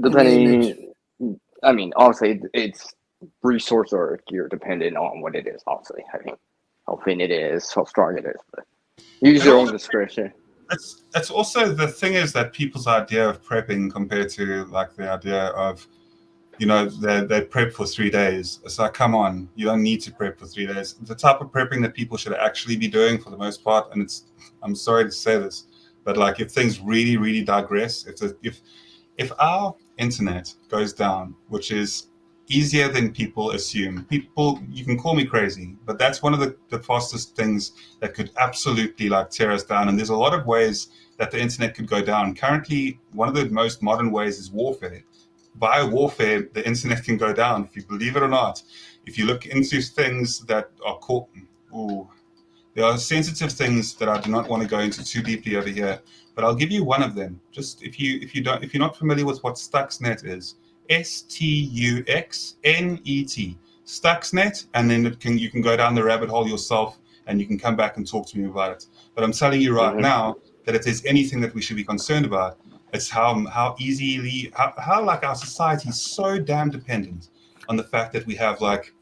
Depending, I mean, obviously, it's resource or gear dependent on what it is. Obviously, I think how thin it is, how strong it is, but use your own discretion. It's also the thing is that people's idea of prepping compared to like the idea of, they prep for 3 days. It's like, come on, you don't need to prep for 3 days. The type of prepping that people should actually be doing for the most part, and I'm sorry to say this, but like if things really, really digress, if our internet goes down, which is easier than people assume. People, you can call me crazy, but that's one of the fastest things that could absolutely like tear us down. And there's a lot of ways that the internet could go down. Currently, one of the most modern ways is warfare. By warfare, the internet can go down, if you believe it or not. If you look into things that are called, there are sensitive things that I do not want to go into too deeply over here, but I'll give you one of them. Just if you're not familiar with what Stuxnet is, Stuxnet, Stuxnet, and then you can go down the rabbit hole yourself, and you can come back and talk to me about it. But I'm telling you right now that if there's anything that we should be concerned about, it's how like our society is so damn dependent on the fact that we have like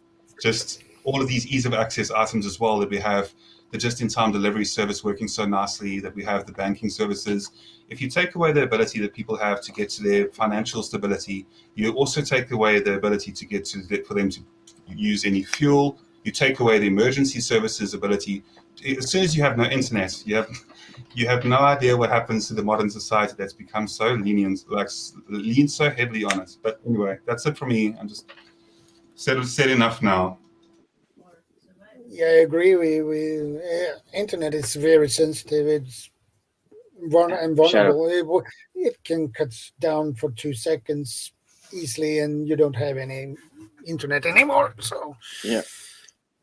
just all of these ease of access items as well, that we have the just-in-time delivery service working so nicely, that we have the banking services. If you take away the ability that people have to get to their financial stability, you also take away the ability to get for them to use any fuel. You take away the emergency services ability. As soon as you have no internet, you have no idea what happens to the modern society that's become so lenient, like leans so heavily on it. But anyway, that's it for me. I'm just said enough now. Yeah, I agree. We internet is very sensitive. It's vulnerable. It can cut down for 2 seconds easily, and you don't have any internet anymore. So yeah,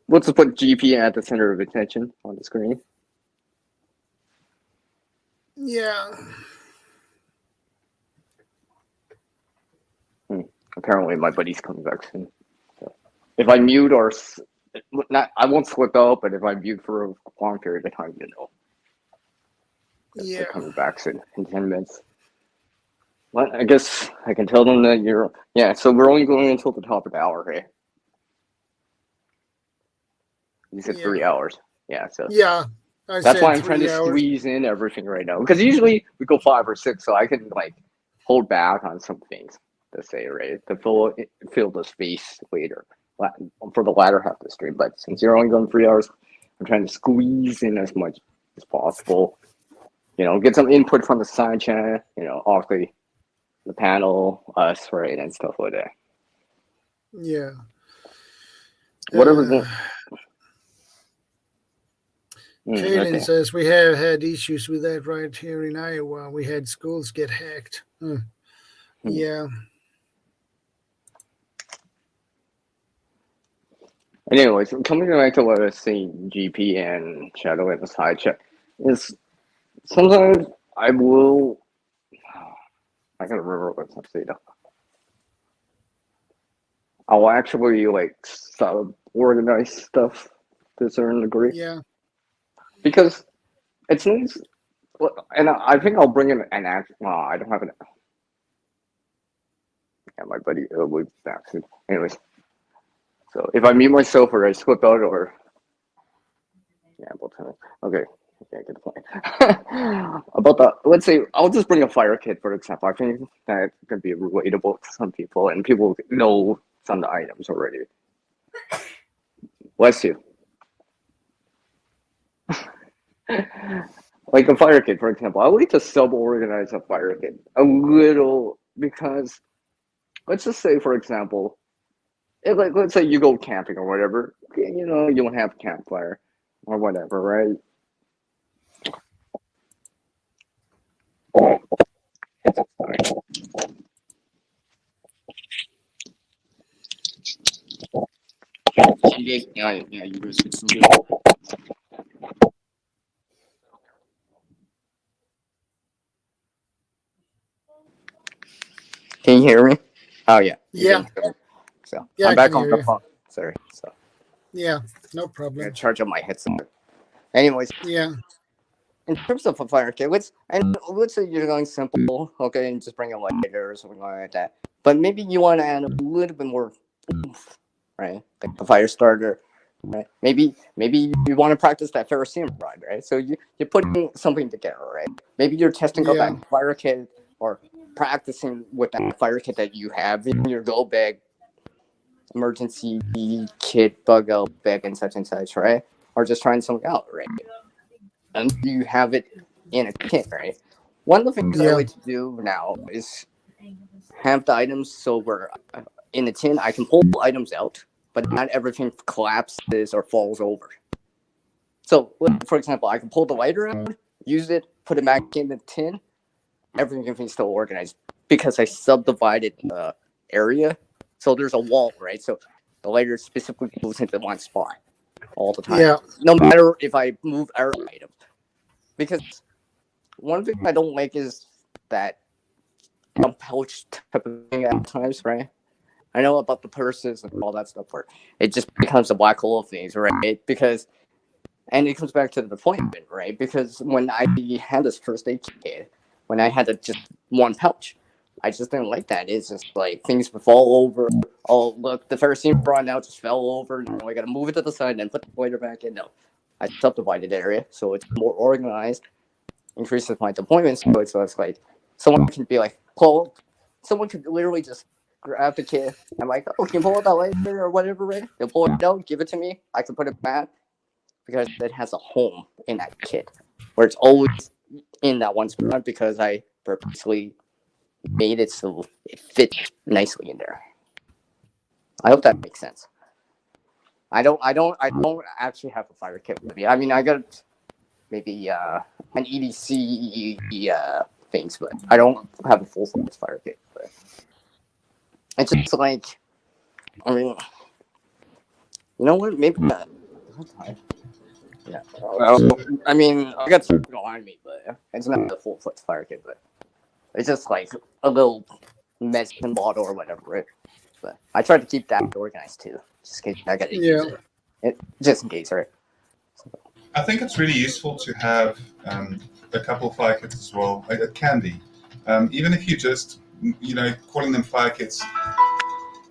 let's put GP at the center of attention on the screen. yeah. Apparently, my buddy's coming back soon. So if I mute or not, I won't slip out. But if I mute for a long period of time, they're coming back soon in 10 minutes. Well, I guess I can tell them that you're. Yeah, so we're only going until the top of the hour, right? You said 3 hours. Yeah, so. Yeah. That's why I'm trying to squeeze in everything right now. Because usually we go 5 or 6, so I can like hold back on some things to say, right? To fill the space later for the latter half of the stream. But since you're only going 3 hours, I'm trying to squeeze in as much as possible. Get some input from the side chat, off the panel, us, right, and stuff like that. Yeah. Whatever. Kaylin says we have had issues with that right here in Iowa. We had schools get hacked. Yeah. Anyways, coming back to what I was saying, GP and Shadow in the side chat, is sometimes I will. I gotta remember what I'm saying. I'll actually like organize stuff to a certain degree. Yeah. Because it's nice, and I think I'll bring in an act. Well, I don't have an. Yeah, my buddy will be back soon. Anyways, so if I mute myself or I slip out or. Yeah, we'll tell me. Okay. Okay, good point. About the, let's say, I'll just bring a fire kit, for example. I think that can be relatable to some people, and people know some of the items already. Bless you. Like a fire kit, for example. I like to sub-organize a fire kit a little because, let's just say, for example, let's say you go camping or whatever. You don't have campfire or whatever, right? Yeah, you guys could see it. Can you hear me? Oh yeah. Yeah. So yeah, I'm back on the phone. Sorry. So yeah, no problem. I'm gonna charge up my headset. Anyways. Yeah. In terms of a fire kit, let's say you're going simple, okay, and just bring a lighter or something like that. But maybe you want to add a little bit more oomph, right? Like a fire starter, right? Maybe you want to practice that ferrocerium rod, right? So you're putting something together, right? Maybe you're testing out that fire kit or practicing with that fire kit that you have in your go bag, emergency kit, bug out bag, and such, right? Or just trying something out, right? And you have it in a kit, right? One of the things I like to do now is have the items so where in the tin, I can pull items out, but not everything collapses or falls over. So, for example, I can pull the lighter out, use it, put it back in the tin, everything can still organized because I subdivided the area. So there's a wall, right? So the lighter specifically goes into one spot all the time. Yeah. No matter if I move our item. Because one thing I don't like is that pouch type of thing at times, right? I know about the purses and all that stuff where it just becomes a black hole of things, right? Because, and it comes back to the deployment, right? Because when I had this first aid kit, when I had just one pouch, I just didn't like that. It's just like things would fall over. Oh, look, the ferrocene brought out just fell over. Now I got to move it to the side and then put the lighter back in. No, I subdivided the area so it's more organized, increases my deployment. So it's like someone can be like, pull. Someone could literally just grab the kit. I'm like, oh, can you pull it out later or whatever, right? They'll pull it out, give it to me. I can put it back because it has a home in that kit where it's always in that one spot because I purposely made it so it fits nicely in there. I hope that makes sense. I don't actually have a fire kit with me. I mean, I got maybe an EDC things, but I don't have a full size fire kit. But it's just like, I mean, you know what? Maybe not. Yeah. Well, I mean, I got something on me, but it's not a full foot fire kit, but it's just like a little medicine bottle or whatever, right? But I try to keep that organized too, just in case I got to use it. Just in case, right? I think it's really useful to have a couple of fire kits as well. It can be, even if you just, calling them fire kits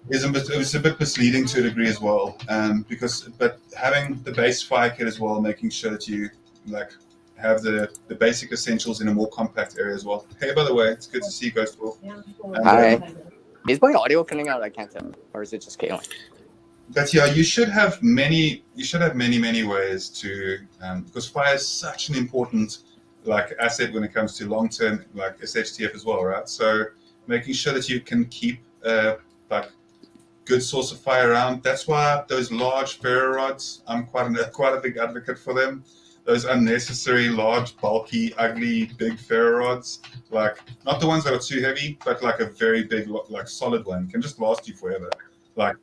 is a bit misleading to a degree as well. But having the base fire kit as well, making sure that you have the basic essentials in a more compact area as well. Hey, by the way, it's good to see you guys. Hi. Is my audio coming out? I can't tell, or is it just scaling? But yeah, you should have many ways to, because fire is such an important asset when it comes to long-term SHTF as well, right? So making sure that you can keep good source of fire around. That's why those large ferro rods, I'm quite a big advocate for them. Those unnecessary, large, bulky, ugly, big ferro rods, not the ones that are too heavy, but a very big, solid one can just last you forever.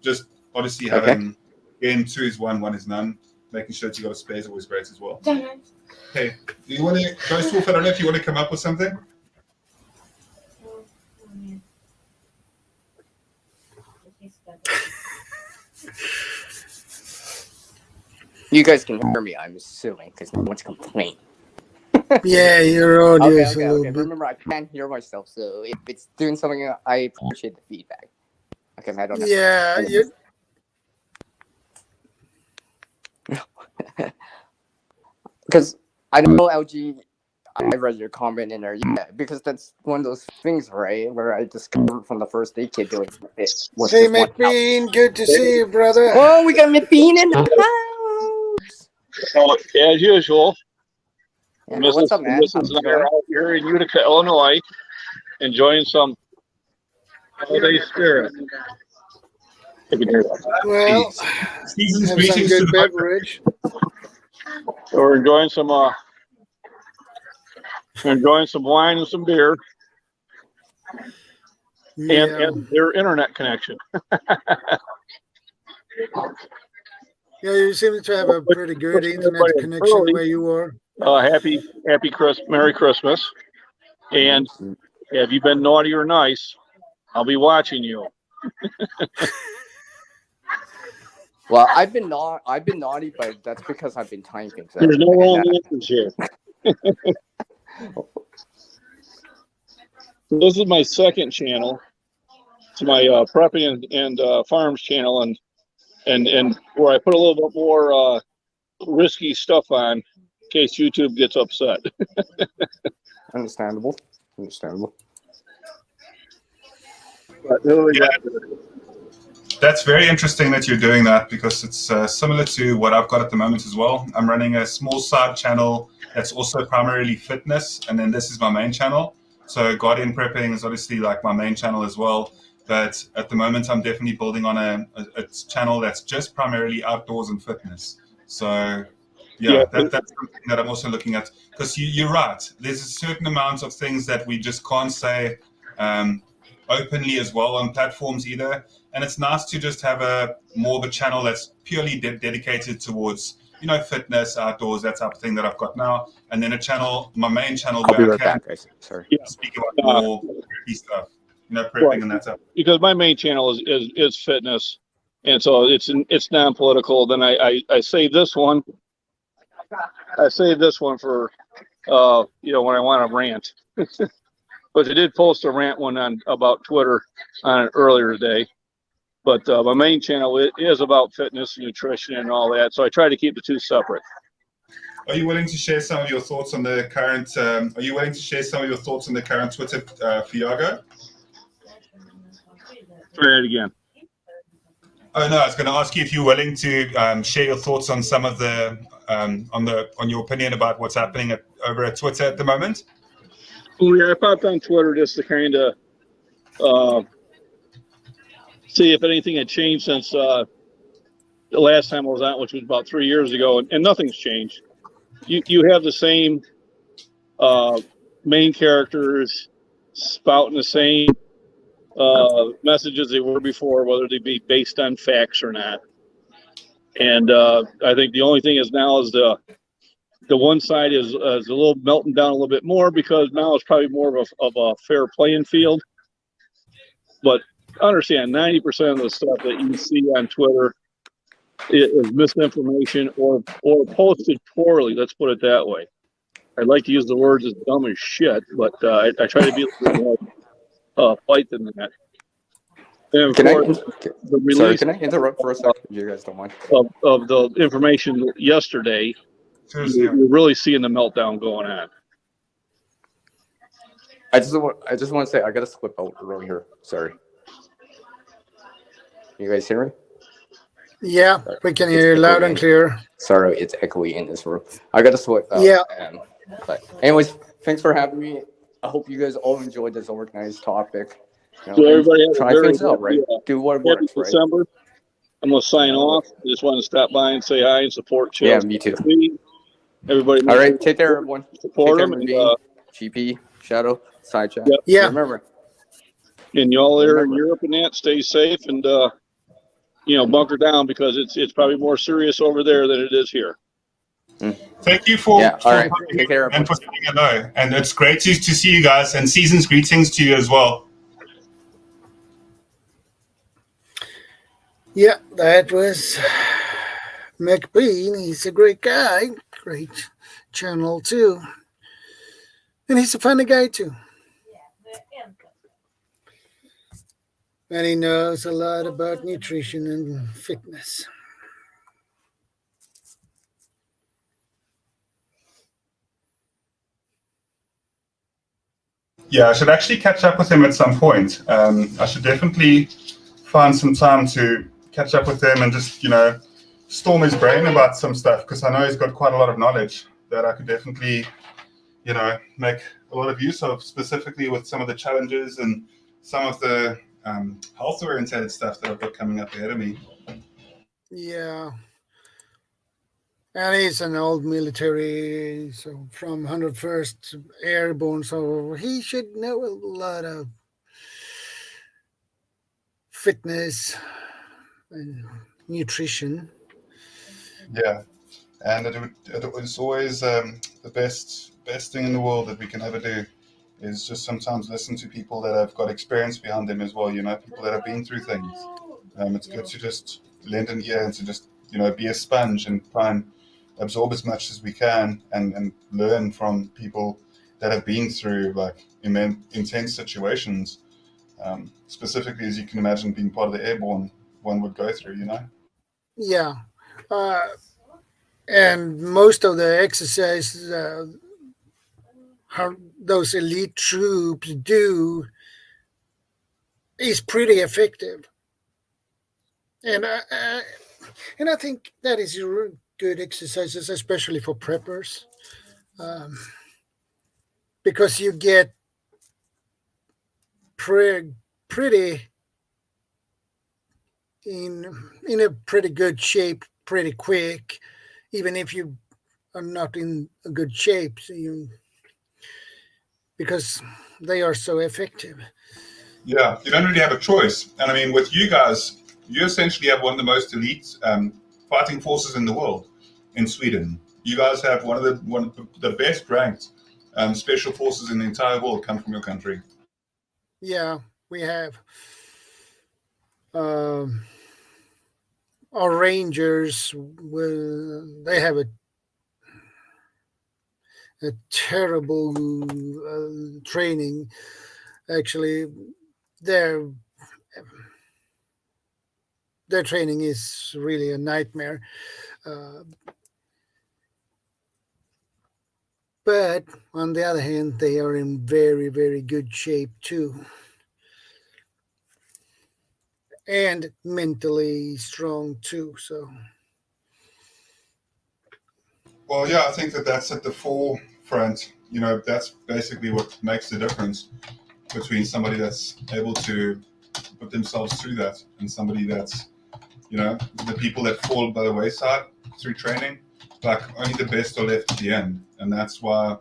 Just obviously having in 2 is 1, 1 is none. Making sure that you got a spare is always great as well. Hey, do you want to, Ghost Wolf? I don't know if you want to come up with something. You guys can hear me, I'm assuming, because no one's complaining. Yeah, your audio is a little bit. Remember, I can't hear myself, so if it's doing something, I appreciate the feedback. Okay, I don't know. Yeah, because I know LG, I read your comment in there, because that's one of those things, right, where I discovered from the first aid kit doing it. Hey, McBean, good to see you, brother. Oh, we got McBean in the house. Well, as usual, what's up, man? Mrs. and I are out here in Utica, Illinois, enjoying some holiday spirit. Well, Season's have some good beverage. So we're enjoying some wine and some beer, and their internet connection. Yeah, you seem to have a pretty good internet connection where you are. Merry Christmas. And have you been naughty or nice? I'll be watching you. Well, I've been naughty, but that's because I've been tying things out. There's no wrong answers here. This is my second channel. It's my prepping and farms channel, and where I put a little bit more risky stuff on in case YouTube gets upset. Understandable. But really, That's very interesting that you're doing that, because it's similar to what I've got at the moment as well. I'm running a small side channel that's also primarily fitness, and then this is my main channel. So Guardian Prepping is obviously my main channel as well. But at the moment, I'm definitely building on a channel that's just primarily outdoors and fitness. So yeah, that's something that I'm also looking at, because you're right. There's a certain amount of things that we just can't say openly as well on platforms either. And it's nice to just have a more of a channel that's purely dedicated towards, fitness, outdoors, that type of thing that I've got now. And then my main channel I'll be where I right can back, guys. Sorry. speak about more preppy stuff, prepping Right. and that stuff. Because my main channel is fitness, and so it's non-political. Then I save this one. I save this one for when I want to rant. But I did post a rant one about Twitter on an earlier day. But my main channel is about fitness and nutrition and all that. So I try to keep the two separate. Are you willing to share some of your thoughts on the current? Twitter fiasco? Try it again. Oh no, I was going to ask you if you're willing to share your thoughts on some of the on your opinion about what's happening over at Twitter at the moment. Well, yeah, I popped on Twitter just to kind of see if anything had changed since the last time I was on, which was about 3 years ago, and nothing's changed. You have the same main characters spouting the same messages they were before, whether they be based on facts or not. And I think the only thing is now is the one side is a little melting down a little bit more, because now it's probably more of a fair playing field. But understand, 90% of the stuff that you see on Twitter is misinformation or posted poorly. Let's put it that way. I'd like to use the words as dumb as shit, but I try to be a little more polite than that. And Can I interrupt for a second? You guys don't mind. Of the information yesterday, you're really seeing the meltdown going on. I just want to say I got to slip out real here. Sorry. You guys hear me? Yeah, we can hear you loud and clear. Sorry, it's echoey in this room. I got to slip out. Yeah. But anyways, thanks for having me. I hope you guys all enjoyed this organized topic. So everybody try things out, right? Do what works, right? December. I'm going to sign off. I just want to stop by and say hi and support Chad. Yeah, me too. Everybody. All right, take care, everyone. Support them. GP, Shadow, Side Chat. Yep. Yeah. Remember. And y'all there in Europe and that, stay safe and bunker down, because it's probably more serious over there than it is here. Thank you for all right. Take care, and for saying hello. And it's great to see you guys, and season's greetings to you as well. Yeah, that was McBean. He's a great guy, great channel too, and he's a funny guy too. And he knows a lot about nutrition and fitness. Yeah, I should actually catch up with him at some point. I should definitely find some time to catch up with him and just, storm his brain about some stuff, because I know he's got quite a lot of knowledge that I could definitely, make a lot of use of, specifically with some of the challenges and some of the health-oriented stuff that I've got coming up ahead of me. Yeah. And he's an old military, so from 101st Airborne, so he should know a lot of fitness and nutrition. Yeah, and it was always the best thing in the world that we can ever do is just sometimes listen to people that have got experience behind them as well, people that have been through things. It's good to just lend an ear and to just, be a sponge and try and absorb as much as we can and learn from people that have been through like intense situations, specifically, as you can imagine, being part of the airborne one would go through, Yeah. And most of the exercises how those elite troops do is pretty effective. And I think that is good exercises, especially for preppers, because you get pretty in a pretty good shape pretty quick, even if you are not in a good shape, because they are so effective. Yeah, you don't really have a choice. And I mean, with you guys, you essentially have one of the most elite fighting forces in the world in Sweden. You guys have one of the best ranked special forces in the entire world come from your country. Yeah, we have. Um, our rangers, they have a terrible training. Actually, their their training is really a nightmare. Uh, but on the other hand, they are in very, very good shape too, and mentally strong too. So Well, yeah, I think that that's at the forefront. You know, that's basically what makes the difference between somebody that's able to put themselves through that and somebody that's, you know, the people that fall by the wayside through training, like only the best are left at the end. And that's why,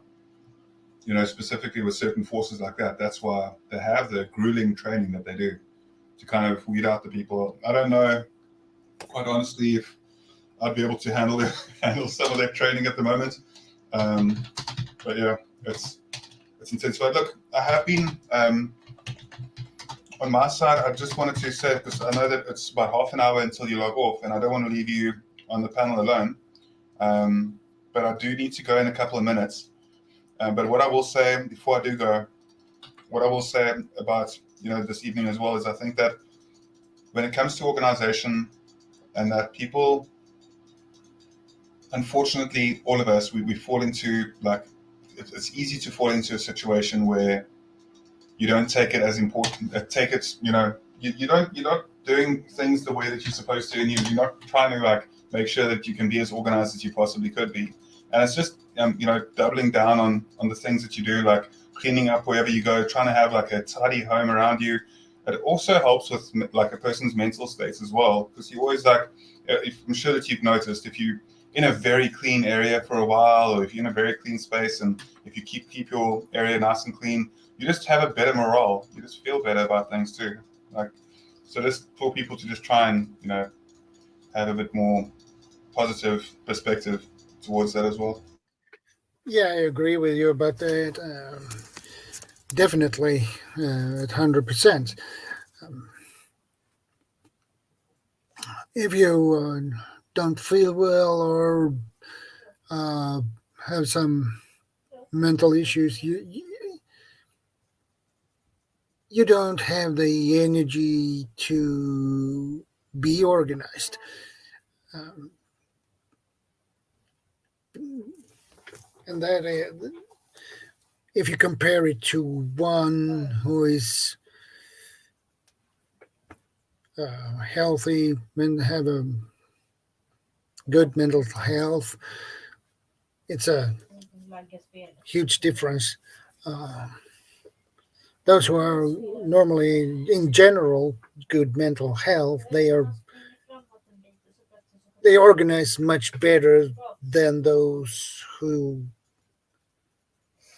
you know, specifically with certain forces like that, that's why they have the grueling training that they do to kind of weed out the people. I don't know, quite honestly, if I'd be able to handle some of that training at the moment. But yeah, it's intense. But look, I have been on my side. I just wanted to say, because I know that it's about half an hour until you log off, and I don't want to leave you on the panel alone. But I do need to go in a couple of minutes. But what I will say before I do go, what I will say about this evening as well is I think that when it comes to organization and that people, unfortunately, all of us, we fall into like it's easy to fall into a situation where you don't take it as important. Take it, you're not doing things the way that you're supposed to, and you're not trying to like make sure that you can be as organized as you possibly could be. And it's just doubling down on the things that you do, like cleaning up wherever you go, trying to have like a tidy home around you. It also helps with like a person's mental state as well, because you always like, I'm sure that you've noticed, if you in a very clean area for a while, or if you're in a very clean space, and if you keep your area nice and clean, you just have a better morale. You just feel better about things too. Like, so just for people to just try and have a bit more positive perspective towards that as well. yeah, I agree with you about that. Definitely, at 100%. If you don't feel well or have some mental issues, you don't have the energy to be organized. And that if you compare it to one who is healthy and have a good mental health, it's a huge difference. Those who are normally, in general, good mental health, they organize much better than those who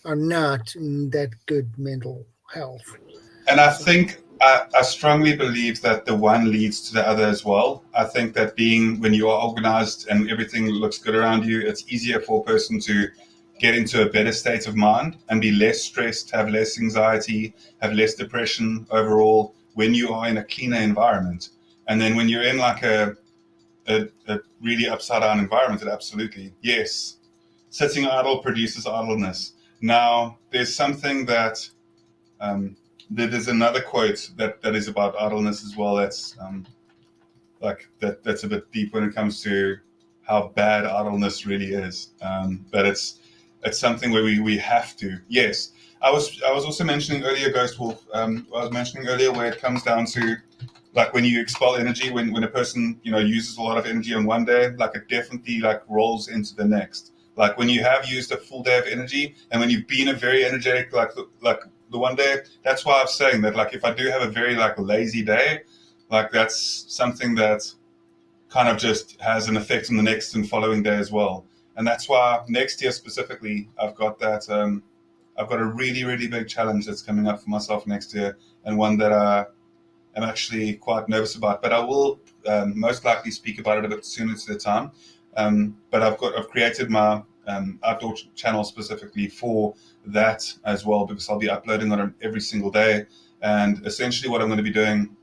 are not in that good mental health. And I think I strongly believe that the one leads to the other as well. I think that when you are organized and everything looks good around you, it's easier for a person to get into a better state of mind and be less stressed, have less anxiety, have less depression overall when you are in a cleaner environment. And then when you're in like a really upside down environment, it absolutely, yes, sitting idle produces idleness. Now, there's something that there's another quote that is about idleness as well. That's that's a bit deep when it comes to how bad idleness really is. But it's something where we have to. Yes, I was also mentioning earlier, Ghost Wolf. I was mentioning earlier where it comes down to like when you expel energy, when a person uses a lot of energy on one day, like it definitely like rolls into the next. Like when you have used a full day of energy, and when you've been a very energetic like the one day, that's why I'm saying that like if I do have a very like lazy day, Like that's something that kind of just has an effect on the next and following day as well. And that's why next year specifically, I've got that. I've got a really, really big challenge that's coming up for myself next year, and one that I am actually quite nervous about. But I will most likely speak about it a bit sooner to the time. But I've created my outdoor channel specifically for that as well, because I'll be uploading on it every single day. And essentially, what I'm going to be doing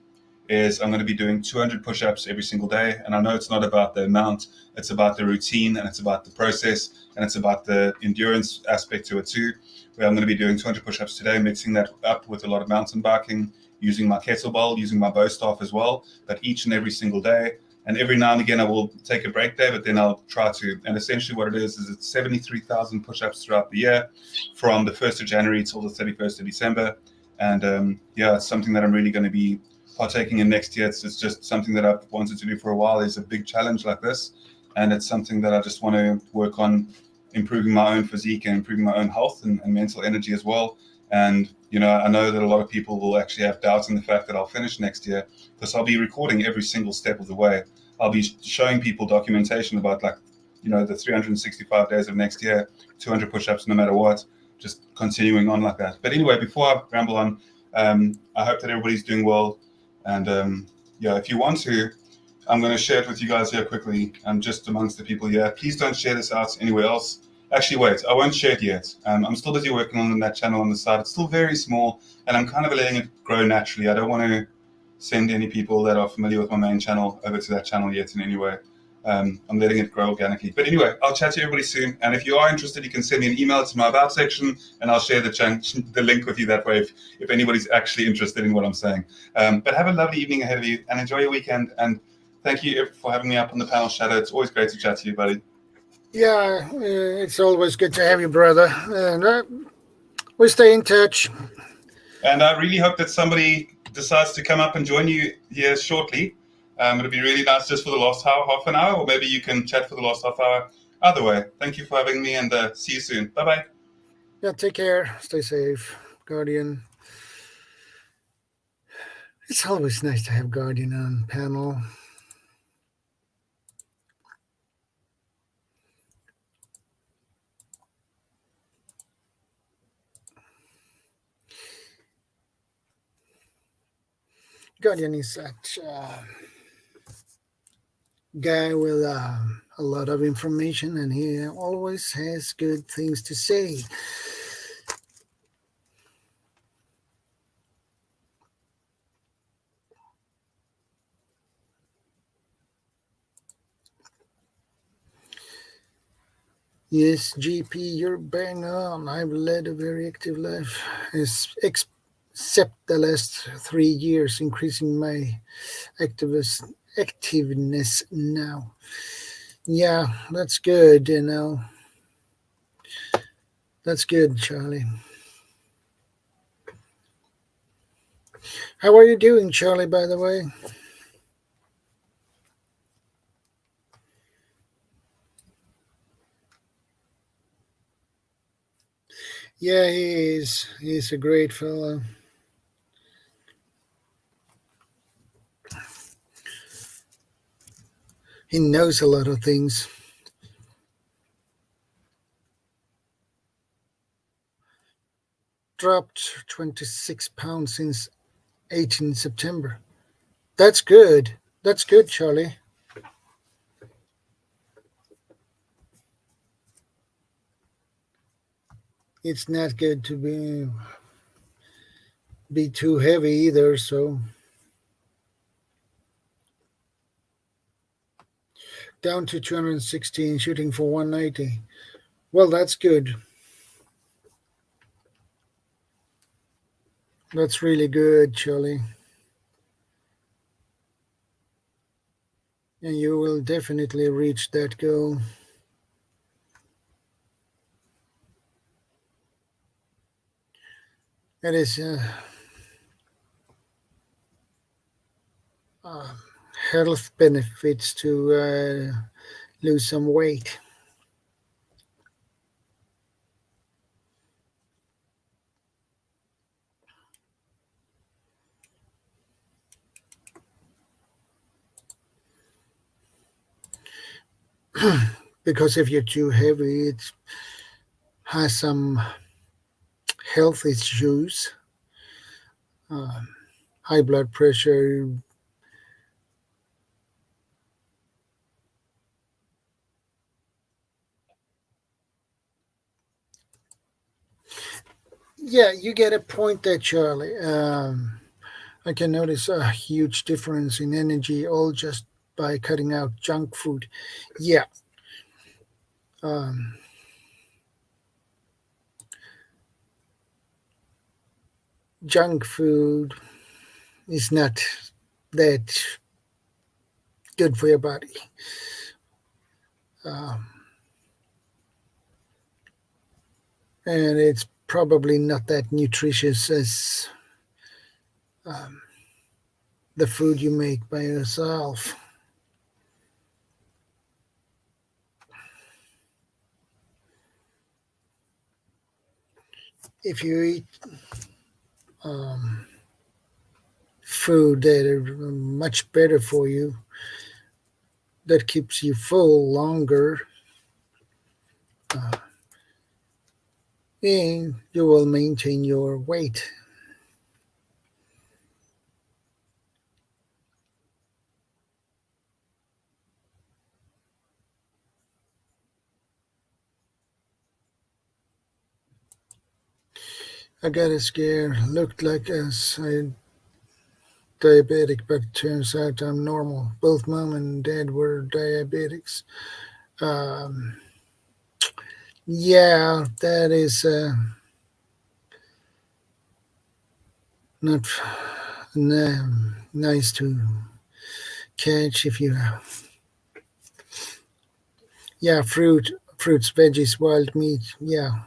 is I'm going to be doing 200 push-ups every single day. And I know it's not about the amount, it's about the routine, and it's about the process, and it's about the endurance aspect to it too, where I'm going to be doing 200 push-ups today, mixing that up with a lot of mountain biking, using my kettlebell, using my bow staff as well, but each and every single day. And every now and again, I will take a break day, but then I'll try to. And essentially what it is it's 73,000 push-ups throughout the year from the 1st of January till the 31st of December. And yeah, it's something that I'm really going to be partaking in next year. It's just something that I've wanted to do for a while. Is a big challenge like this, and it's something that I just want to work on improving my own physique and improving my own health and mental energy as well. And you know, I know that a lot of people will actually have doubts in the fact that I'll finish next year, because I'll be recording every single step of the way. I'll be showing people documentation about, like, you know, the 365 days of next year, 200 push-ups no matter what, just continuing on like that. But anyway, before I ramble on, I hope that everybody's doing well. And yeah, if you want to, I'm going to share it with you guys here quickly, just amongst the people here. Please don't share this out anywhere else. Actually, wait, I won't share it yet. I'm still busy working on that channel on the side. It's still very small, and I'm kind of letting it grow naturally. I don't want to send any people that are familiar with my main channel over to that channel yet in any way. I'm letting it grow organically. But anyway, I'll chat to everybody soon. And if you are interested, you can send me an email to my About section, and I'll share the link with you that way if anybody's actually interested in what I'm saying. But have a lovely evening ahead of you, and enjoy your weekend. And thank you for having me up on the panel, Shadow. It's always great to chat to you, buddy. Yeah, it's always good to have you, brother. And we stay in touch. And I really hope that somebody decides to come up and join you here shortly. It'll be really nice just for the last half an hour, or maybe you can chat for the last half hour. Either way, thank you for having me, and see you soon. Bye-bye. Yeah, take care. Stay safe, Guardian. It's always nice to have Guardian on panel. Guardian is such a guy with a lot of information, and he always has good things to say. Yes, GP, you're bang on. I've led a very active life, except the last 3 years, increasing my activeness now. Yeah, that's good, you know. That's good, Charlie. How are you doing, Charlie, by the way? Yeah, he is. He's a great fellow. He knows a lot of things. Dropped 26 pounds since 18 September. That's good. That's good, Charlie. It's not good to be too heavy either, so down to 216, shooting for 190. Well, that's good. That's really good, Charlie. And you will definitely reach that goal. It is health benefits to lose some weight. because if you're too heavy, it has some health issues, um, high blood pressure. Yeah, you get a point there, Charlie. I can notice a huge difference in energy all just by cutting out junk food. Yeah, um, junk food is not that good for your body. Um, and it's probably not that nutritious as um, the food you make by yourself. If you eat um, food that are much better for you, that keeps you full longer, uh, and you will maintain your weight. I got a scare. Looked like I diabetic, but turns out I'm normal. Both mom and dad were diabetics. Um, yeah, that is not nice to catch if you. Yeah, fruits, veggies, wild meat. Yeah,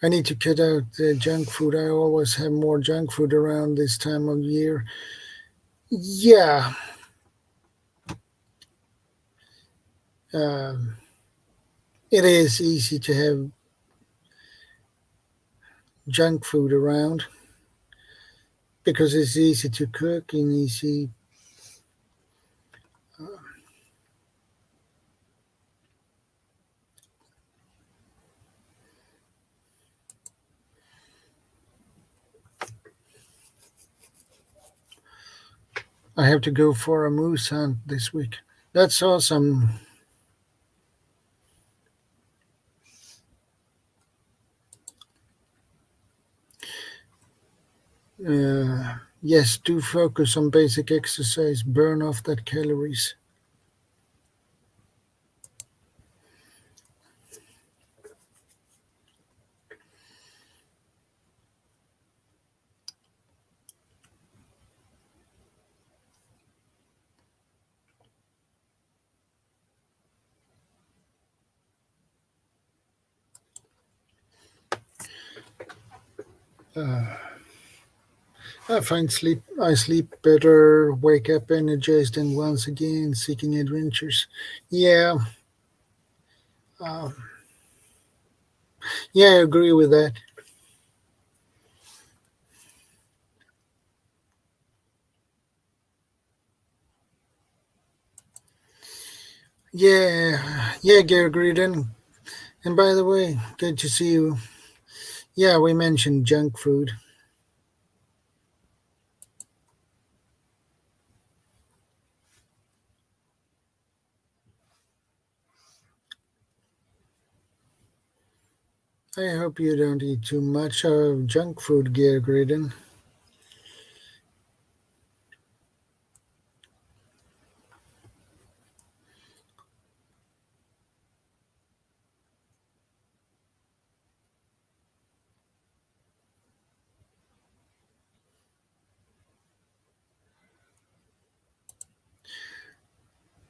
I need to cut out the junk food. I always have more junk food around this time of year. Yeah, um, it is easy to have junk food around because it's easy to cook and easy. I have to go for a moose hunt this week. That's awesome. Yes, do focus on basic exercise, burn off that calories. Uh, I sleep better, wake up energized, and once again seeking adventures. Yeah, uh, yeah, I agree with that. Yeah, Gary Gruden. And by the way, good to see you. Yeah, we mentioned junk food. I hope you don't eat too much of junk food, Gary Gruden.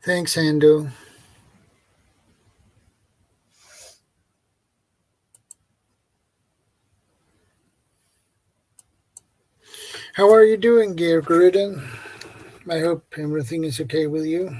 Thanks, Ando. How are you doing, Gary Gruden? I hope everything is okay with you.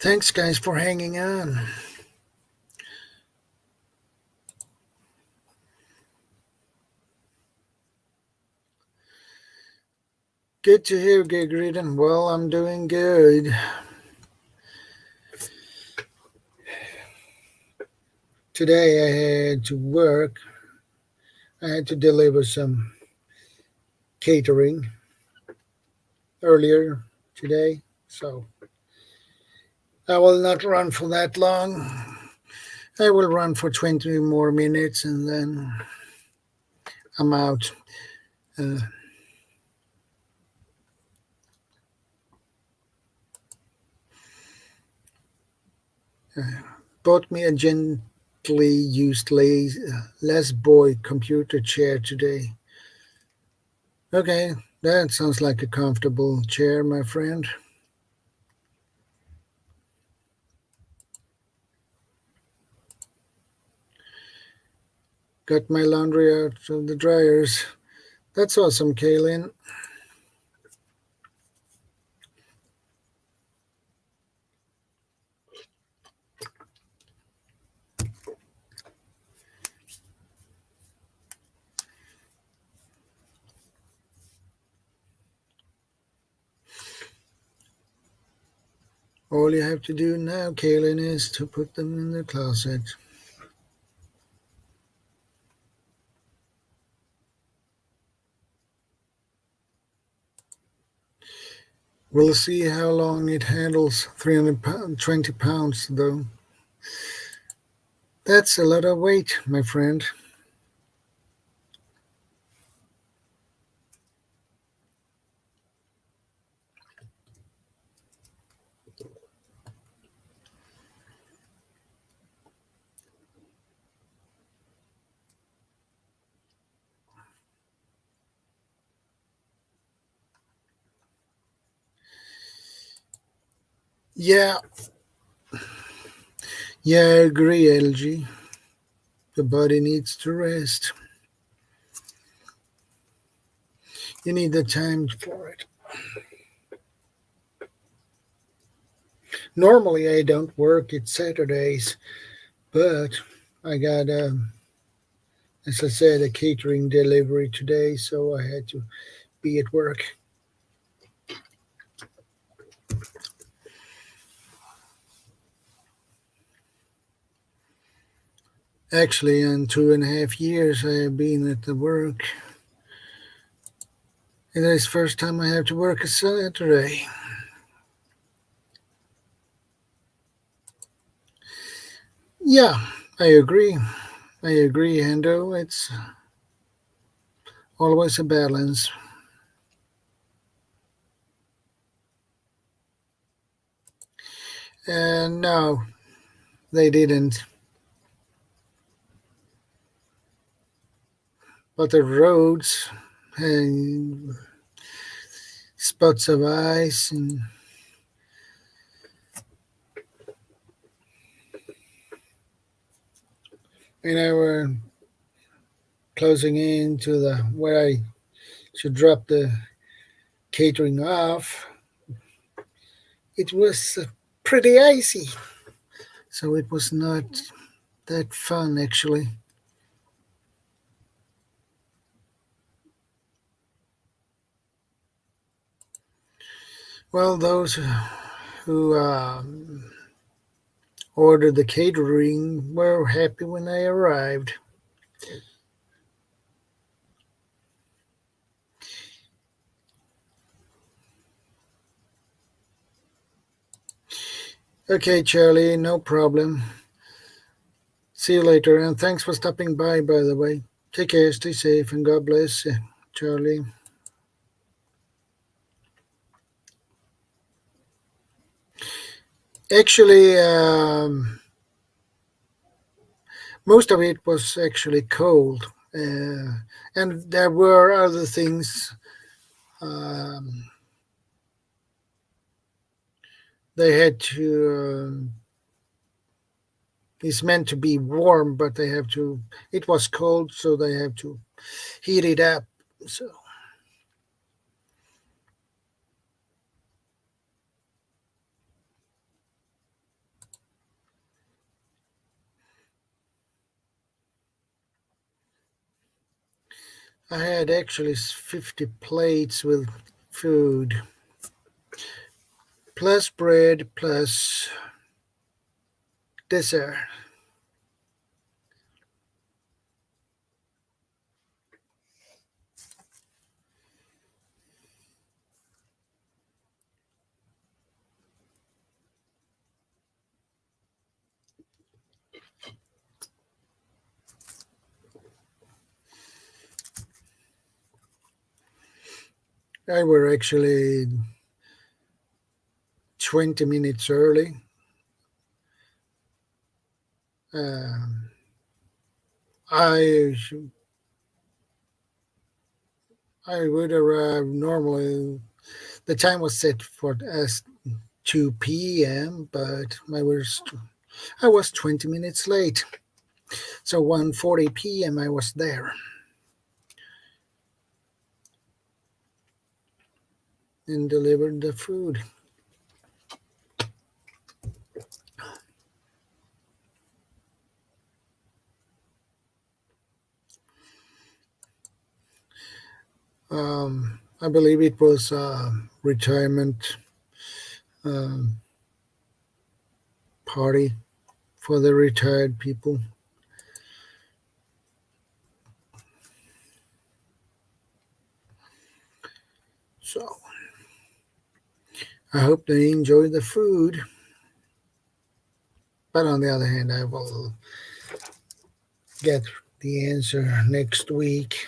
Thanks, guys, for hanging on. Good to hear, Gigridon. Well, I'm doing good. Today I had to work. I had to deliver some catering earlier today, so I will not run for that long. I will run for 20 more minutes and then I'm out. Bought me a gently used Les Boy computer chair today. Okay, that sounds like a comfortable chair, my friend. Got my laundry out of the dryers. That's awesome, Kaylin. All you have to do now, Kaylin, is to put them in the closet. We'll see how long it handles 320 pounds, though. That's a lot of weight, my friend. Yeah, I agree, LG. The body needs to rest. You need the time for it. Normally, I don't work at Saturdays, but I got, as I said, a catering delivery today, so I had to be at work. Actually, in 2.5 years, I have been at the work. And it's the first time I have to work a Saturday. Yeah, I agree. Hendo. It's always a balance. And no, they didn't. But the roads and spots of ice and we're closing in to the where I should drop the catering off. It was pretty icy, so it was not that fun actually. Well, those who ordered the catering were happy when they arrived. Okay, Charlie, no problem. See you later, and thanks for stopping by the way. Take care, stay safe, and God bless, Charlie. Actually, most of it was actually cold, and there were other things. They had to. It's meant to be warm, but they have to. It was cold, so they have to heat it up. So. I had actually 50 plates with food, plus bread, plus dessert. I were actually 20 minutes early. Um, I I would arrive normally. The time was set for as 2 p.m., but I was 20 minutes late. So 1:40 p.m. I was there and delivered the food. I believe it was a retirement um, party for the retired people. So I hope they enjoy the food. But on the other hand, I will get the answer next week.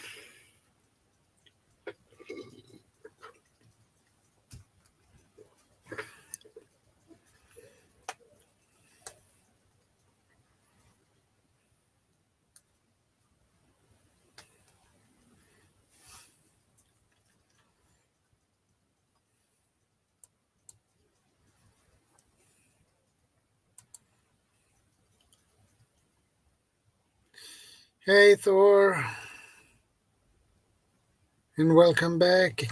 Hey, Thor, and welcome back.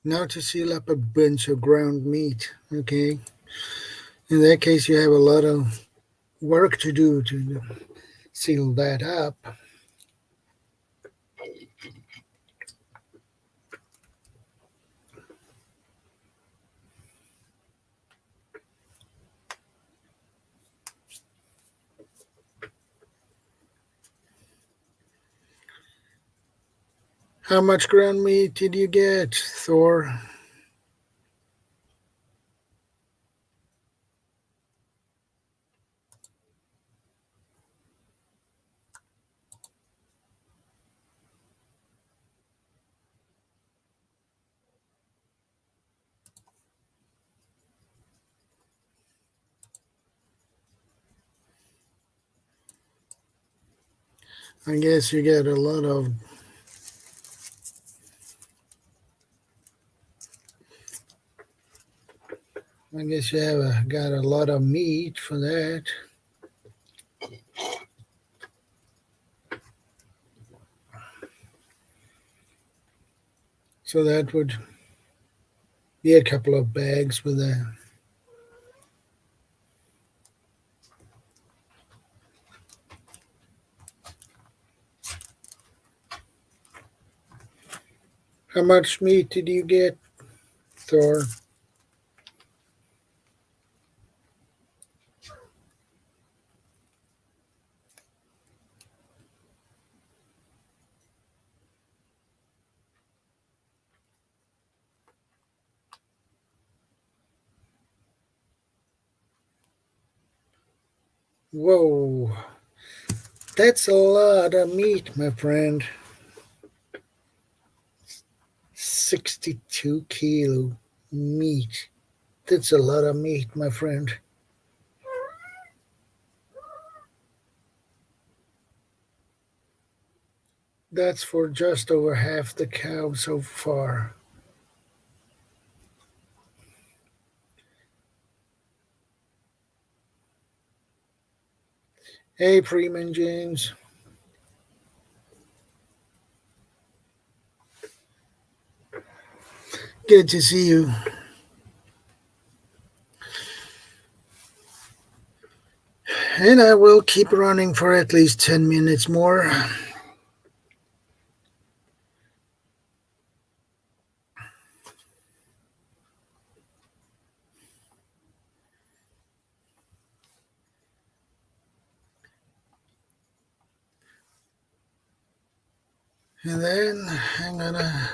Now to seal up a bunch of ground meat, okay? In that case, you have a lot of work to do to seal that up. How much ground meat did you get, Thor? I guess you get a lot of. I guess you have got a lot of meat for that. So that would be a couple of bags with that. How much meat did you get, Thor? Whoa, that's a lot of meat, my friend. 62 kilo meat. That's a lot of meat, my friend. That's for just over half the cow so far. Hey, Freeman James. Good to see you. And I will keep running for at least 10 minutes more. And then I'm gonna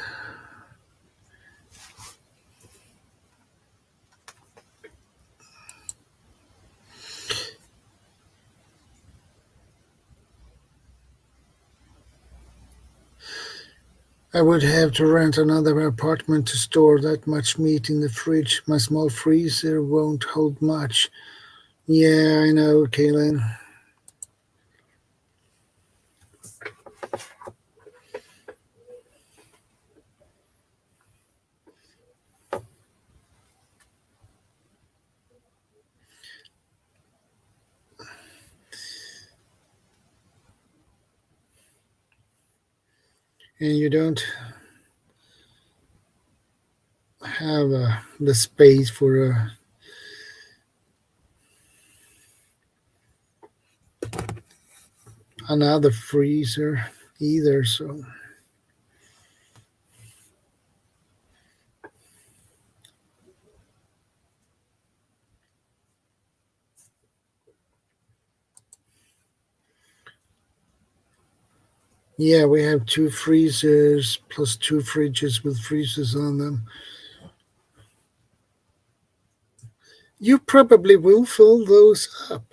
I would have to rent another apartment to store that much meat in the fridge. My small freezer won't hold much. Yeah, I know, Kaylin. And you don't have the space for another freezer either, so yeah, we have 2 freezers plus 2 fridges with freezers on them. You probably will fill those up.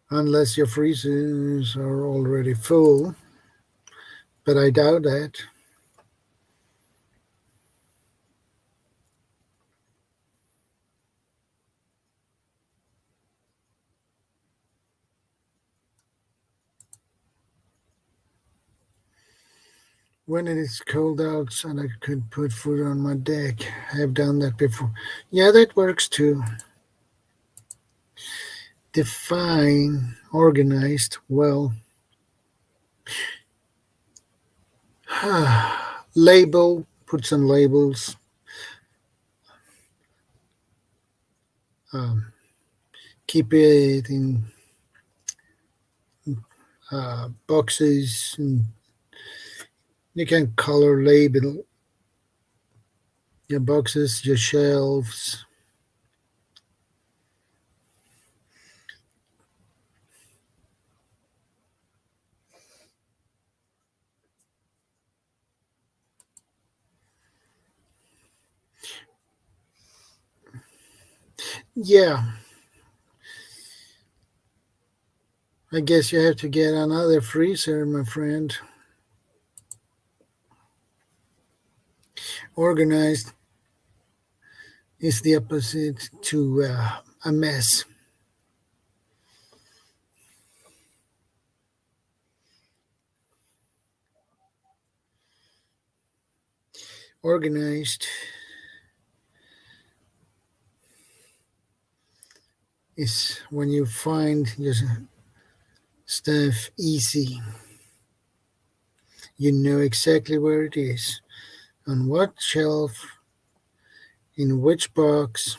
Unless your freezers are already full, but I doubt that. When it is cold outside, I could put food on my deck. I have done that before. Yeah, that works too. Define organized well. Label, put some labels. Um, keep it in boxes. And you can color label your boxes, your shelves. Yeah, I guess you have to get another freezer, my friend. Organized is the opposite to a mess. Organized is when you find your stuff easy. You know exactly where it is, on what shelf, in which box.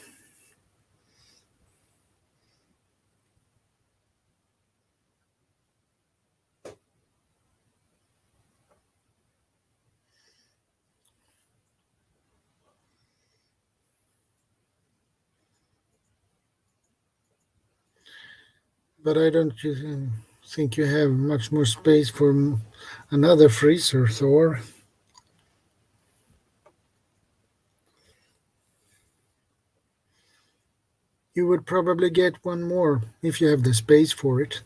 But I don't think you have much more space for another freezer, Thor. You would probably get one more if you have the space for it.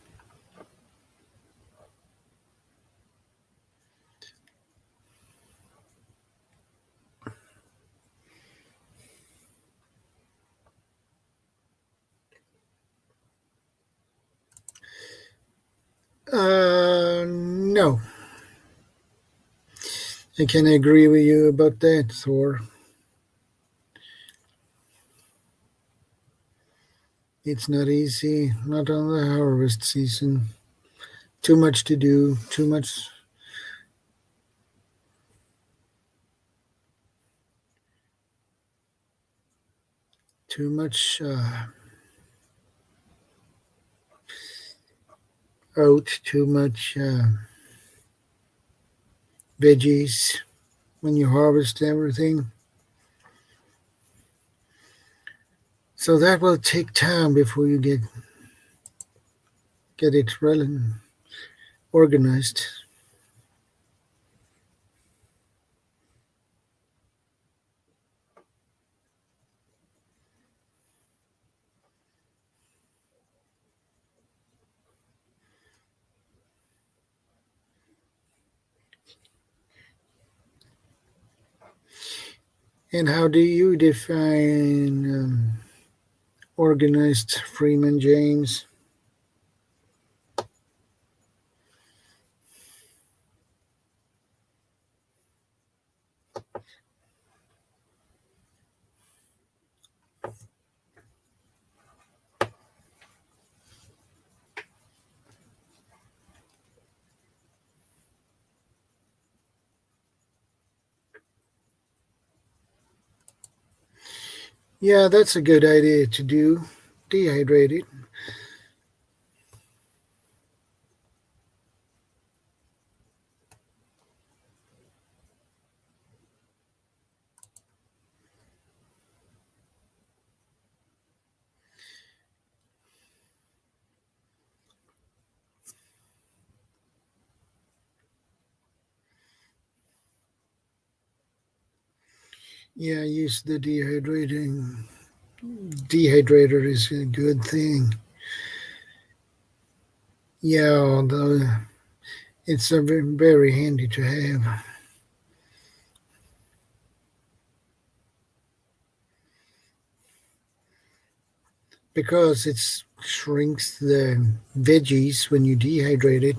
No. I can agree with you about that, Thor. It's not easy, not on the harvest season. Too much to do, too much oat, too much veggies when you harvest everything. So that will take time before you get it organized. And how do you define organized, Freeman James? Yeah, that's a good idea to do. Dehydrate it. Yeah, use the dehydrator is a good thing. Yeah, it's a very handy to have. Because it shrinks the veggies when you dehydrate it,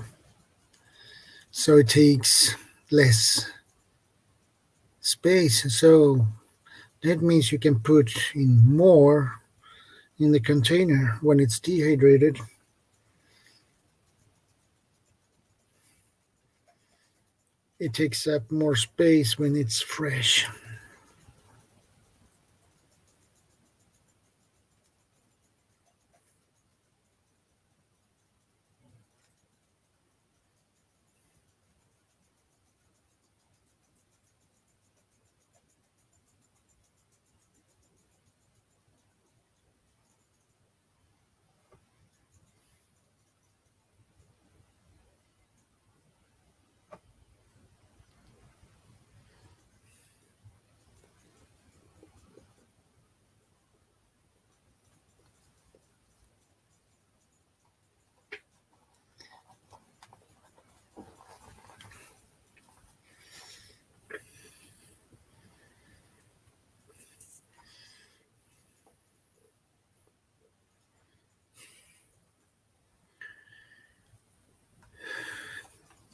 so it takes less space. So that means you can put in more in the container when it's dehydrated. It takes up more space when it's fresh.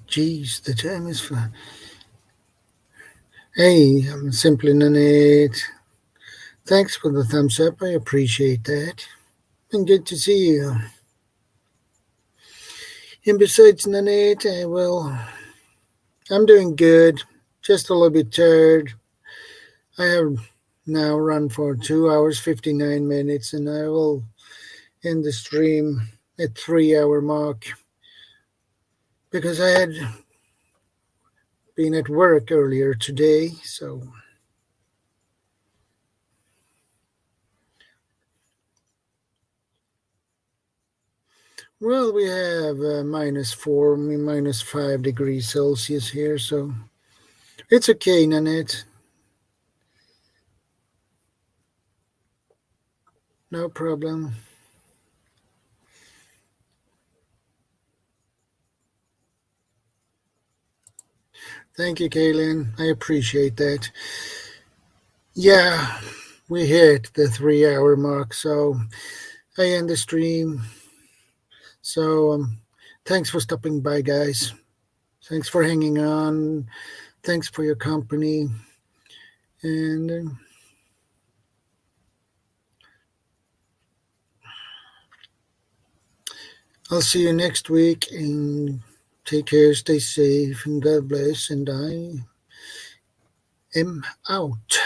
Geez, the time is fun. Hey, I'm simply Nanette. Thanks for the thumbs up. I appreciate that. And good to see you. And besides Nanette, I'm doing good. Just a little bit tired. I have now run for 2 hours 59 minutes, and I will end the stream at 3 hour mark because I had been at work earlier today. So well, we have -4, -5 degrees Celsius here, so it's okay, Nanette. No problem. Thank you, Kaylin. I appreciate that. Yeah, we hit the 3 hour mark, so I end the stream. So thanks for stopping by, guys. Thanks for hanging on. Thanks for your company. And I'll see you next week. And take care, stay safe, and God bless. And I am out.